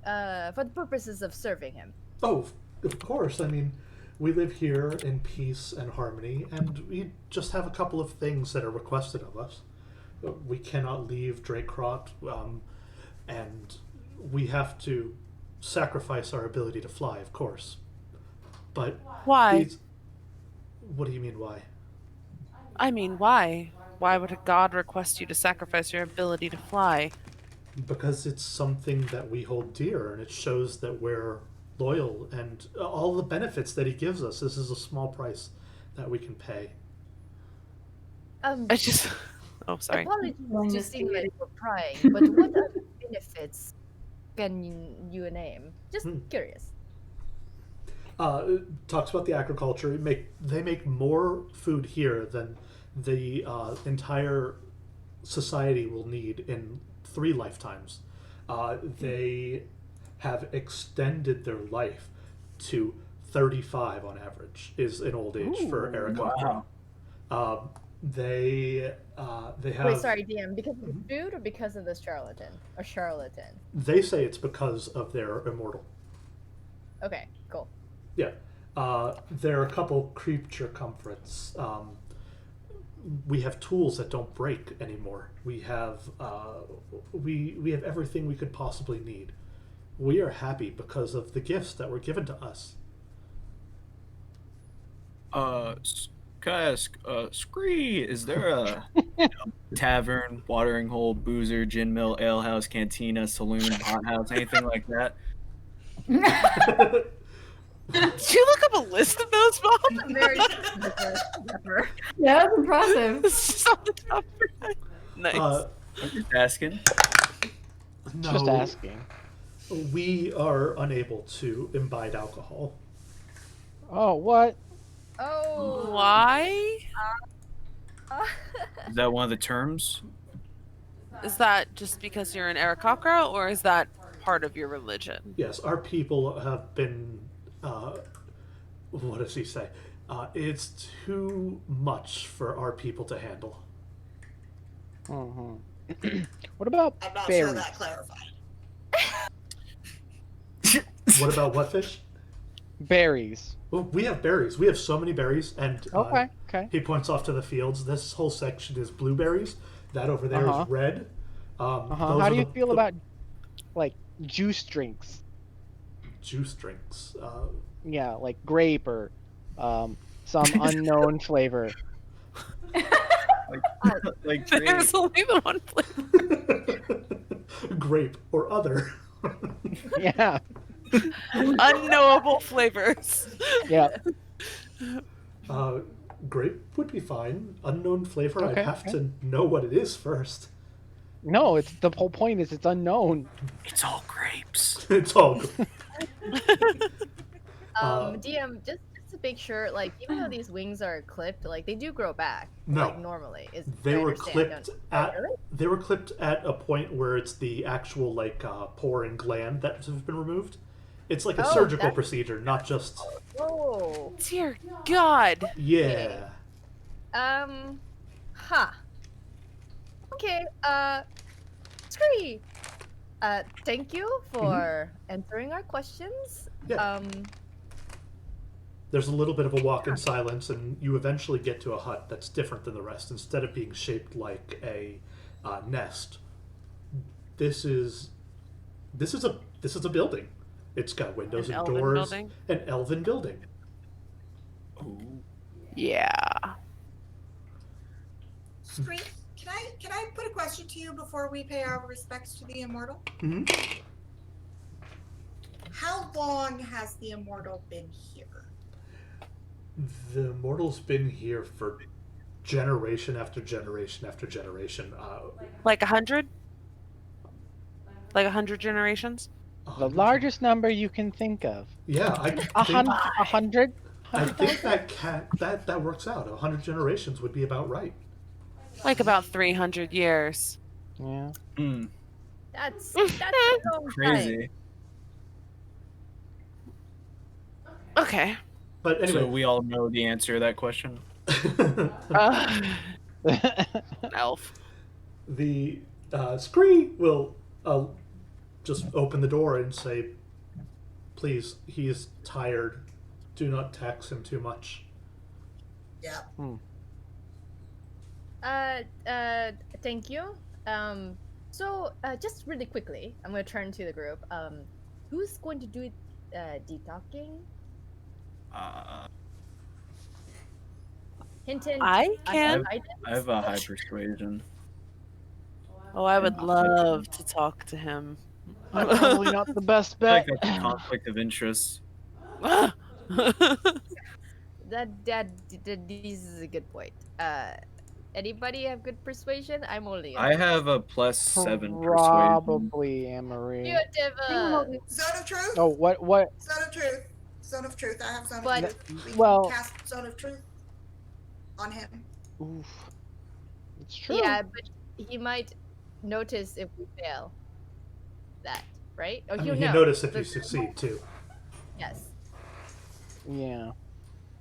for the purposes of serving him? Oh, of course. I mean, we live here in peace and harmony, and we just have a couple of things that are requested of us. We cannot leave Dracrot, and we have to sacrifice our ability to fly, of course. But Why? what do you mean, why? I mean, why? Why would a god request you to sacrifice your ability to fly? Because it's something that we hold dear, and it shows that we're loyal, and all the benefits that he gives us. This is a small price that we can pay. I just. Oh, sorry. Apologies to Investigate seem like it. we're prying, but what other benefits can you name? Just curious. Talks about the agriculture. They make more food here than the entire society will need in 3 lifetimes. They have extended their life to 35 on average, is an old age for Aarakocra. They have. Wait, sorry, DM. Because of the food or because of the charlatan? Or charlatan? They say it's because of their immortal. Okay, cool. Yeah. There are a couple creature comforts. We have tools that don't break anymore. We have we have everything we could possibly need. We are happy because of the gifts that were given to us. Can I ask, Scree, is there a tavern, watering hole, boozer, gin mill, ale house, cantina, saloon, hothouse, anything like that? Did you look up a list of those, Bob? Very ever. Yeah, that's impressive. This is on the top of your head. Nice. I'm just asking. No, Just asking. we are unable to imbibe alcohol. Oh, what? Oh. Why? Is that one of the terms? Is that just because you're an Aarakocra, or is that part of your religion? Yes, our people have been. What does he say? It's too much for our people to handle. What about I'm not berries? sure that clarified. What about what fish? Berries. Well, we have berries. We have so many berries, and Okay. Okay. he points off to the fields. This whole section is blueberries. That over there is red. Those How are do you the- feel the about like juice drinks? juice drinks? Yeah, like grape or some unknown flavor. Like There's only the one flavor. Grape or other. Yeah. Unknowable flavors. Yeah. Grape would be fine. Unknown flavor, Okay, I'd have okay. to know what it is first. No, it's the whole point is it's unknown. It's all grapes. It's all good. DM, just to make sure, like, even though these wings are clipped, like, they do grow back. No. Like, normally. They I were understand, clipped don't- at Really? they were clipped at a point where it's the actual pore and gland that have been removed. It's like a Oh, surgical that's- procedure, not just Oh. Dear God. yeah. Huh. Okay, Scree. Thank you for answering our questions. Yeah. There's a little bit of a walk in silence, and you eventually get to a hut that's different than the rest. Instead of being shaped like a nest, this is a building. It's got windows An and elven doors. building? An elven building. Yeah. Scree, can I put a question to you before we pay our respects to the immortal? Hmm. How long has the immortal been here? The immortal's been here for generation after generation after generation. Like 100? Like 100 generations? The largest number you can think of. Yeah, I A think, hundred? I think that works out. 100 generations would be about right. Like about 300 years. Yeah. Hmm. That's a long Crazy. time. Okay. But So anyway, we all know the answer to that question. Elf. the Scree will just open the door and say, "Please, he is tired. Do not tax him too much." Yeah. Thank you. So, just really quickly, I'm gonna turn to the group. Who's going to do detoxing? Hinton. I can. I have a high persuasion. Oh, I would love to talk to him. Probably not the best I feel bet. like that's a conflict of interest. That this is a good point. Anybody have good persuasion? I'm only. I have a +7 persuasion. Probably Anne-Marie. You, Diva. Zone of truth. Oh, what? Zone of truth. Zone of truth. I have zone But- of truth. We can well- cast zone of truth on him. Oof. It's true. Yeah, but he might notice if we fail. That, right? Oh, I he'll mean, you know. notice if The- you succeed too. Yes. Yeah.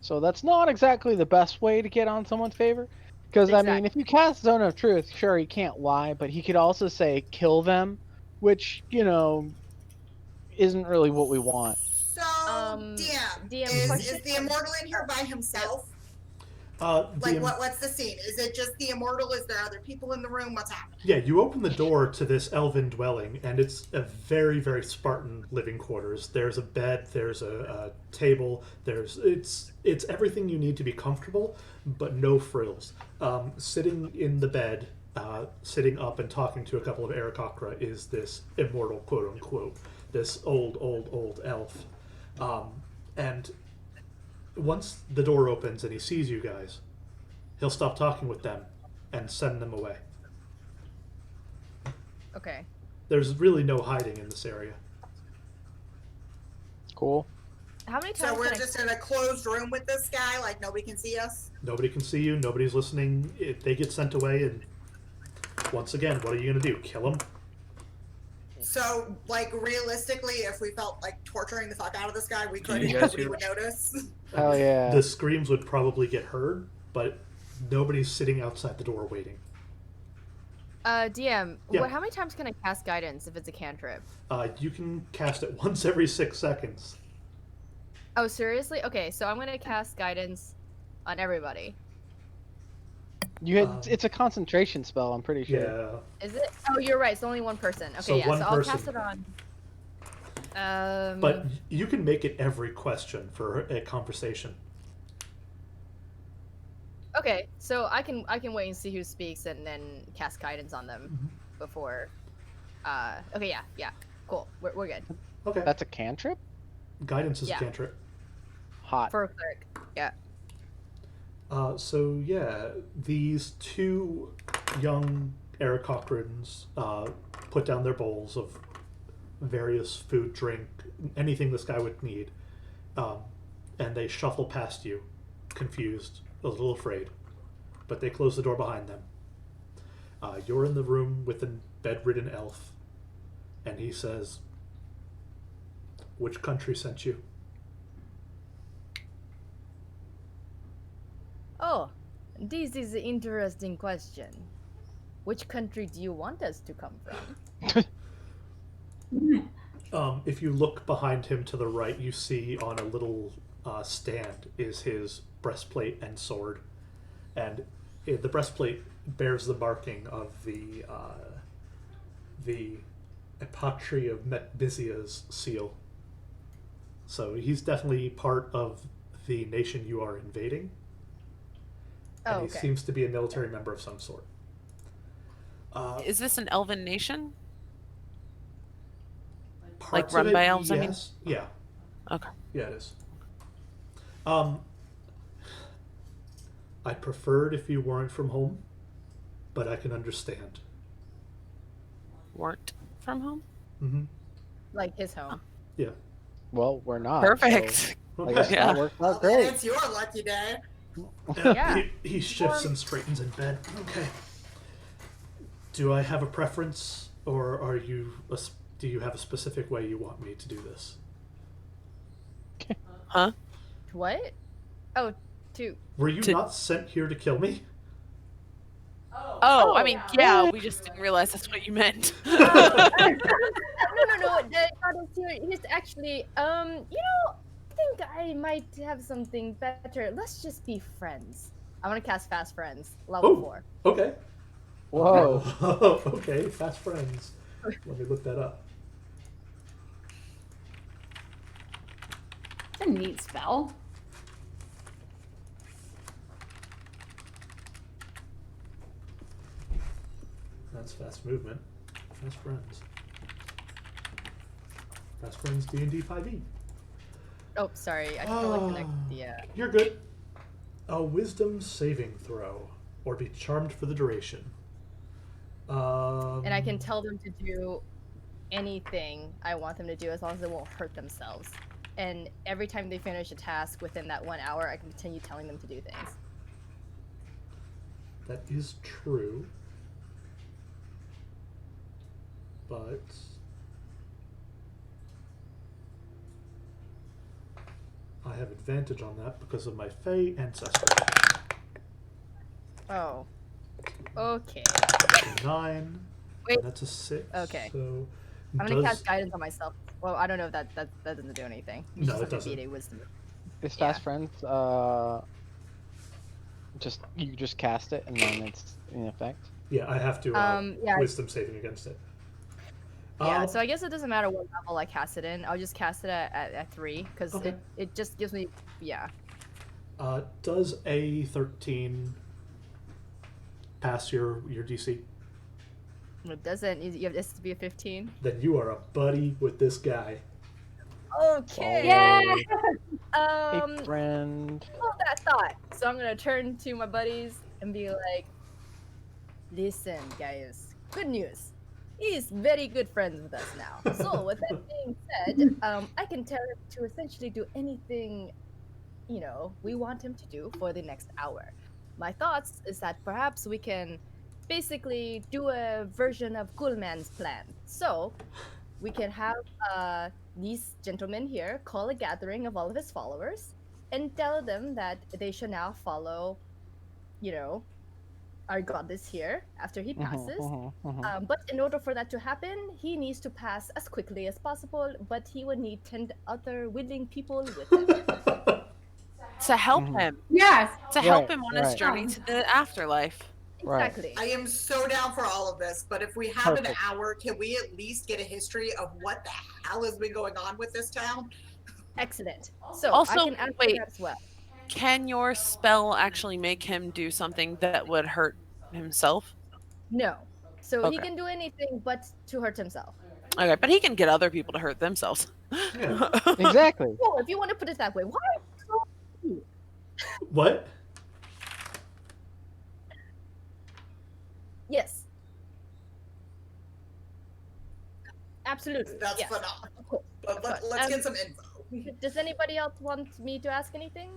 So that's not exactly the best way to get on someone's favor. Because, I mean, if you cast Zone of Truth, sure, he can't lie, but he could also say, kill them, which, isn't really what we want. So, DM is question? the immortal in here by himself? The im- What's the scene? Is it just the immortal? Is there other people in the room? What's happening? Yeah, you open the door to this elven dwelling, and it's a very, very Spartan living quarters. There's a bed, there's a table, it's everything you need to be comfortable, but no frills. Sitting in the bed, sitting up and talking to a couple of Aarakocra is this immortal, quote unquote, this old elf. And once the door opens and he sees you guys, he'll stop talking with them and send them away. Okay. There's really no hiding in this area. Cool. How many times So we're can just in a closed room with this guy, like nobody can see us? Nobody can see you. Nobody's listening. They get sent away, and once again, what are you going to do? Kill them? So, like, realistically, if we felt like torturing the fuck out of this guy, we could, you and guys nobody hear- would notice. Hell yeah. The screams would probably get heard, but nobody's sitting outside the door waiting. DM, Yeah. how many times can I cast guidance if it's a cantrip? You can cast it once every 6 seconds. Oh, seriously? Okay, so I'm gonna cast guidance on everybody. It's a concentration spell, I'm pretty sure. Yeah. Is it? Oh, you're right. It's only one person. Okay, So yeah. one So I'll person. cast it on. But you can make it every question for a conversation. Okay, so I can wait and see who speaks and then cast guidance on them before. Okay, yeah, cool. We're good. Okay. That's a cantrip? Guidance is Yeah. a cantrip. Hot. For a cleric. Yeah. So yeah, these two young Aarakocrans put down their bowls of various food, drink, anything this guy would need, and they shuffle past you, confused, a little afraid, but they close the door behind them. You're in the room with the bedridden elf, and he says, "Which country sent you?" Oh, this is an interesting question. Which country do you want us to come from? If you look behind him to the right, you see on a little stand is his breastplate and sword, and the breastplate bears the marking of the Epatri of Metbisia's seal. So he's definitely part of the nation you are invading, and Oh, he okay. seems to be a military member of some sort. Is this an elven nation? Parts run of it, by elves, I mean? yes. Yeah. Okay. Yeah, it is. I'd prefer it if you weren't from home, but I can understand. Weren't from home? Mm-hmm. Like his home. Yeah. Well, we're not. Perfect. So I Okay. guess Yeah. that worked Well, out then great. it's your lucky day. Yeah. He shifts and straightens in bed. Okay. Do I have a preference, or are you? Do you have a specific way you want me to do this? Huh? What? Oh, two. Were you To- not sent here to kill me? Oh, I mean, yeah, we just didn't realize that's what you meant. No. He's actually, I think I might have something better. Let's just be friends. I want to cast Fast Friends, level 4. Okay. Whoa. Okay, fast friends. Let me look that up. It's a neat spell. That's fast movement. Fast friends. Fast friends D&D 5e. Oh, sorry. I can only connect the. You're good. A wisdom saving throw, or be charmed for the duration. And I can tell them to do anything I want them to do as long as it won't hurt themselves. And every time they finish a task within that 1 hour, I can continue telling them to do things. That is true. But I have advantage on that because of my Fey ancestry. Oh. Okay. That's a 9. Wait. And that's a 6. Okay. So I'm gonna cast guidance on myself. Well, I don't know if that doesn't do anything. You No, just it have to doesn't. beat a wisdom. This Yeah. fast friends, you just cast it and then it's in effect. Yeah, I have to Yeah. wisdom saving against it. Yeah, so I guess it doesn't matter what level I cast it in. I'll just cast it at 3 because Okay. it just gives me Does a 13 pass your DC? It doesn't. You have this to be a 15. Then you are a buddy with this guy. Okay. Yeah. Hey, friend. Hold that thought. So I'm gonna turn to my buddies and be like, "Listen, guys. Good news. He's very good friends with us now. So with that being said, I can tell him to essentially do anything, we want him to do for the next hour. My thoughts is that perhaps we can basically do a version of Coolman's plan. So we can have these gentlemen here call a gathering of all of his followers and tell them that they should now follow, our goddess here after he passes. But in order for that to happen, he needs to pass as quickly as possible, but he would need 10 other willing people with him. To help him. Yes. To help Right, him on his right. journey to the afterlife. Right. Exactly. I am so down for all of this, but if we have an Perfect. hour, can we at least get a history of what the hell has been going on with this town? Excellent. So Also, I can add wait. that as well. can your spell actually make him do something that would hurt himself? No. So he Okay. can do anything but to hurt himself. Okay, but he can get other people to hurt themselves. Yeah. Exactly. Well, if you want to put it that way, why? What? Yes. Absolutely. That's yes. phenomenal. Of course. But Of course. let's get some info. Does anybody else want me to ask anything?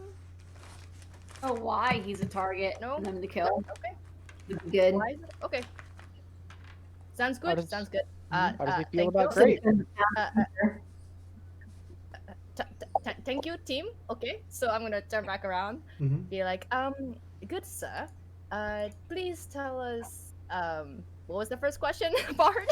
Oh, why he's a target No? for them to kill. Okay. Would be good. Why is it? Okay. Sounds How good. does- Sounds good. How does he feel thank about you. great? Thank you, team. Okay, so I'm gonna turn back around. Hmm. Be like, good sir. Please tell us, what was the first question, Bard?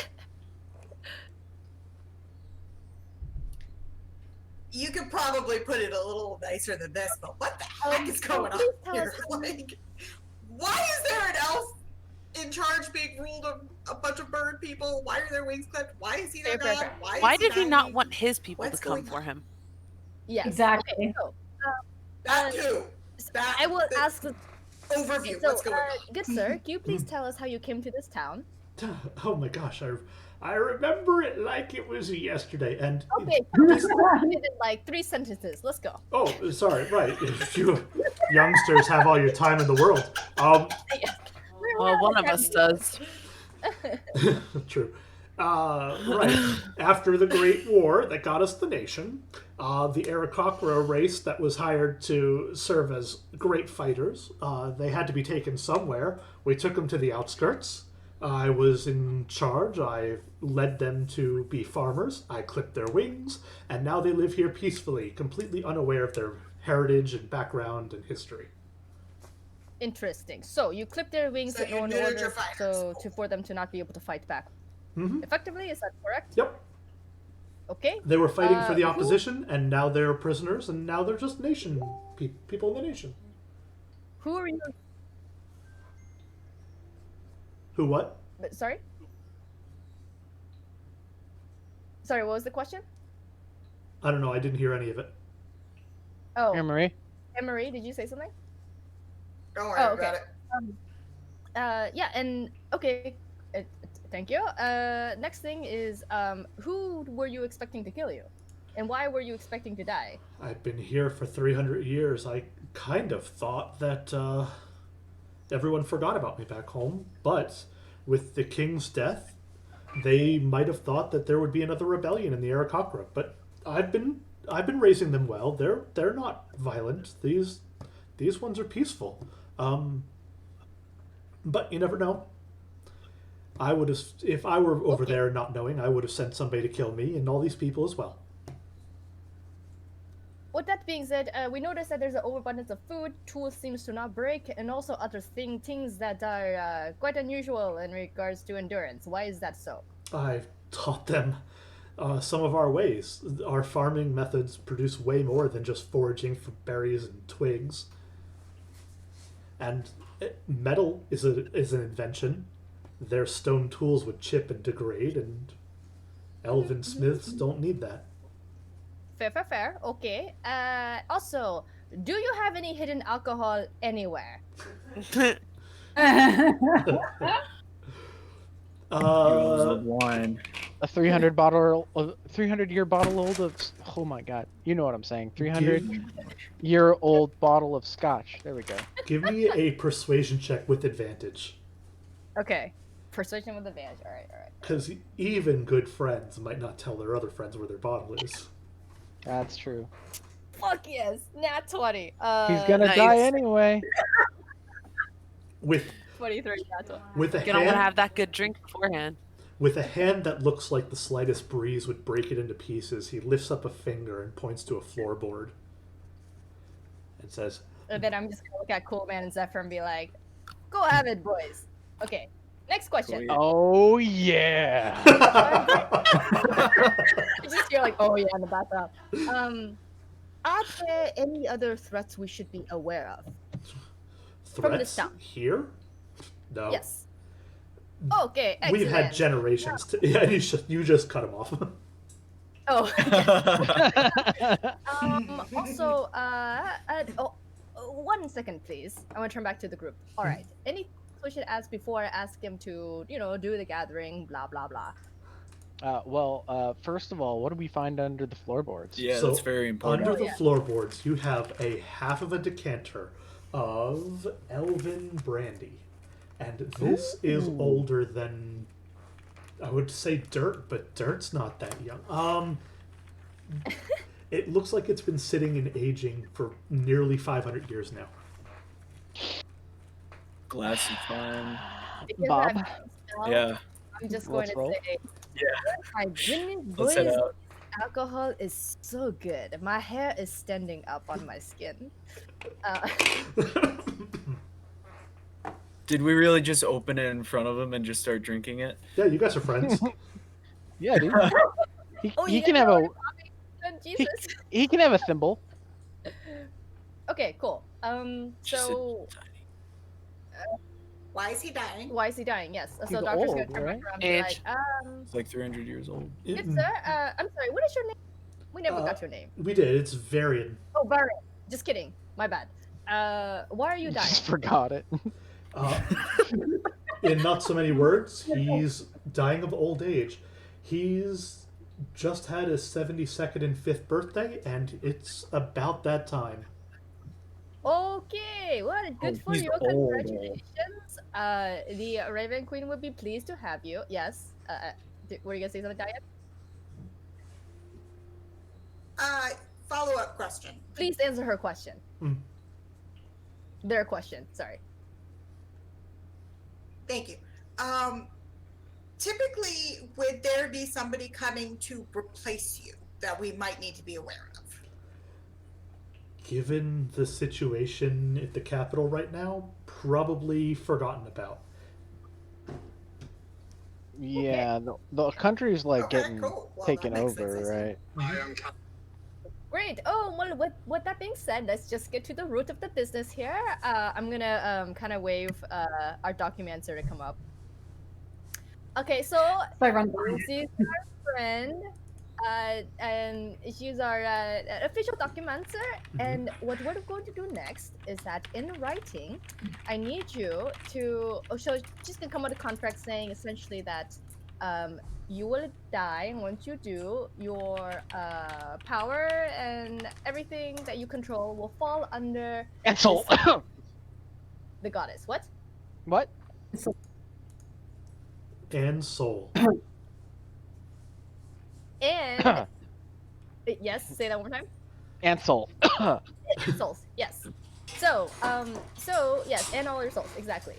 You could probably put it a little nicer than this, but what the heck is so going on please tell here? us how Like, why is there an elf in charge being ruled of a bunch of bird people? Why are their wings clipped? Why is he their Fair, god? fair. Why is did he not dying? want his people What's to come going for on? him? Yes. Exactly. Okay, so That too. That, I will the ask. overview. So, What's going on? good sir, can you please tell us how you came to this town? Oh my gosh, I remember it like it was yesterday. And Okay, you did it in like 3 sentences. Let's go. oh, sorry, right. If you youngsters have all your time in the world. Well, one of us does. True. Right. After the Great War that got us the nation, the Aarakocra race that was hired to serve as great fighters, they had to be taken somewhere. We took them to the outskirts. I was in charge. I led them to be farmers. I clipped their wings, and now they live here peacefully, completely unaware of their heritage and background and history. Interesting. So you clip their wings So in you order neutered your fighters. for them to not be able to fight back. Hmm. Effectively, is that correct? Yep. Okay. They were fighting for the who- opposition, and now they're prisoners, and now they're just people in the nation. Who are you? Who what? Sorry. Sorry. What was the question? I don't know. I didn't hear any of it. Oh, Here, Marie. Emery, did you say something? Don't worry Oh, about okay. it. Yeah, and okay. Thank you. Next thing is, who were you expecting to kill you, and why were you expecting to die? I've been here for 300 years. I kind of thought that everyone forgot about me back home, but with the king's death, they might have thought that there would be another rebellion in the Aarakocra. But I've been raising them well. They're not violent. These ones are peaceful. But you never know. I would have, if I were over there not knowing, I would have sent somebody to kill me and all these people as well. With that being said, we noticed that there's an overabundance of food, tools seems to not break, and also other things that are quite unusual in regards to endurance. Why is that so? I've taught them some of our ways. Our farming methods produce way more than just foraging for berries and twigs. And metal is an invention. Their stone tools would chip and degrade, and elven smiths don't need that. Fair. Okay. Also, do you have any hidden alcohol anywhere? Bottles of wine. A 300-year bottle old of. Oh my god, you know what I'm saying? 300-year-old bottle of scotch. There we go. Give me a persuasion check with advantage. Okay. Persuasion with advantage. All right. Because even good friends might not tell their other friends where their bottle is. That's true. Fuck yes, nat 20. He's gonna nice. die anyway. With 23 nat 20. with a You don't want to hand have that good drink beforehand. with a hand that looks like the slightest breeze would break it into pieces, he lifts up a finger and points to a floorboard and says, And then I'm just gonna look at Coolman and Zephyr and be like, "Go have it, boys." Okay. Next question. Oh yeah. You just hear like, "Oh yeah" in the background. Are there any other threats we should be aware of? From this Threats town. here? No. Yes. Okay. Excellent. We've had generations to. Yeah, you just cut him off. Oh. Also, 1 second, please. I want to turn back to the group. All right. Any we should ask before I ask him to, do the gathering, blah blah blah. First of all, what do we find under the floorboards? Yeah, So, that's very important. Under the floorboards, you have a half of a decanter of elven brandy. And this is older than, I would say dirt, but dirt's not that young. It looks like it's been sitting and aging for nearly 500 years now. Glass of time. Because Bob? I'm now, Yeah. I'm just Let's going to roll. say, my goodness, Let's head boys, out. alcohol is so good. My hair is standing up on my skin. Did we really just open it in front of him and just start drinking it? Yeah, you guys are friends. Yeah, dude. He, Oh, he you can guys have are a already popping? Jesus. he can have a thimble. Okay, cool. Just So Why is he dying? why is he dying? Yes. So He's doctor's gonna old, turn right? back around and be Age. like, It's like 300 years old. good sir. I'm sorry. What is your name? We never got your name. We did. It's Varian. Oh, Baron. Just kidding. My bad. Why are you dying? Just forgot it. In not so many words, he's dying of old age. He's just had his 72nd and 5th birthday, and it's about that time. Okay, well, good for he's you. old. Congratulations. The Raven Queen would be pleased to have you. Yes. Were you gonna say something, Diane? Follow-up question. Please answer her question. Mm. Their question. Sorry. Thank you. Typically, would there be somebody coming to replace you that we might need to be aware of? Given the situation at the capital right now, probably forgotten about. Yeah, the country's like Okay, getting cool. Well, taken that makes over, sense. right? Great. Oh, well, with that being said, let's just get to the root of the business here. I'm gonna kind of wave our documenter to come up. Okay, so So I run by. she's our friend, and she's our official documenter. And what we're going to do next is that in writing, I need you to. Oh, so she's gonna come with a contract saying essentially that you will die, and once you do, your power and everything that you control will fall under And so, the goddess. What? what? And soul. And yes, say that one more time. And soul. Souls, yes. So yes, and all your souls, exactly.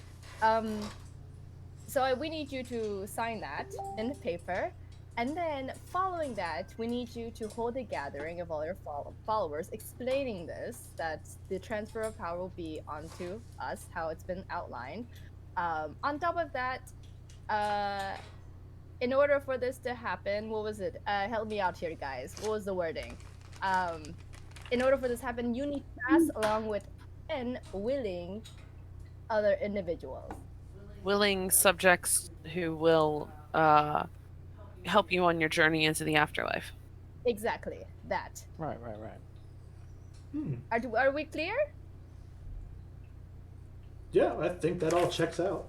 So we need you to sign that in the paper, and then following that, we need you to hold a gathering of all your followers, explaining this, that the transfer of power will be onto us, how it's been outlined. On top of that, in order for this to happen, what was it? Help me out here, guys. What was the wording? In order for this to happen, you need to pass along with 10 willing other individuals. Willing subjects who will help you on your journey into the afterlife. Exactly that. Right. Are we clear? Yeah, I think that all checks out.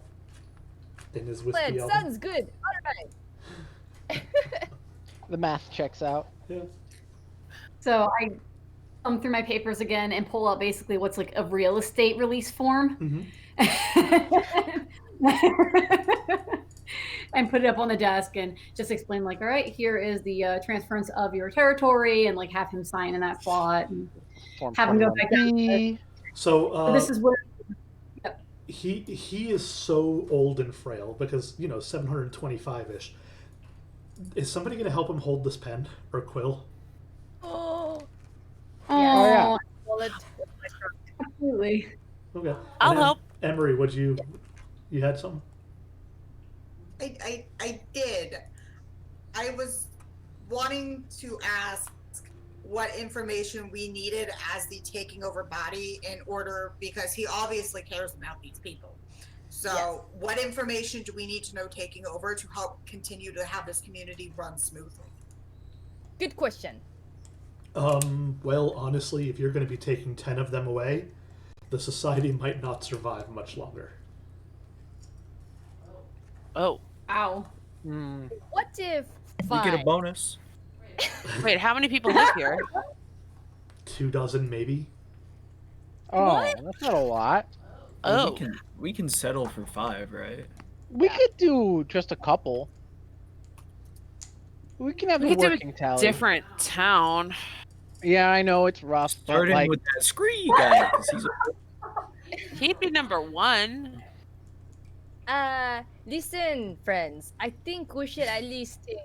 In his whiskey Good. album. Sounds good. All right. The math checks out. Yeah. So I thumb through my papers again and pull out basically what's like a real estate release form. And put it up on the desk and just explain like, all right, here is the transference of your territory, and like have him sign in that spot and Form have him go back down. 21B. So This is where he is so old and frail because 725-ish. Is somebody going to help him hold this pen or quill? Oh. yeah. Well, Absolutely. Okay. And I'll then, help. Emery, would you had something? I did. I was wanting to ask what information we needed as the taking over body in order, because he obviously cares about these people. So Yes. what information do we need to know taking over to help continue to have this community run smoothly? Good question. Well, honestly, if you're going to be taking 10 of them away, the society might not survive much longer. Oh, Ow. Hmm. What if We five? get a bonus. wait, how many people live here? 24 maybe. Oh, What? that's not a lot. Oh, We can settle for 5, right? We could do just a couple. We can have We a could do a working tally. different town. Yeah, I know it's rough, but Starting like, with that Scree guy, 'cause he's He'd be number 1. Listen, friends. I think we should at least take.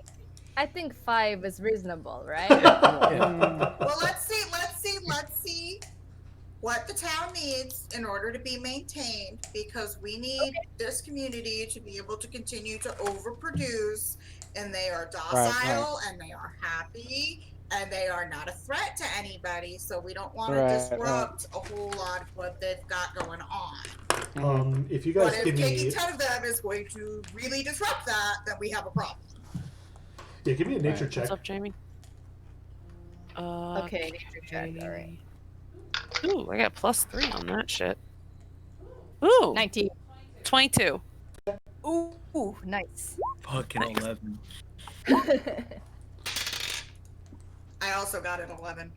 I think 5 is reasonable, right? Well, let's see what the town needs in order to be maintained, because we need this community to be able to continue to overproduce, and they are docile and they are happy and they are not a threat to anybody, so we don't want to disrupt a whole lot of what they've got going on. If you But guys if give me, taking 10 of them is going to really disrupt that, then we have a problem. yeah, give me a nature check. What's up, Jamie? Okay, nature check. All right. Ooh, I got +3 on that shit. Ooh, 19. 22. Ooh, nice. fucking 11. I also got an 11.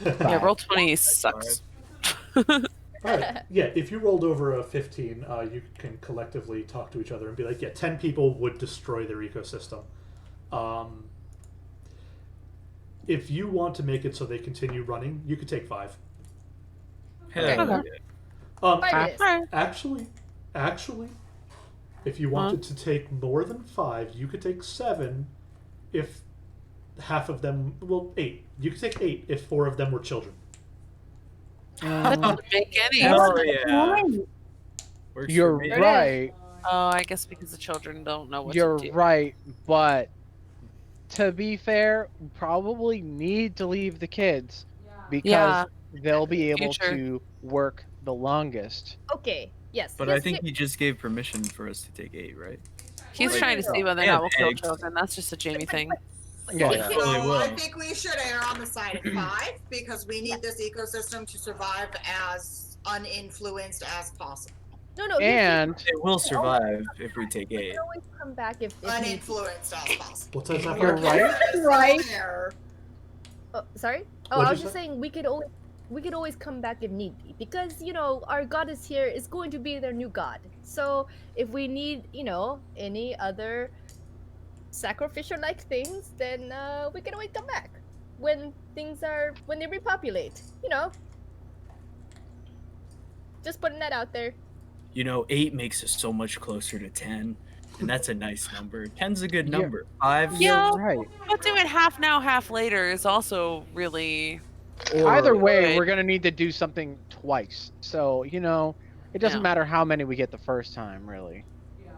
Yeah, roll 20 sucks. Alright, yeah, if you rolled over a 15, you can collectively talk to each other and be like, yeah, 10 people would destroy their ecosystem. If you want to make it so they continue running, you could take 5. Hell Okay. yeah. 5 it is. Actually, if you wanted to take more than 5, you could take 7 if half of them, well, 8. You could take 8 if 4 of them were children. That doesn't make any Hell sense. yeah. Works for You're me. right. Oh, I guess because the children don't know what You're to do. right, but to be fair, we probably need to leave the kids because Yeah. they'll be able Future. to work the longest. Okay. Yes. But yes, I think he just gave permission for us to take 8, right? He's Well, trying to see whether or They not have we'll kill eggs. children. That's just a Jamie thing. Yeah. Yeah. So Totally will. I think we should err on the side of 5 because we need this ecosystem to survive as uninfluenced as possible. No, And It will survive if we take 8. can always come back if need. Uninfluenced as possible. What's that, Zephyr? You're right. Right. There. Oh, sorry. Oh, What'd I you was just say? saying we could always come back if need be, because our goddess here is going to be their new god. So if we need any other sacrificial like things, then we can always come back when they repopulate. Just putting that out there. 8 makes us so much closer to 10, and that's a nice number. 10's a good Yeah. number. 5, Yeah. you're right. But doing half now, half later is also really. Either way, Right. we're gonna need to do something twice. So it doesn't Yeah. matter how many we get the first time, really.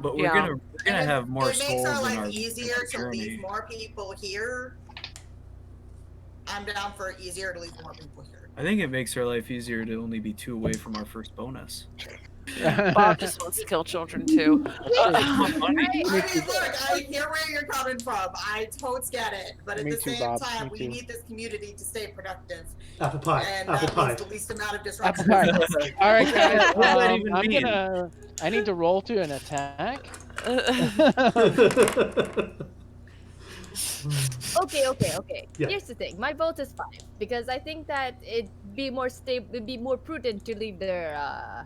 but we're Yeah. gonna have more It makes souls our in life our easier to journey. leave more people here. I'm down for easier to leave more people here. I think it makes our life easier to only be 2 away from our first bonus. Bob just wants to kill children too. I mean, look, I hear where you're coming from. I totes get it. But at Me the too, same Bob. time, Me we too. need this community to stay productive. Apple pie. And Apple that pie. means the least amount of Apple disruption. pie. All right, guys. What does that even I'm mean? gonna. I need to roll to an attack. Okay. Yeah. Here's the thing. My vote is 5 because I think that it'd be more stable. It'd be more prudent to leave their,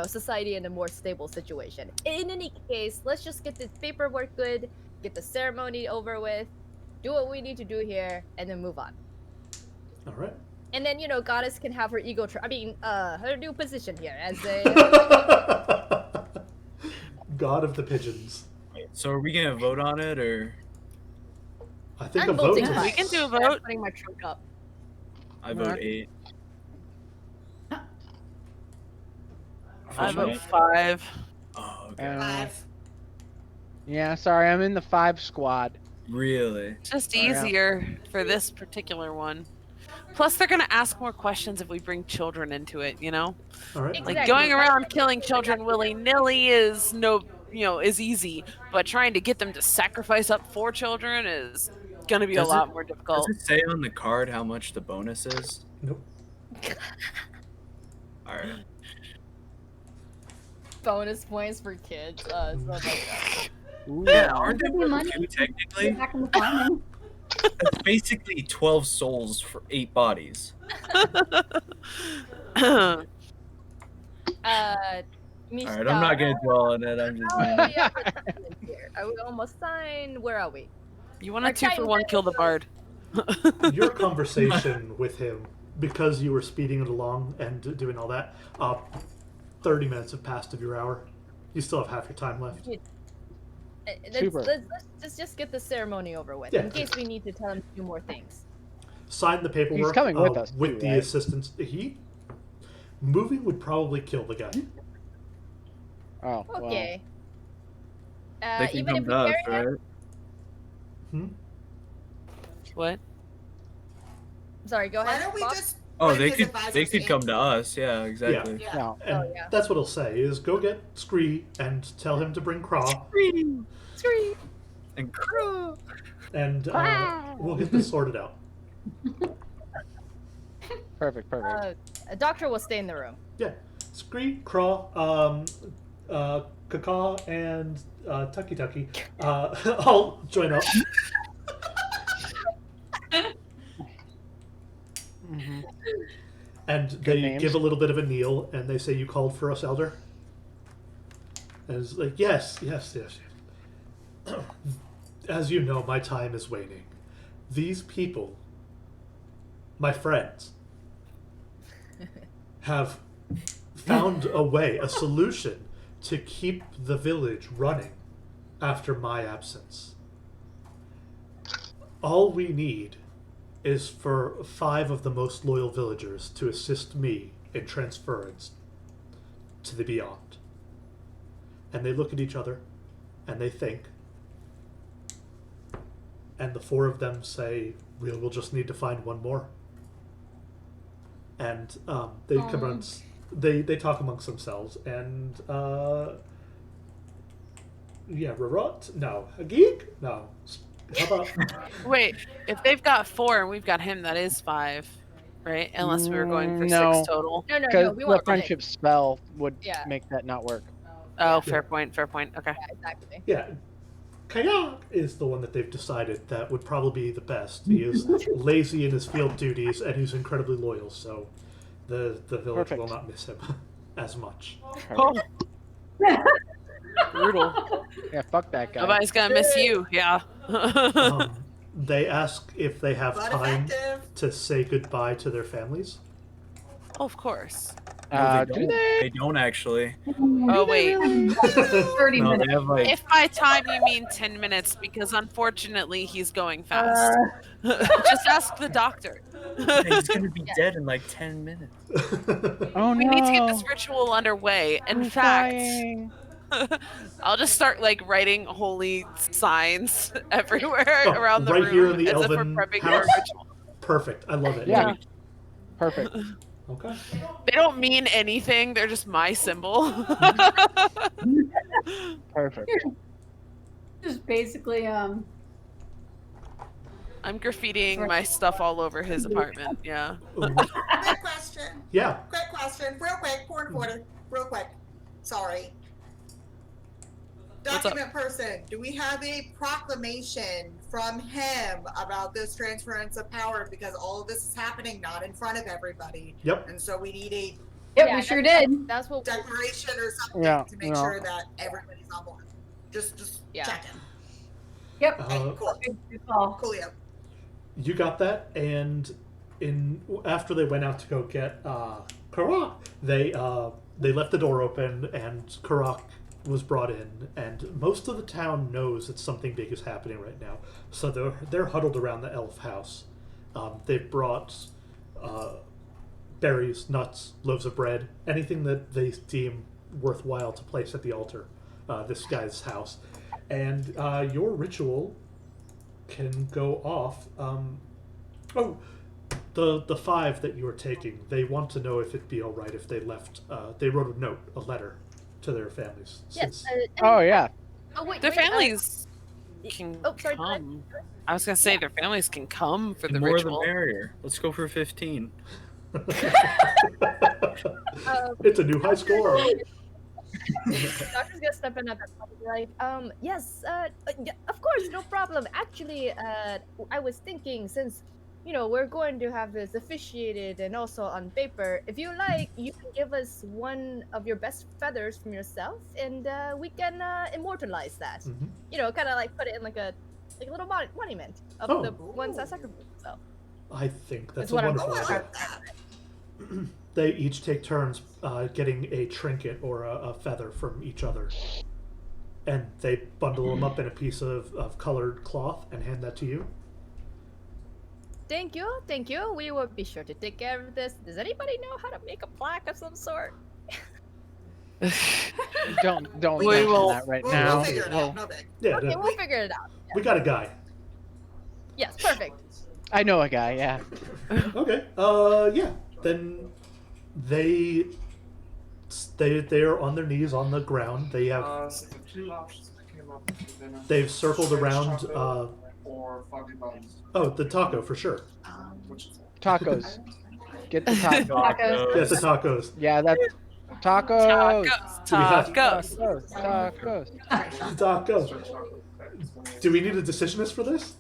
society in a more stable situation. In any case, let's just get this paperwork good, get the ceremony over with, do what we need to do here, and then move on. All right. And then Goddess can have her ego. Her new position here as a. God of the pigeons. So are we gonna vote on it, or I think I'm a vote voting is. We five. can do a I'm vote. putting my trunk up. I vote 8? I vote 5. Oh, okay. Uh, 5. yeah, sorry, I'm in the 5 squad. Really? Just yeah. easier for this particular one. Plus, they're gonna ask more questions if we bring children into it. All right. Like Exactly. going around killing children willy nilly is is easy, but trying to get them to sacrifice up for children is gonna be Does a lot it- more difficult. Does it say on the card how much the bonus is? Nope. All right. Bonus points for kids. So like that. Ooh. Yeah, aren't they Give me money. worth 2 Get technically? back in the farming. That's basically 12 souls for 8 bodies. Mishta, All right, I'm not gonna dwell on it. I'm just. Are we almost signed? Where are we? You want Our a 2 for Titan 1 kill the bard. Your conversation with him, because you were speeding it along and doing all that, 30 minutes have passed of your hour. You still have half your time left. Super. Let's just get the ceremony over with, Yeah. in case we need to tell him to do more things. Sign the paperwork. He's coming with us, with too, the right? assistance. Moving would probably kill the guy. Oh, well. Okay. They can Even come if to we us, carry him, right? What? sorry, go Why ahead. don't we Bob. just Oh, bring they his could advisors in? come to us. Yeah, exactly. Yeah. No. And Oh, yeah. that's what he'll say is go get Scree and tell him to bring Craw, Scream. And and we'll get this sorted out. Perfect. A doctor will stay in the room. Yeah. Scree, Craw, Kaka, and Tucky Tucky all join up. Mm-hmm. And they names. give a little bit of a kneel, and they say, "You called for us, Elder?" And it's like, yes. As you know, my time is waning. These people, my friends, have found a way, a solution, to keep the village running after my absence. All we need is for 5 of the most loyal villagers to assist me in transference to the beyond. And they look at each other, and they think, and the 4 of them say, we'll just need to find one more. And they come around, they talk amongst themselves, and Rarot? No. Hagig? No. How about Wait, if they've got 4 and we've got him, that is 5, right? Unless we were going for No. 6 total. No, Because we the want Rick. friendship spell would Yeah. make that not work. Oh, fair point. Okay. Yeah, exactly. Yeah. Kayak is the one that they've decided that would probably be the best. He is lazy in his field duties, and he's incredibly loyal, so the village Perfect. will not miss him as much. Brutal. Yeah, fuck that guy. Nobody's gonna miss you. Yeah. They ask if they have But time effective. to say goodbye to their families. Oh, of course. No, Do they? They don't actually. Oh wait. 30 No, minutes. they have like. If by time you mean 10 minutes, because unfortunately he's going fast. Just ask the doctor. He's gonna be dead in like 10 minutes. Oh We no. need to get this ritual underway. In I'm fact, dying. I'll just start like writing holy signs everywhere Oh, around the right room here in the as if we're elven prepping for house? a ritual. Perfect. I love it. Yeah. Perfect. Okay. They don't mean anything. They're just my symbol. Perfect. Just basically, I'm graffitiing my stuff all over his apartment. Yeah. Ooh, Quick question. yeah. Quick question. Real quick. Point of order. Real quick. Sorry. What's up? Document person, do we have a proclamation from him about this transference of power? Because all of this is happening not in front of everybody. Yep. And so we need a yep, Yeah, we sure did. That's what. declaration or something Yeah, to make yeah. sure that everybody's on board. Just Yeah. checking. Yep. Okay, cool. Good call. Coolio. You got that, and after they went out to go get Karak, they left the door open, and Karak was brought in, and most of the town knows that something big is happening right now. So they're huddled around the elf house. They've brought berries, nuts, loaves of bread, anything that they deem worthwhile to place at the altar. This guy's house, and your ritual can go off. The 5 that you are taking, they want to know if it'd be all right if they left. They wrote a letter to their families. Yes. Oh yeah. Oh wait. Their wait, families can oh, sorry, go ahead. come. I was gonna say their families can come for the The more ritual. the merrier. Let's go for 15. It's a new high score. Doctor's gonna step in at the top and be like, yes, yeah, of course, no problem. Actually, I was thinking, since, we're going to have this officiated and also on paper, if you like, you can give us one of your best feathers from yourself, and we can immortalize that. Mhm. Kind of like put it in like a little monument of Oh. the ones that sacrificed themselves. I think that's It's a what I'm wonderful Oh, I idea. like that. They each take turns getting a trinket or a feather from each other. And they bundle them up in a piece of colored cloth and hand that to you. Thank you. We will be sure to take care of this. Does anybody know how to make a plaque of some sort? Don't We mention will- that right We'll now. figure it Well, out. No big. Yeah, Okay, we'll figure it out. we got a guy. Yes, perfect. I know a guy. Yeah. Okay. Yeah. Then they are on their knees on the ground. They have So the two options that came up for dinner. they've circled Shredded around. chocolate or foggy buns. Oh, the taco for sure. Which is it? Tacos. Get the tacos. Tacos. Yes, the tacos. Yeah, that's tacos. Tacos. Tacos. Tacos. Shredded chocolate. Do we need a decisionist for this?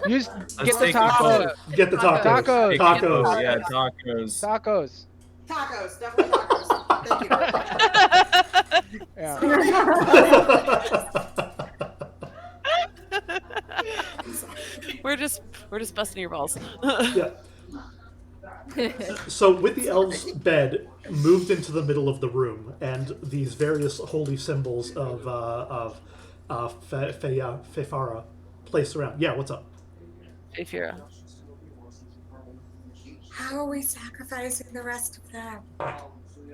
Use Let's get the take a vote. tacos. Get the tacos. Tacos. Tacos. Yeah, tacos. Tacos. Tacos, definitely tacos. Thank you. Yeah. We're just busting your balls. Yeah. So with the elves' bed moved into the middle of the room, and these various holy symbols of Fefara placed around. Yeah, what's up? Ifira. How are we sacrificing the rest of them?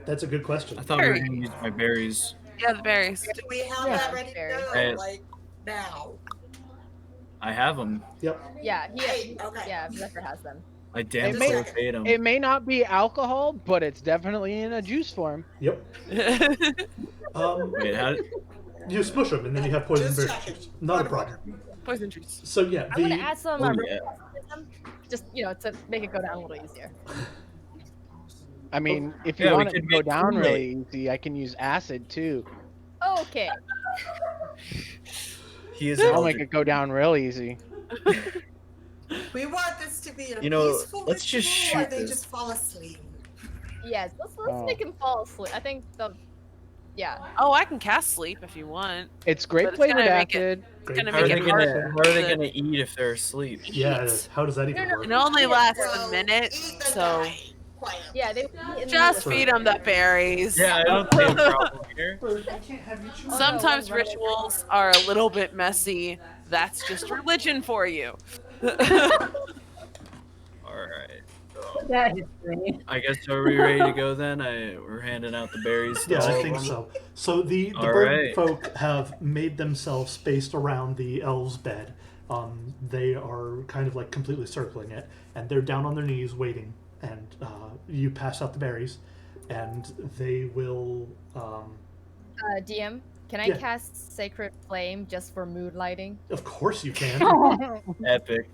That's a good question. I thought we were gonna use my berries. Yeah, the berries. Do we have Yeah. that ready to go? Right. Like now? I have them. Yep. Yeah, Hey, okay. yeah, Zephyr has them. I damn It may- sure paid them. It may not be alcohol, but it's definitely in a juice form. Yep. Wait, how? You smush them, and then you have poison Just berry checking. juice. Not a problem. Poison juice. So yeah, I'm gonna the add some Oh, yeah. just to make it go down a little easier. I mean, if you Yeah, we want it to could go make down Kool-Aid. really easy, I can use acid too. Okay. He is. I'll make it go down real easy. We want this to be a You know, peaceful let's just ritual, or shoot they this. just fall asleep. Yes, let's Oh. make him fall asleep. I think yeah. Oh, I can cast sleep if you want. It's But grape it's flavored gonna make it- acid. gonna How are make they it gonna? hard How are they to gonna eat if they're asleep? yeah, how does that even No, no, work? It only lasts Well, a minute, eat the so guy. Quiet. Yeah, they just feed them the berries. Yeah, I don't see a problem here. Sometimes rituals are a little bit messy. That's just religion for you. All right. That is great. I guess are we ready to go then? We're handing out the berries. to Yeah, all I of think them? so. So the All bird right. folk have made themselves spaced around the elves' bed. They are kind of like completely circling it, and they're down on their knees waiting. And you pass out the berries, and they will. DM, can I Yeah. cast Sacred Flame just for mood lighting? Of course you can. Epic.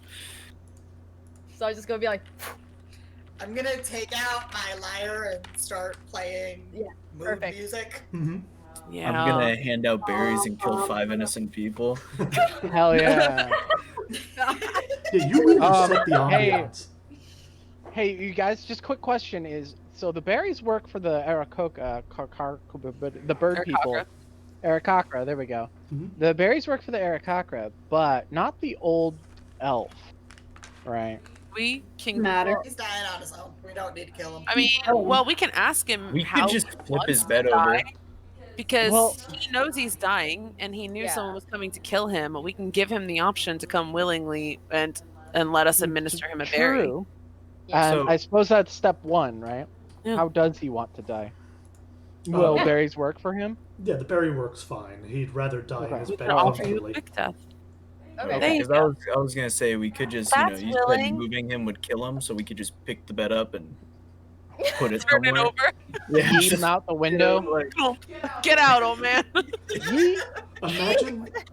So I'm just gonna be like, I'm gonna take out my lyre and start playing Yeah, mood perfect. music. hmm Yeah. I'm gonna hand out berries and kill 5 innocent people. Hell yeah. Yeah, you really set the hey. ambiance. Hey, you guys, just quick question is, so the berries work for the the bird people. Aarakocra, there we go. Mhm. The berries work for the Aarakocra, but not the old elf. Right. We can. Matter. He's dying on his own. We don't need to kill him. I mean, well, we can ask him. We how could just he flip his wants bed to over. die, because Well- he knows he's dying, and he knew Yeah. someone was coming to kill him. We can give him the option to come willingly and let us administer him a berry. True. Yeah. So- I suppose that's step one, right? Yeah. How does he want to die? Will Yeah. berries work for him? Yeah, the berry works fine. He'd rather die in Okay. his We bed can offer you a comfortably. quick death. Okay. There you Because I was gonna say we could just That's you said willing. moving him would kill him, so we could just pick the bed up and put it Turn it somewhere. over. Yeah, Eat him out the window. like, Get out, old man. Yeet.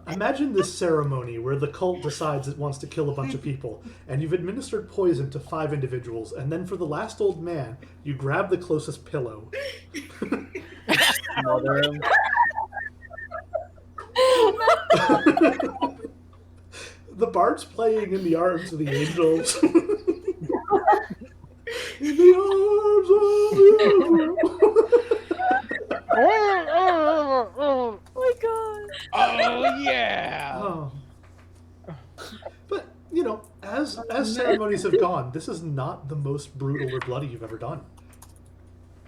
Imagine this ceremony where the cult decides it wants to kill a bunch of people, and you've administered poison to 5 individuals, and then for the last old man, you grab the closest pillow. Smother him. The bard's playing in the arms of the angels. In the arms of the Oh my god. Oh yeah. Oh. But you know, as ceremonies have gone, this is not the most brutal or bloody you've ever done.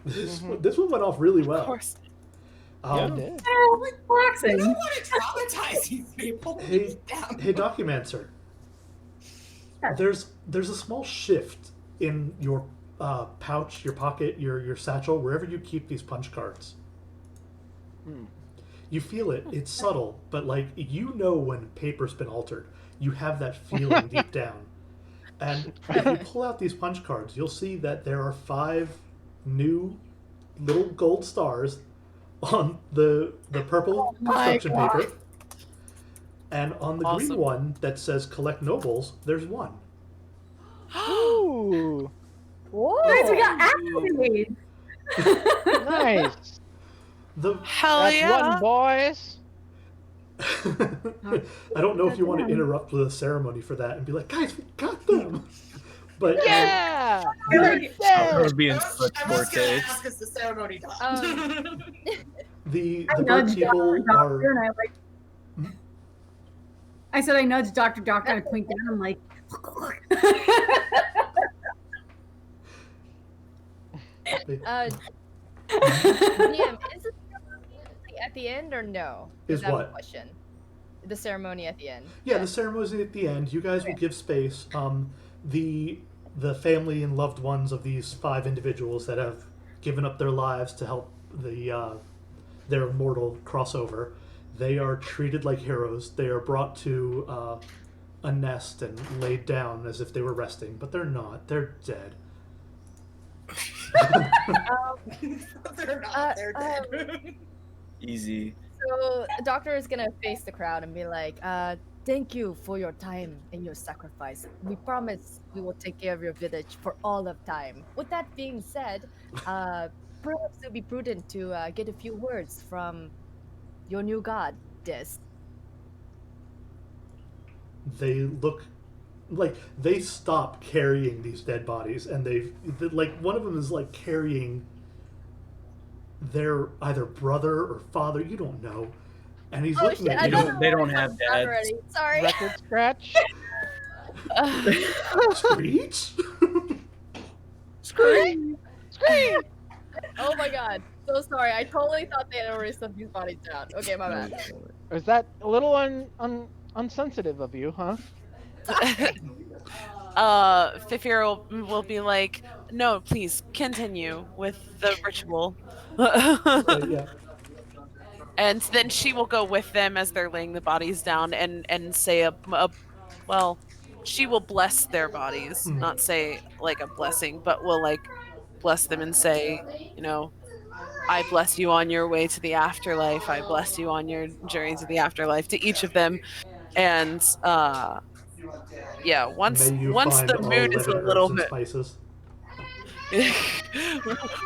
This one went off really well. Of course. Yeah, it did. Oh, relaxing. I don't want to traumatize these people. Hey, Documancer. There's a small shift in your pouch, your pocket, your satchel, wherever you keep these punch cards. You feel it. It's subtle, but like you know when paper's been altered. You have that feeling deep down. And if you pull out these punch cards, you'll see that there are 5 new little gold stars on the purple construction paper. And on the green one that says collect nobles, there's 1. Ooh, Whoa. Guys, we got accolades. nice. Hell That's yeah. one, boys. I don't know if you want to interrupt with a ceremony for that and be like, guys, we got them. But Yeah. That would be in I such was poor gonna taste. ask, is the ceremony done? the I bird nudged people Dr. are. Doctor and I like. I said I nudged Dr. Doctor and I point down. I'm like, look. DM, is the ceremony at the end or no? Is that what? a question? The ceremony at the end. Yeah, the ceremony at the end. You guys will give space. The family and loved ones of these 5 individuals that have given up their lives to help their mortal crossover. They are treated like heroes. They are brought to a nest and laid down as if they were resting, but they're not. They're dead. They're not. They're dead. Easy. So the doctor is gonna face the crowd and be like, thank you for your time and your sacrifice. We promise we will take care of your village for all of time. With that being said, perhaps it would be prudent to get a few words from your new goddess. They look like they stop carrying these dead bodies, and like one of them is like carrying their either brother or father, you don't know, and he's looking at you. They don't have dads. Already. Sorry. Record scratch. Screech. Scream. Scream. Oh my god. So sorry. I totally thought they had already stuffed these bodies down. Okay, my bad. Is that a little unsensitive of you, huh? Fifir will be like, no, please continue with the ritual. Yeah. And then she will go with them as they're laying the bodies down and say well, she will bless their bodies, not say like a blessing, but will like bless them and say, you know, I bless you on your way to the afterlife. I bless you on your journey to the afterlife to each of them. And yeah, once the mood is a little bit spices.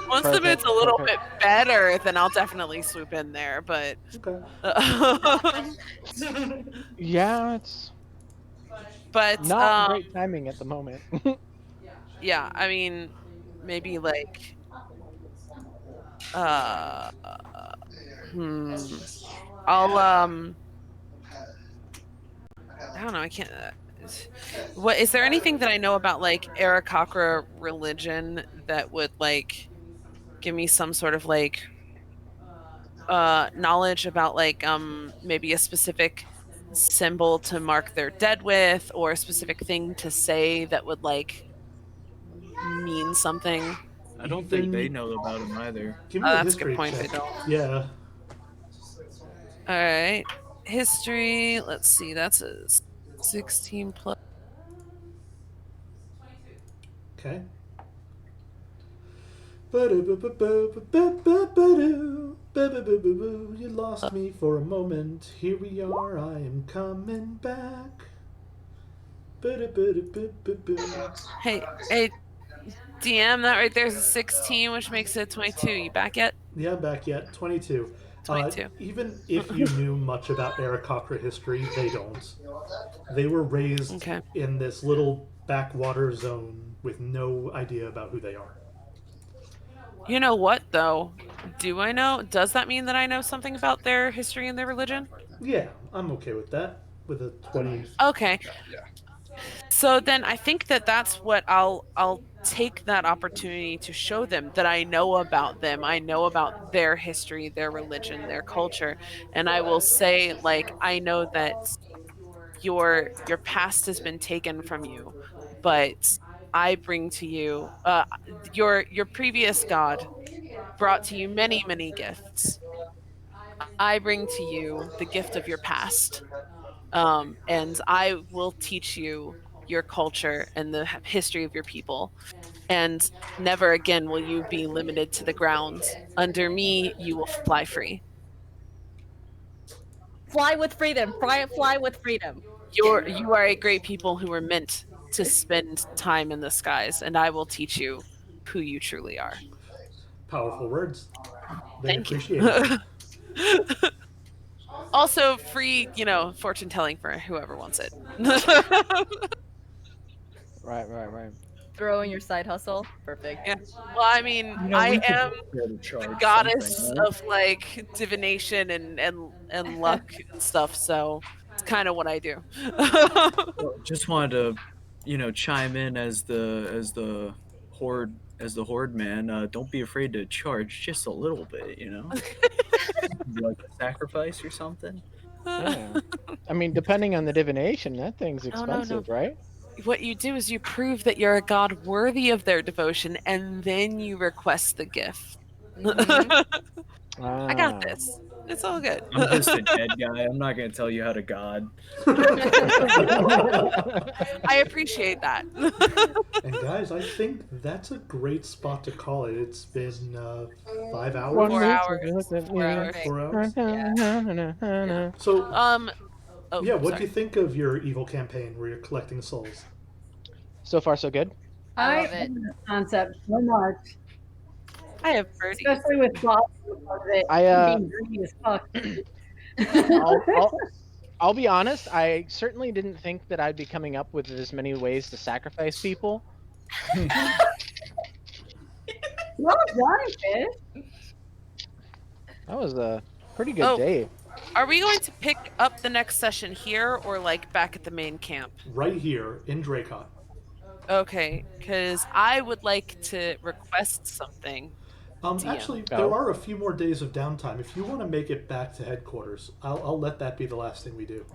once the mood's a little bit better, then I'll definitely swoop in there. But Okay. Yeah, it's but not great timing at the moment. yeah, I mean, maybe like I'll I don't know, I can't what is there anything that I know about like Aarakocra religion that would like give me some sort of like knowledge about like maybe a specific symbol to mark their dead with, or a specific thing to say that would like mean something? I don't think they know about him either. Give me a That's a history good point. check. They don't. Yeah. All right, history. Let's see. That's a 16 plus. Okay. You lost me for a moment. Here we are. I am coming back. Hey, DM, that right there's a 16, which makes it 22. You back yet? Yeah, I'm back yet. 22. 22. Even if you knew much about Aarakocra history, they don't. They were raised Okay. in this little backwater zone with no idea about who they are. You know what, though? Do I know? Does that mean that I know something about their history and their religion? Yeah, I'm okay with that. With a 20. Okay. So then I think that that's what I'll take that opportunity to show them that I know about them. I know about their history, their religion, their culture, and I will say, like, I know that your past has been taken from you, but I bring to you your previous god brought to you many, many gifts. I bring to you the gift of your past. And I will teach you your culture and the history of your people. And never again will you be limited to the ground. Under me, you will fly free. Fly with freedom. Fly with freedom. You are a great people who were meant to spend time in the skies, and I will teach you who you truly are. Powerful words. They Thank you. appreciate it. Also, free, fortune telling for whoever wants it. Right. Throw in your side hustle. Perfect. Yeah. Well, I mean, I am the goddess of like divination and luck and stuff, so it's kind of what I do. Just wanted to, chime in as the horde man. Don't be afraid to charge just a little bit, like a sacrifice or something. Yeah. I mean, depending on the divination, that thing's No. expensive, right? What you do is you prove that you're a god worthy of their devotion, and then you request the gift. I got this. It's all good. I'm just a dead guy. I'm not gonna tell you how to god. I appreciate that. And guys, I think that's a great spot to call it. It's been 5 hours. 4 hours. 4 hours. 4 hours. Yeah. So, oh, yeah, what sorry. do you think of your evil campaign where you're collecting souls? So far, so good. I I love it. love this concept so much, I have Birdie. especially with Bob part of it being greedy as fuck. I'll be honest. I certainly didn't think that I'd be coming up with as many ways to sacrifice people. Well done, Fish. That was a pretty good day. Are we going to pick up the next session here or like back at the main camp? Right here in Dracon. Okay, because I would like to request something. Actually, there are a few more days of downtime. If you want to make it back to headquarters, I'll let that be the last thing we do.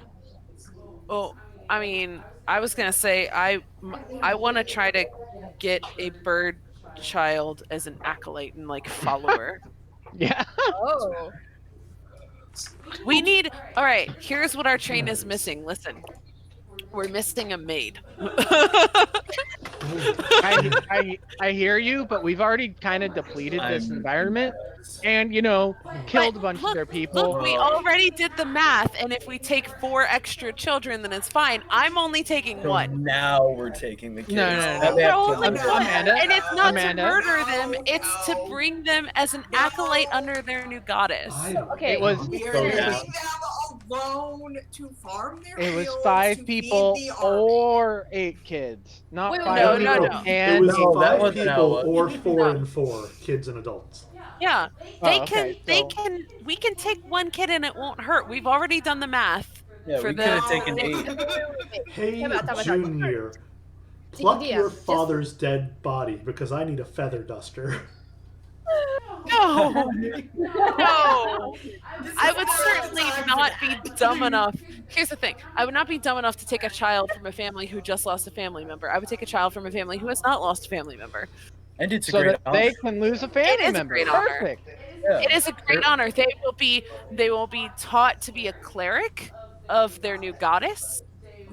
Oh, I mean, I was gonna say I want to try to get a bird child as an acolyte and like follower. Yeah. Oh. We need. All right. Here's what our train is missing. Listen, we're missing a maid. I hear you, but we've already kind of depleted this environment, and killed a bunch of their people. Look, we already did the math, and if we take 4 extra children, then it's fine. I'm only taking So 1. now we're taking the kids. No. Now they have to Only live. one. Amanda, And it's not Amanda. to murder them; it's to bring them as an acolyte under their new goddess. Okay. It was We're So leaving down. them alone to farm their it was fields, 5 to people feed the army. or 8 kids, not Wait, 5 no, people no. It and was No, that 5 wasn't people how it or was. 4 and 4, kids and adults. Yeah, Oh, okay, so- we can take 1 kid and it won't hurt. We've already done the math. Yeah, for we the- could have taken 8. Hey, Time out. Junior, pluck Yeah, your just- father's dead body because I need a feather duster. No, no. I would certainly not be dumb enough. Here's the thing: I would not be dumb enough to take a child from a family who just lost a family member. I would take a child from a family who has not lost a family member. And it's a so great that they honor. can lose a family It is a member. great honor. Perfect. Yeah. It is a great honor. They will be taught to be a cleric of their new goddess.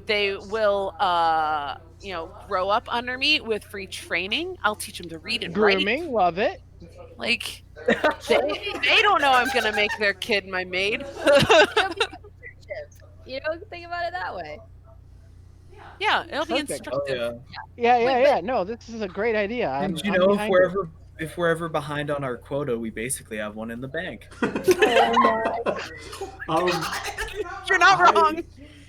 They will grow up under me with free training. I'll teach them to read and write. Grooming, love it. Like, they don't know I'm gonna make their kid my maid. You know, think about it that way. Yeah, it'll be Perfect. Oh instructive. yeah. Yeah. No, this is a great idea. And I'm you know, behind it. if we're ever behind on our quota, we basically have one in the bank. You're not wrong.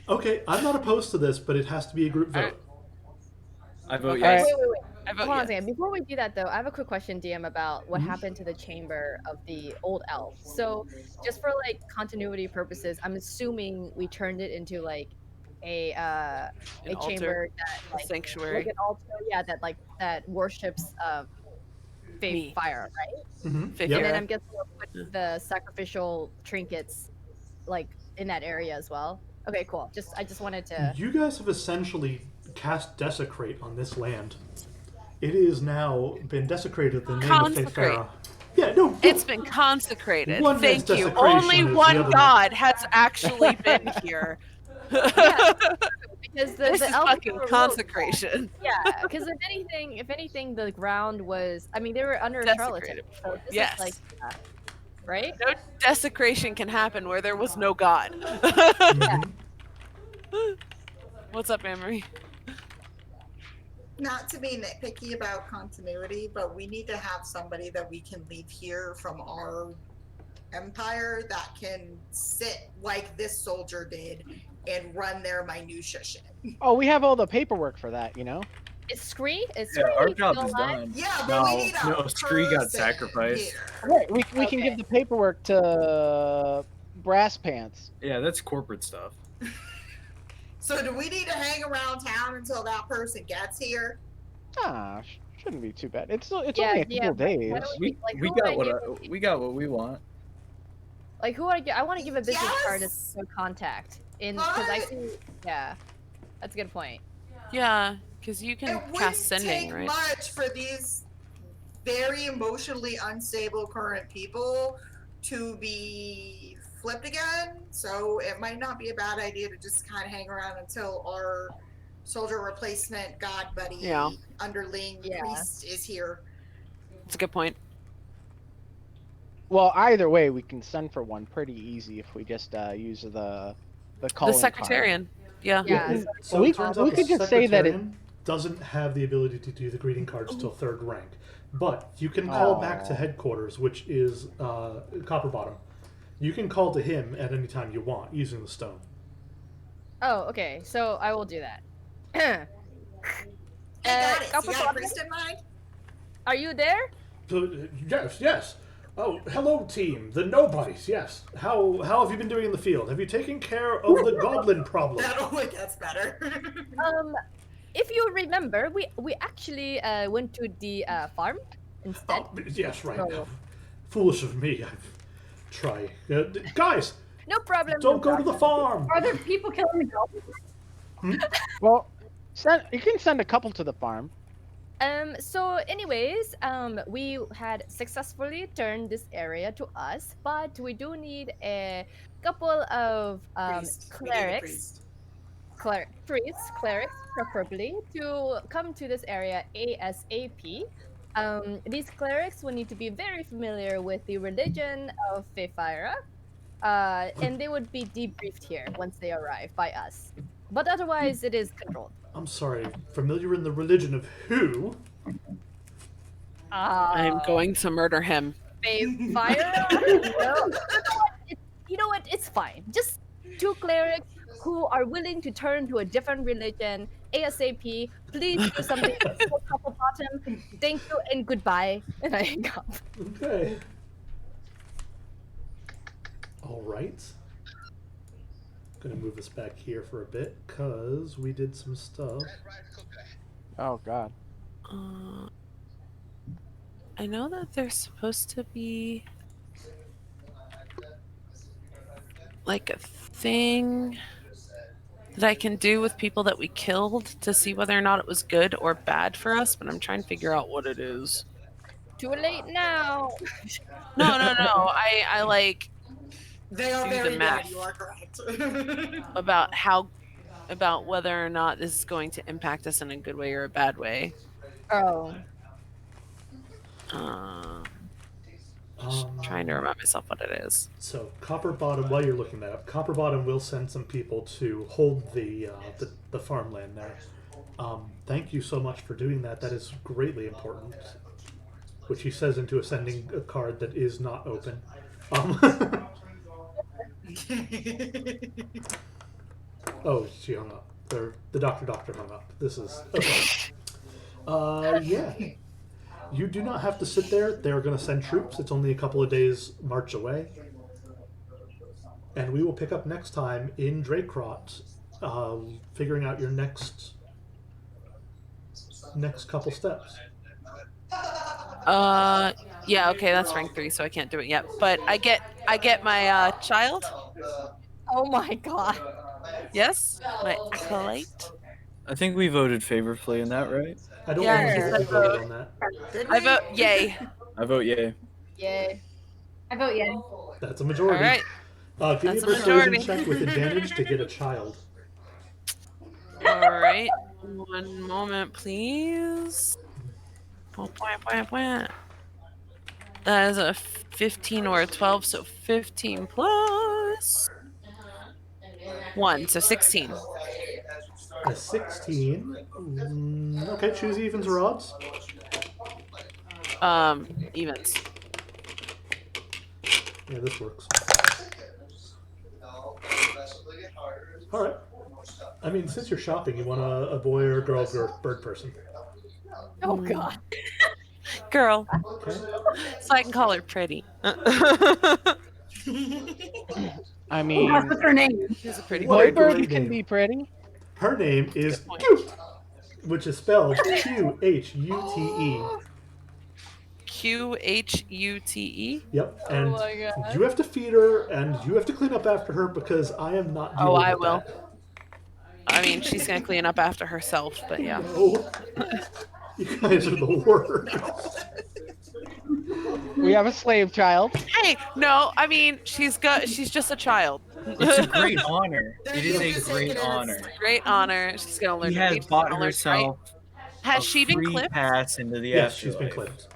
Okay, I'm not opposed to this, but it has to be a group vote. I vote All right. yes. Wait. I vote Hold on a yes. second. Before we do that, though, I have a quick question, DM, about what happened to the chamber of the old elf. So, just for like continuity purposes, I'm assuming we turned it into like a An altar, chamber that a like sanctuary. like an altar, yeah, that worships faith Me. fire, right? Mm-hmm. Fifth Yep. And then era. I'm guessing we'll put the sacrificial trinkets like in that area as well. Okay, cool. I just wanted to. You guys have essentially cast Desecrate on this land. It is now been desecrated in the name of Faith Consecrate. Farah. Yeah, no. It's been consecrated. One Thank man's you. desecration Only is the one other God has actually been here. Because This the is elves fucking were remote. consecration. Yeah, because if anything, the ground was. I mean, they were under a trellis. Desecrated. So this Yes. is like, right? No desecration can happen where there was no God. Mhm. What's up, Anne-Marie? Not to be nitpicky about continuity, but we need to have somebody that we can leave here from our empire that can sit like this soldier did and run their minutia shit. Oh, we have all the paperwork for that, you know? Is Scree? Is Yeah, Scree our still job is alive? done. Yeah, but we No, need a no, Scree got person sacrificed. here. Right. We can give Okay. the paperwork to Brass Pants. Yeah, that's corporate stuff. So do we need to hang around town until that person gets here? Shouldn't be too bad. It's only a Yeah, couple days. why don't We, like, we who would got I what give- we got what we want. Like who would I want to give a business card as Yes! a contact in because I What? see. Yeah, that's a good point. Yeah, because you It can wouldn't cast sending, take right? much for these very emotionally unstable current people to be flipped again. So it might not be a bad idea to just kind of hang around until our soldier replacement god buddy, Yeah. underling Yeah. priest is here. That's a good point. Well, either way, we can send for one pretty easy if we just use the calling The secretarian. Yeah. Yeah. So We- it turns we out the could just say that it- Secretarian doesn't have the ability to do the greeting cards till 3rd rank. But you can call back to Aw. headquarters, which is Copper Bottom. You can call to him at any time you want using the stone. Oh, okay. So I will do that. Hey, got it. So Copper you got a Bottom, priest in mind? are you there? Yes. Oh, hello, team. The nobodies, yes. How have you been doing in the field? Have you taken care of the goblin problem? That only gets better. If you remember, we actually went to the farm instead. Oh, yes, right. Oh. Foolish of me. I've tried. Guys, No problem. don't go to the farm. Are there people killing the goblins? Well, you can send a couple to the farm. So anyways, we had successfully turned this area to us, but we do need a couple of Priest. We need a clerics, priest. clerics preferably, to come to this area ASAP. These clerics will need to be very familiar with the religion of Feyfira, and they would be debriefed here once they arrive by us. But otherwise, it is controlled. I'm sorry. Familiar in the religion of who? I'm going to murder him. Feyfira? You know what? It's fine. Just two clerics who are willing to turn to a different religion ASAP. Please do something for Copper Bottom. Thank you and goodbye. And I hang up. Okay. All right. Gonna move us back here for a bit because we did some stuff. Oh God. I know that there's supposed to be like a thing that I can do with people that we killed to see whether or not it was good or bad for us, but I'm trying to figure out what it is. Too late now. No. I like They are Do the very math. bad. You are correct. about whether or not this is going to impact us in a good way or a bad way. Oh. Trying to remind myself what it is. So Copper Bottom, while you're looking that up, Copper Bottom will send some people to hold the farmland there. Thank you so much for doing that. That is greatly important. Which he says into a sending a card that is not open. Oh, she hung up. The doctor hung up. This is okay. Yeah. You do not have to sit there. They're going to send troops. It's only a couple of days march away. And we will pick up next time in Dracrot, figuring out your next couple steps. Yeah, okay, that's rank 3, so I can't do it yet. But I get my child. Oh my god. Yes, my acolyte. I think we voted favorably in that, right? I don't Yeah, remember if we voted on that. I vote yay. I vote yay. Yay. I vote yay. That's a majority. All right. Give me a That's a persuasion majority. check with advantage to get a child. All right. One moment, please. That is a 15 or a 12, so 15 plus 1, so 16. A 16. Okay, choose evens or odds. Evens. Yeah, this works. All right. I mean, since you're shopping, you want a boy or a girl or bird person? Oh god. Girl. Okay. So I can call her pretty. I mean, What's her name? She's a pretty What? boy bird. birds can be pretty. Her name is Good point. Cute, which is spelled Qhute. Qhute. Yep, and my God. you have to feed her and you have to clean up after her because I am not dealing Oh, I with will. that. I mean, she's gonna clean up after herself, but yeah. Oh, you guys are the worst. We have a slave child. Hey, no, I mean, she's just a child. It's a great honor. It is You a just great take it as- honor. Great honor. She's gonna learn. She to has read, she's bought gonna learn to write. herself Has a she been free clipped? pass into the Yes, she's been afterlife. clipped.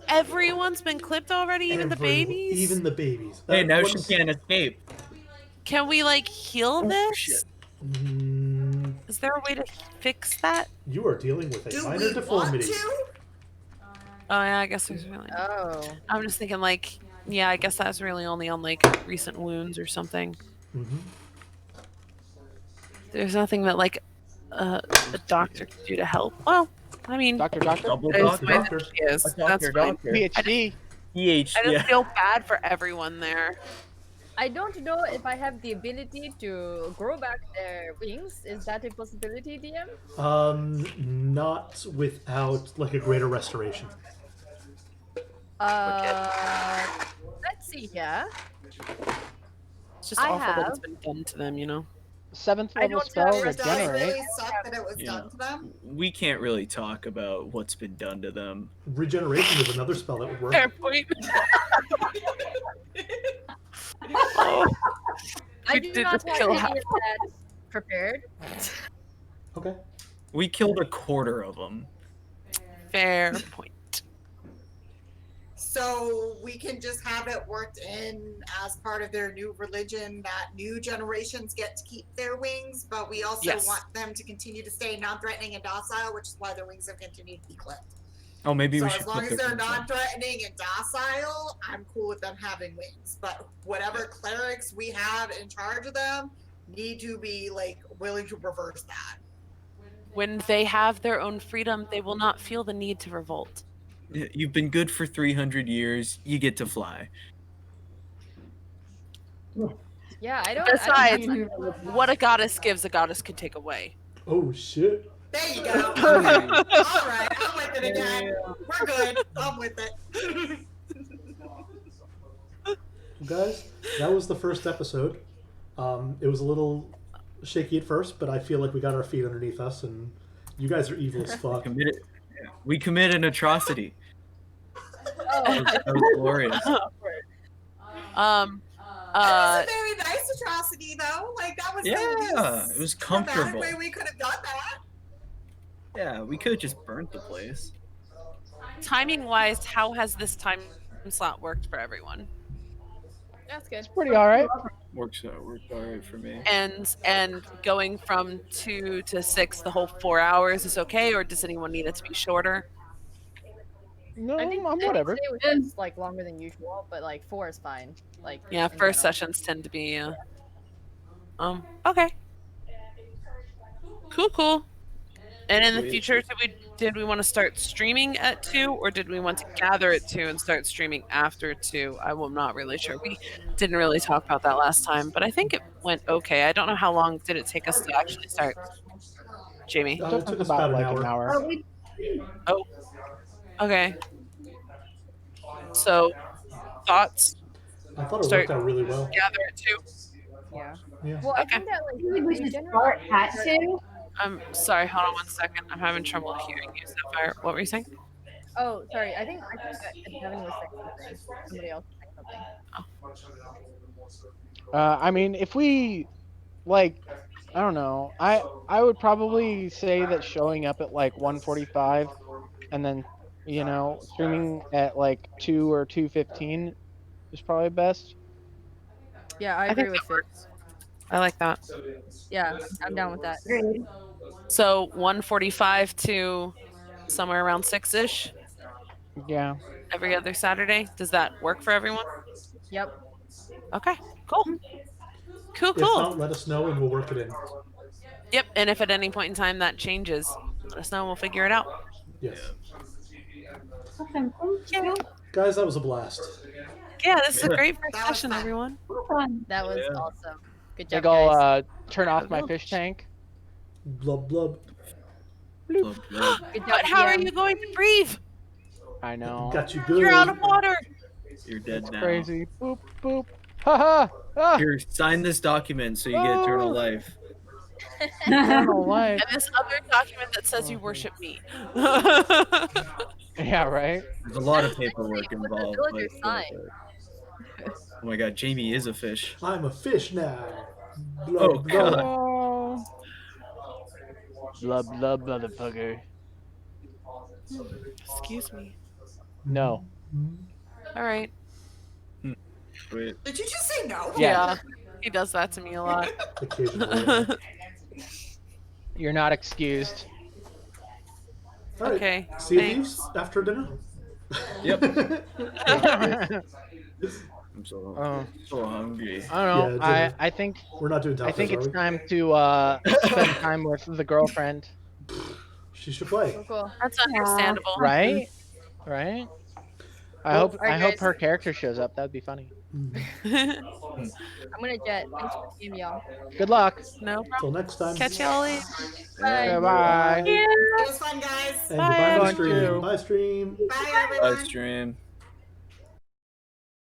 Everyone's been clipped already, even the Everyone- babies. Even the babies. Hey, now Once- she can't escape. Can we like heal this? shit. Mm, Is there a way to fix that? you are dealing with a Do minor we want deformity. to? Oh yeah, I guess there's really. Oh. I'm just thinking like, yeah, I guess that's really only on like recent wounds or something. Mm-hmm. There's nothing that like a doctor could do to help. Well, I mean, Doctor. Double that's doctor. fine doctor. that she is. A That's doctor, fine. doctor. PhD. PH, I just yeah. feel bad for everyone there. I don't know if I have the ability to grow back their wings. Is that a possibility, DM? Not without like a greater restoration. Let's see here. It's just I awful that have- it's been done to them, you know. 7th I level don't spell have Does it regenerate. really suck that it was Yeah. done to them? We can't really talk about what's been done to them. Regeneration is another spell that would work. Fair point. Oh, I We do did not just have kill any half. of that prepared. Okay. We killed a quarter of them. fair point. So we can just have it worked in as part of their new religion that new generations get to keep their wings, but we also Yes. want them to continue to stay non-threatening and docile, which is why their wings have continued to be clipped. Oh, maybe So we should as long put as their they're wings on. non-threatening and docile, I'm cool with them having wings. But whatever clerics we have in charge of them need to be like willing to reverse that. When they have their own freedom, they will not feel the need to revolt. You've been good for 300 years. You get to fly. Yeah, I don't. Besides, I don't what a goddess gives, a goddess can take away. Oh shit. There you go. Okay. All right, I'm with it again. We're good. I'm with it. Guys, that was the first episode. It was a little shaky at first, but I feel like we got our feet underneath us, and you guys are evil as fuck. We commit an atrocity. Oh, That was glorious. That was a very nice atrocity, though. Like that was Yeah, it was comfortable. way we could have done that. Yeah, we could have just burnt the place. Timing wise, how has this time slot worked for everyone. That's good. Pretty all right. Worked all right for me. And going from 2 to 6, the whole 4 hours is okay, or does anyone need it to be shorter? No, I think I'm today whatever. was like longer than usual, but like 4 is fine. Like Yeah, in first general. sessions tend to be. Okay. Cool. And in the Sweet. future, did we want to start streaming at 2, or did we want to gather at 2 and start streaming after 2? I'm not really sure. We didn't really talk about that last time, but I think it went okay. I don't know how long did it take us to actually start, Jamie. It took us about like an hour. Oh, we Oh, okay. So, thoughts? I thought it Start- worked out really well. Gather at 2. Yeah. Yeah. Well, I Okay. think that like think we in should general- start at 2. I'm sorry. Hold on one second. I'm having trouble hearing you, Sapphire. What were you saying? Oh, sorry. I think that Devin was saying something. Somebody else was saying something. I mean, if we, like, I don't know. I would probably say that showing up at like 1:45, and then, streaming at like 2 or 2:15 is probably best. Yeah, I think agree with that Fit. works. I like that. Yeah, I'm down with that. Agreed. So 1:45 to somewhere around 6-ish Yeah. every other Saturday. Does that work for everyone? Yep. Okay, cool. If not, let us know and we'll work it in. Yep, and if at any point in time that changes, let us know and we'll figure it out. Yes. Awesome. Thank you. Guys, that was a blast. Yeah, this is a great first That was session, fun. everyone. Fun. That was Yeah. awesome. Good I job, think I'll guys. turn off my fish tank. Blub blub. Blub, blub. Good job, But how are DM. you going to breathe? I know. Got you good. You're out of water. You're dead It's now. crazy. Boop boop. Ha ha. Ah. Here, sign this document so you get eternal Oh. life. Eternal life. And this other document that says you worship me. Yeah, right. There's a lot of paperwork What does involved. villager but, sign? oh my god, Jamie is a fish. I'm a fish now. Blub, Oh, blub. God. Oh. Blub blub motherfucker. Excuse me. No. All right. Wait, Did you just say no? Yeah. He does that to me a lot. Occasionally. You're not excused. All right. Okay, See you thanks. thieves after dinner. Yep. I I'm so Oh. so hungry. don't know. Yeah, dinner. I think We're not doing tacos, I think it's are we? time to spend time with the girlfriend. She should play. Cool, cool. That's understandable. Right? Right? I Well, hope alright, I hope guys. her character shows up. That'd be funny. I'm gonna jet. Thanks for the game, y'all. Good luck. No problem. Till next time. Catch y'all later. Bye. Bye. It was fun, guys. And Bye, goodbye to everyone, stream. too. Bye stream. Bye, everyone. Bye, stream.